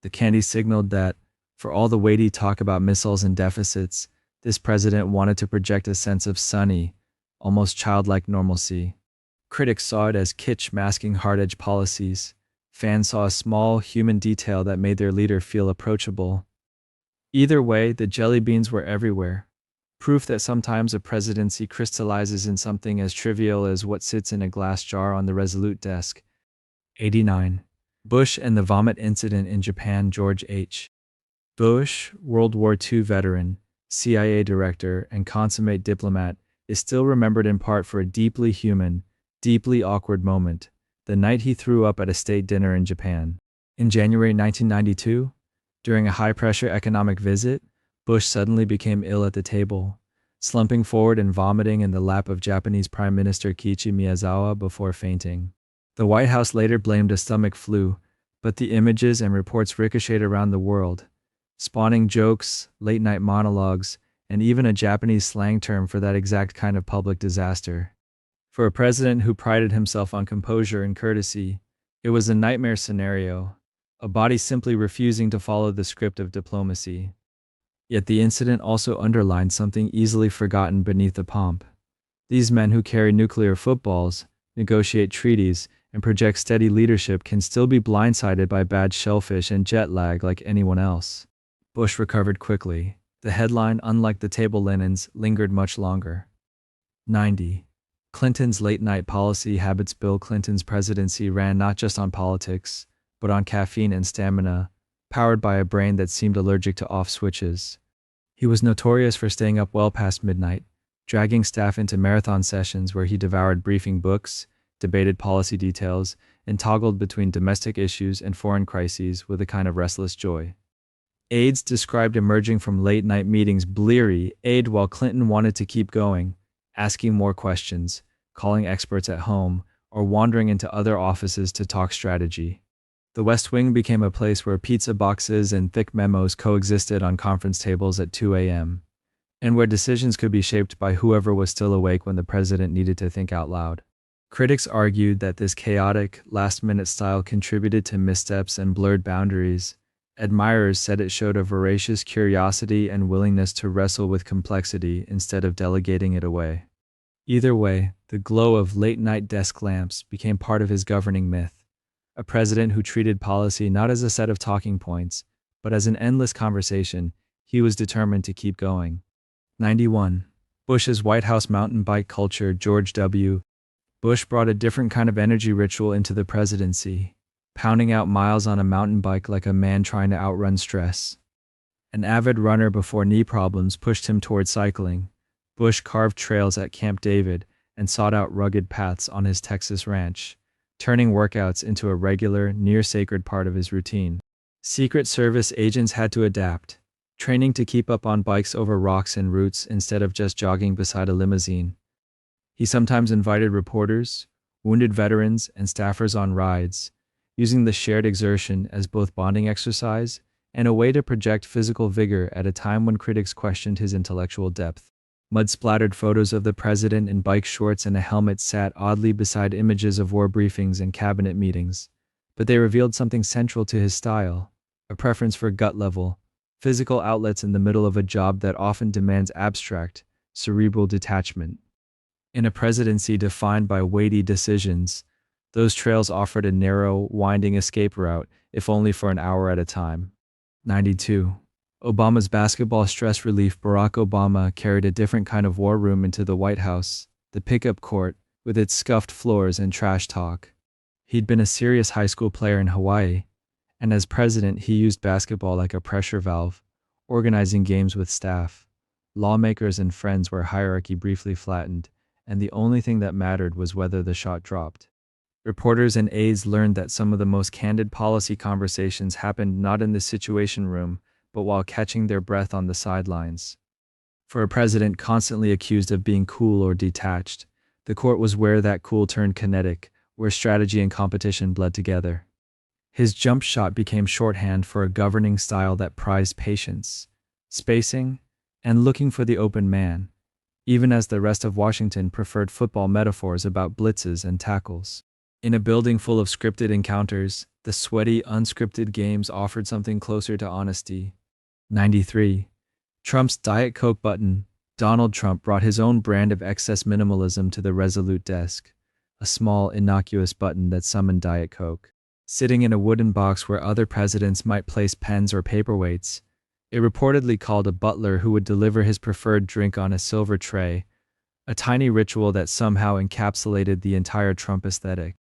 The candy signaled that, for all the weighty talk about missiles and deficits, this president wanted to project a sense of sunny, almost childlike normalcy. Critics saw it as kitsch masking hard-edged policies. Fans saw a small, human detail that made their leader feel approachable. Either way, the jelly beans were everywhere. Proof that sometimes a presidency crystallizes in something as trivial as what sits in a glass jar on the Resolute desk. 89. Bush and the vomit incident in Japan. George H. Bush, World War II veteran, CIA director, and consummate diplomat, is still remembered in part for a deeply human, deeply awkward moment, the night he threw up at a state dinner in Japan. In January 1992, during a high-pressure economic visit, Bush suddenly became ill at the table, slumping forward and vomiting in the lap of Japanese Prime Minister Kiichi Miyazawa before fainting. The White House later blamed a stomach flu, but the images and reports ricocheted around the world, spawning jokes, late-night monologues, and even a Japanese slang term for that exact kind of public disaster. For a president who prided himself on composure and courtesy, it was a nightmare scenario, a body simply refusing to follow the script of diplomacy. Yet the incident also underlined something easily forgotten beneath the pomp. These men who carry nuclear footballs, negotiate treaties, and project steady leadership can still be blindsided by bad shellfish and jet lag like anyone else. Bush recovered quickly. The headline, unlike the table linens, lingered much longer. 90. Clinton's late-night policy habits. Bill Clinton's presidency ran not just on politics, but on caffeine and stamina, powered by a brain that seemed allergic to off switches. He was notorious for staying up well past midnight, dragging staff into marathon sessions where he devoured briefing books, debated policy details, and toggled between domestic issues and foreign crises with a kind of restless joy. Aides described emerging from late-night meetings bleary-eyed while Clinton wanted to keep going, asking more questions, calling experts at home, or wandering into other offices to talk strategy. The West Wing became a place where pizza boxes and thick memos coexisted on conference tables at 2 a.m., and where decisions could be shaped by whoever was still awake when the president needed to think out loud. Critics argued that this chaotic, last-minute style contributed to missteps and blurred boundaries. Admirers said it showed a voracious curiosity and willingness to wrestle with complexity instead of delegating it away. Either way, the glow of late-night desk lamps became part of his governing myth. A president who treated policy not as a set of talking points, but as an endless conversation, he was determined to keep going. 91. Bush's White House mountain bike culture. George W. Bush brought a different kind of energy ritual into the presidency, pounding out miles on a mountain bike like a man trying to outrun stress. An avid runner before knee problems pushed him toward cycling. Bush carved trails at Camp David and sought out rugged paths on his Texas ranch, turning workouts into a regular, near-sacred part of his routine. Secret Service agents had to adapt, training to keep up on bikes over rocks and roots instead of just jogging beside a limousine. He sometimes invited reporters, wounded veterans, and staffers on rides, using the shared exertion as both bonding exercise and a way to project physical vigor at a time when critics questioned his intellectual depth. Mud-splattered photos of the president in bike shorts and a helmet sat oddly beside images of war briefings and cabinet meetings, but they revealed something central to his style, a preference for gut-level, physical outlets in the middle of a job that often demands abstract, cerebral detachment. In a presidency defined by weighty decisions, those trails offered a narrow, winding escape route, if only for an hour at a time. 92. Obama's basketball stress relief. Barack Obama carried a different kind of war room into the White House, the pickup court, with its scuffed floors and trash talk. He'd been a serious high school player in Hawaii, and as president he used basketball like a pressure valve, organizing games with staff, lawmakers and friends where hierarchy briefly flattened, and the only thing that mattered was whether the shot dropped. Reporters and aides learned that some of the most candid policy conversations happened not in the Situation Room, but while catching their breath on the sidelines. For a president constantly accused of being cool or detached, the court was where that cool turned kinetic, where strategy and competition bled together. His jump shot became shorthand for a governing style that prized patience, spacing, and looking for the open man, even as the rest of Washington preferred football metaphors about blitzes and tackles. In a building full of scripted encounters, the sweaty, unscripted games offered something closer to honesty. 93. Trump's Diet Coke button. Donald Trump brought his own brand of excess minimalism to the Resolute desk, a small, innocuous button that summoned Diet Coke. Sitting in a wooden box where other presidents might place pens or paperweights, it reportedly called a butler who would deliver his preferred drink on a silver tray, a tiny ritual that somehow encapsulated the entire Trump aesthetic.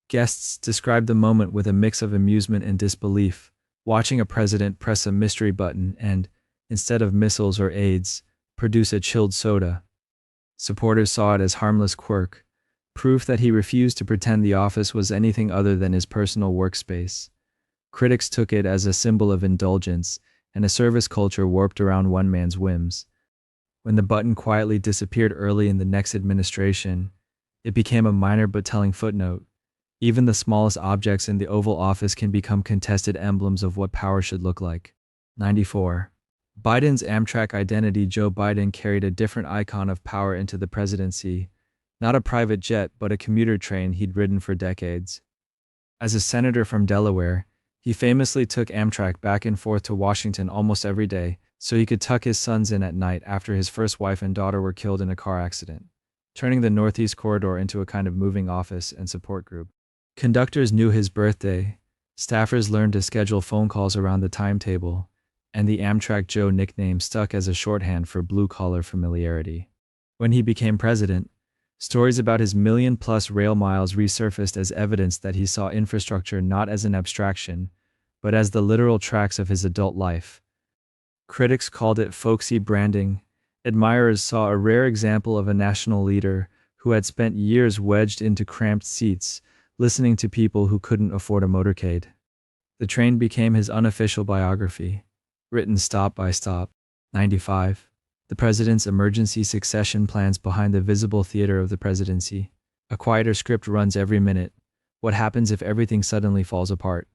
Guests described the moment with a mix of amusement and disbelief, watching a president press a mystery button and, instead of missiles or aids, produce a chilled soda. Supporters saw it as harmless quirk, proof that he refused to pretend the office was anything other than his personal workspace. Critics took it as a symbol of indulgence and a service culture warped around one man's whims. When the button quietly disappeared early in the next administration, it became a minor but telling footnote. Even the smallest objects in the Oval Office can become contested emblems of what power should look like. 94. Biden's Amtrak identity. Joe Biden carried a different icon of power into the presidency, not a private jet but a commuter train he'd ridden for decades. As a senator from Delaware, he famously took Amtrak back and forth to Washington almost every day so he could tuck his sons in at night after his first wife and daughter were killed in a car accident, turning the Northeast Corridor into a kind of moving office and support group. Conductors knew his birthday, staffers learned to schedule phone calls around the timetable, and the Amtrak Joe nickname stuck as a shorthand for blue-collar familiarity. When he became president, stories about his million-plus rail miles resurfaced as evidence that he saw infrastructure not as an abstraction, but as the literal tracks of his adult life. Critics called it folksy branding. Admirers saw a rare example of a national leader who had spent years wedged into cramped seats, listening to people who couldn't afford a motorcade. The train became his unofficial biography, written stop by stop. 95. The president's emergency succession plans behind the visible theater of the presidency. A quieter script runs every minute. What happens if everything suddenly falls apart?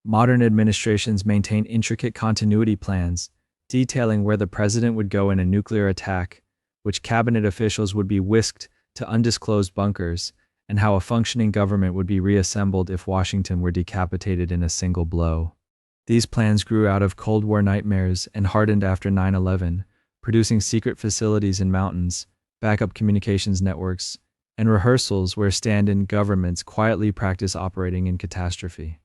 Modern administrations maintain intricate continuity plans, detailing where the president would go in a nuclear attack, which cabinet officials would be whisked to undisclosed bunkers, and how a functioning government would be reassembled if Washington were decapitated in a single blow. These plans grew out of Cold War nightmares and hardened after 9/11, producing secret facilities in mountains, backup communications networks, and rehearsals where stand-in governments quietly practice operating in catastrophe.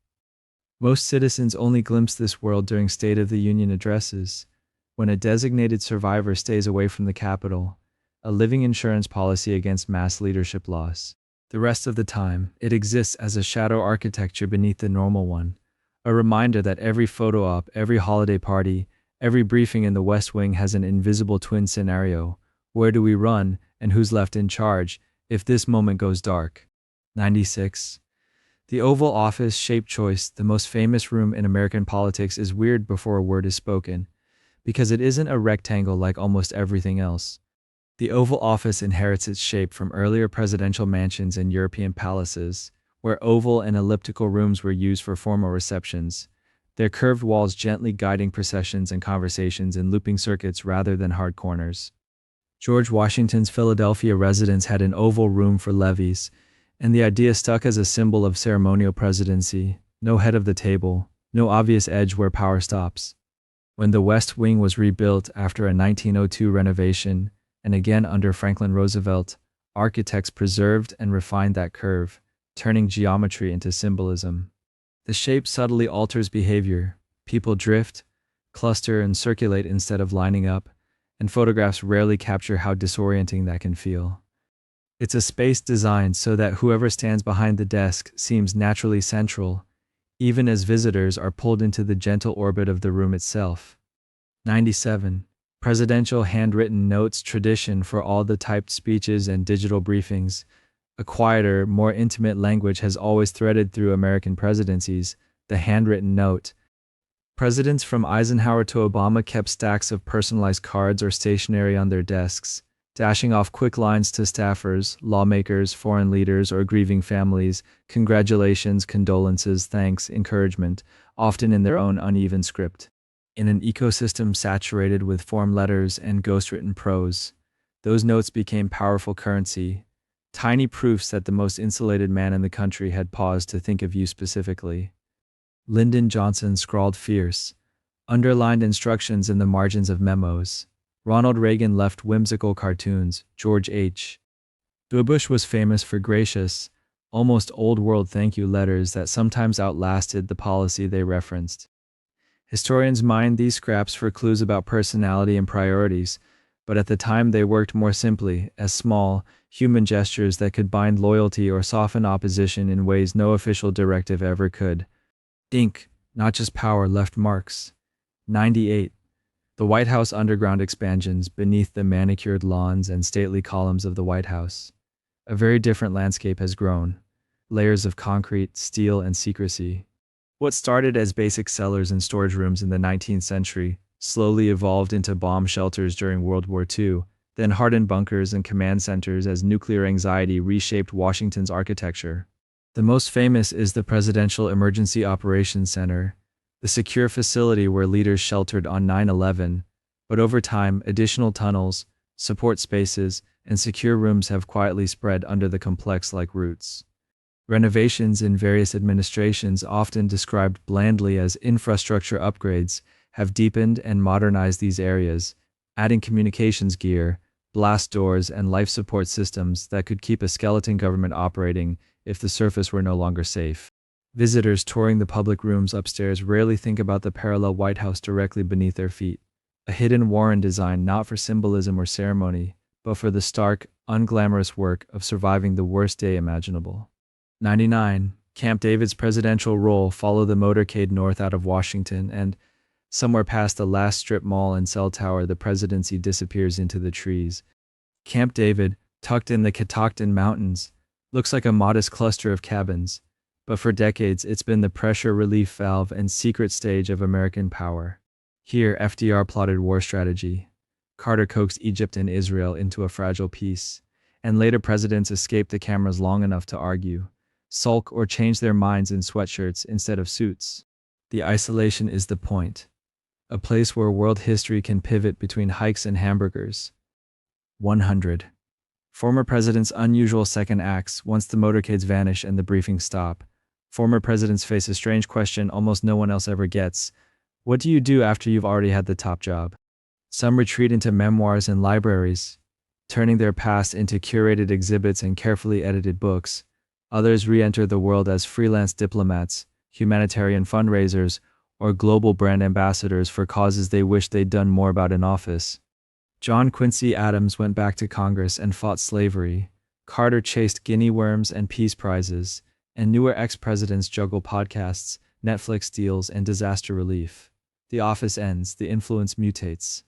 Most citizens only glimpse this world during State of the Union addresses, when a designated survivor stays away from the Capitol, a living insurance policy against mass leadership loss. The rest of the time, it exists as a shadow architecture beneath the normal one, a reminder that every photo op, every holiday party, every briefing in the West Wing has an invisible twin scenario. Where do we run, and who's left in charge, if this moment goes dark? 96. The Oval Office shape choice, the most famous room in American politics, is weird before a word is spoken, because it isn't a rectangle like almost everything else. The Oval Office inherits its shape from earlier presidential mansions and European palaces, where oval and elliptical rooms were used for formal receptions, their curved walls gently guiding processions and conversations in looping circuits rather than hard corners. George Washington's Philadelphia residence had an oval room for levees, and the idea stuck as a symbol of ceremonial presidency: no head of the table, no obvious edge where power stops. When the West Wing was rebuilt after a 1902 renovation, and again under Franklin Roosevelt, architects preserved and refined that curve, turning geometry into symbolism. The shape subtly alters behavior. People drift, cluster, and circulate instead of lining up, and photographs rarely capture how disorienting that can feel. It's a space designed so that whoever stands behind the desk seems naturally central, even as visitors are pulled into the gentle orbit of the room itself. 97. Presidential handwritten notes tradition. For all the typed speeches and digital briefings, a quieter, more intimate language has always threaded through American presidencies: the handwritten note. Presidents from Eisenhower to Obama kept stacks of personalized cards or stationery on their desks, dashing off quick lines to staffers, lawmakers, foreign leaders, or grieving families: congratulations, condolences, thanks, encouragement, often in their own uneven script. In an ecosystem saturated with form letters and ghostwritten prose, those notes became powerful currency, tiny proofs that the most insulated man in the country had paused to think of you specifically. Lyndon Johnson scrawled fierce, underlined instructions in the margins of memos. Ronald Reagan left whimsical cartoons. George H. Bush was famous for gracious, almost old-world thank you letters that sometimes outlasted the policy they referenced. Historians mine these scraps for clues about personality and priorities, but at the time they worked more simply, as small, human gestures that could bind loyalty or soften opposition in ways no official directive ever could. Ink, not just power, left marks. 98. The White House underground expansions beneath the manicured lawns and stately columns of the White House. A very different landscape has grown. Layers of concrete, steel, and secrecy. What started as basic cellars and storage rooms in the 19th century slowly evolved into bomb shelters during World War II, then hardened bunkers and command centers as nuclear anxiety reshaped Washington's architecture. The most famous is the Presidential Emergency Operations Center, the secure facility where leaders sheltered on 9/11, but over time, additional tunnels, support spaces, and secure rooms have quietly spread under the complex like roots. Renovations in various administrations, often described blandly as infrastructure upgrades, have deepened and modernized these areas, adding communications gear, blast doors, and life support systems that could keep a skeleton government operating if the surface were no longer safe. Visitors touring the public rooms upstairs rarely think about the parallel White House directly beneath their feet, a hidden Warren design not for symbolism or ceremony, but for the stark, unglamorous work of surviving the worst day imaginable. 99. Camp David's presidential roll followed the motorcade north out of Washington, and somewhere past the last strip mall and cell tower, the presidency disappears into the trees. Camp David, tucked in the Catoctin Mountains, looks like a modest cluster of cabins, but for decades it's been the pressure relief valve and secret stage of American power. Here, FDR plotted war strategy. Carter coaxed Egypt and Israel into a fragile peace, and later presidents escaped the cameras long enough to argue, sulk, or change their minds in sweatshirts instead of suits. The isolation is the point. A place where world history can pivot between hikes and hamburgers. 100. Former presidents' unusual second acts. Once the motorcades vanish and the briefings stop, former presidents face a strange question almost no one else ever gets. What do you do after you've already had the top job? Some retreat into memoirs and libraries, turning their past into curated exhibits and carefully edited books. Others re-enter the world as freelance diplomats, humanitarian fundraisers, or global brand ambassadors for causes they wish they'd done more about in office. John Quincy Adams went back to Congress and fought slavery. Carter chased guinea worms and peace prizes, and newer ex-presidents juggle podcasts, Netflix deals, and disaster relief. The office ends, the influence mutates.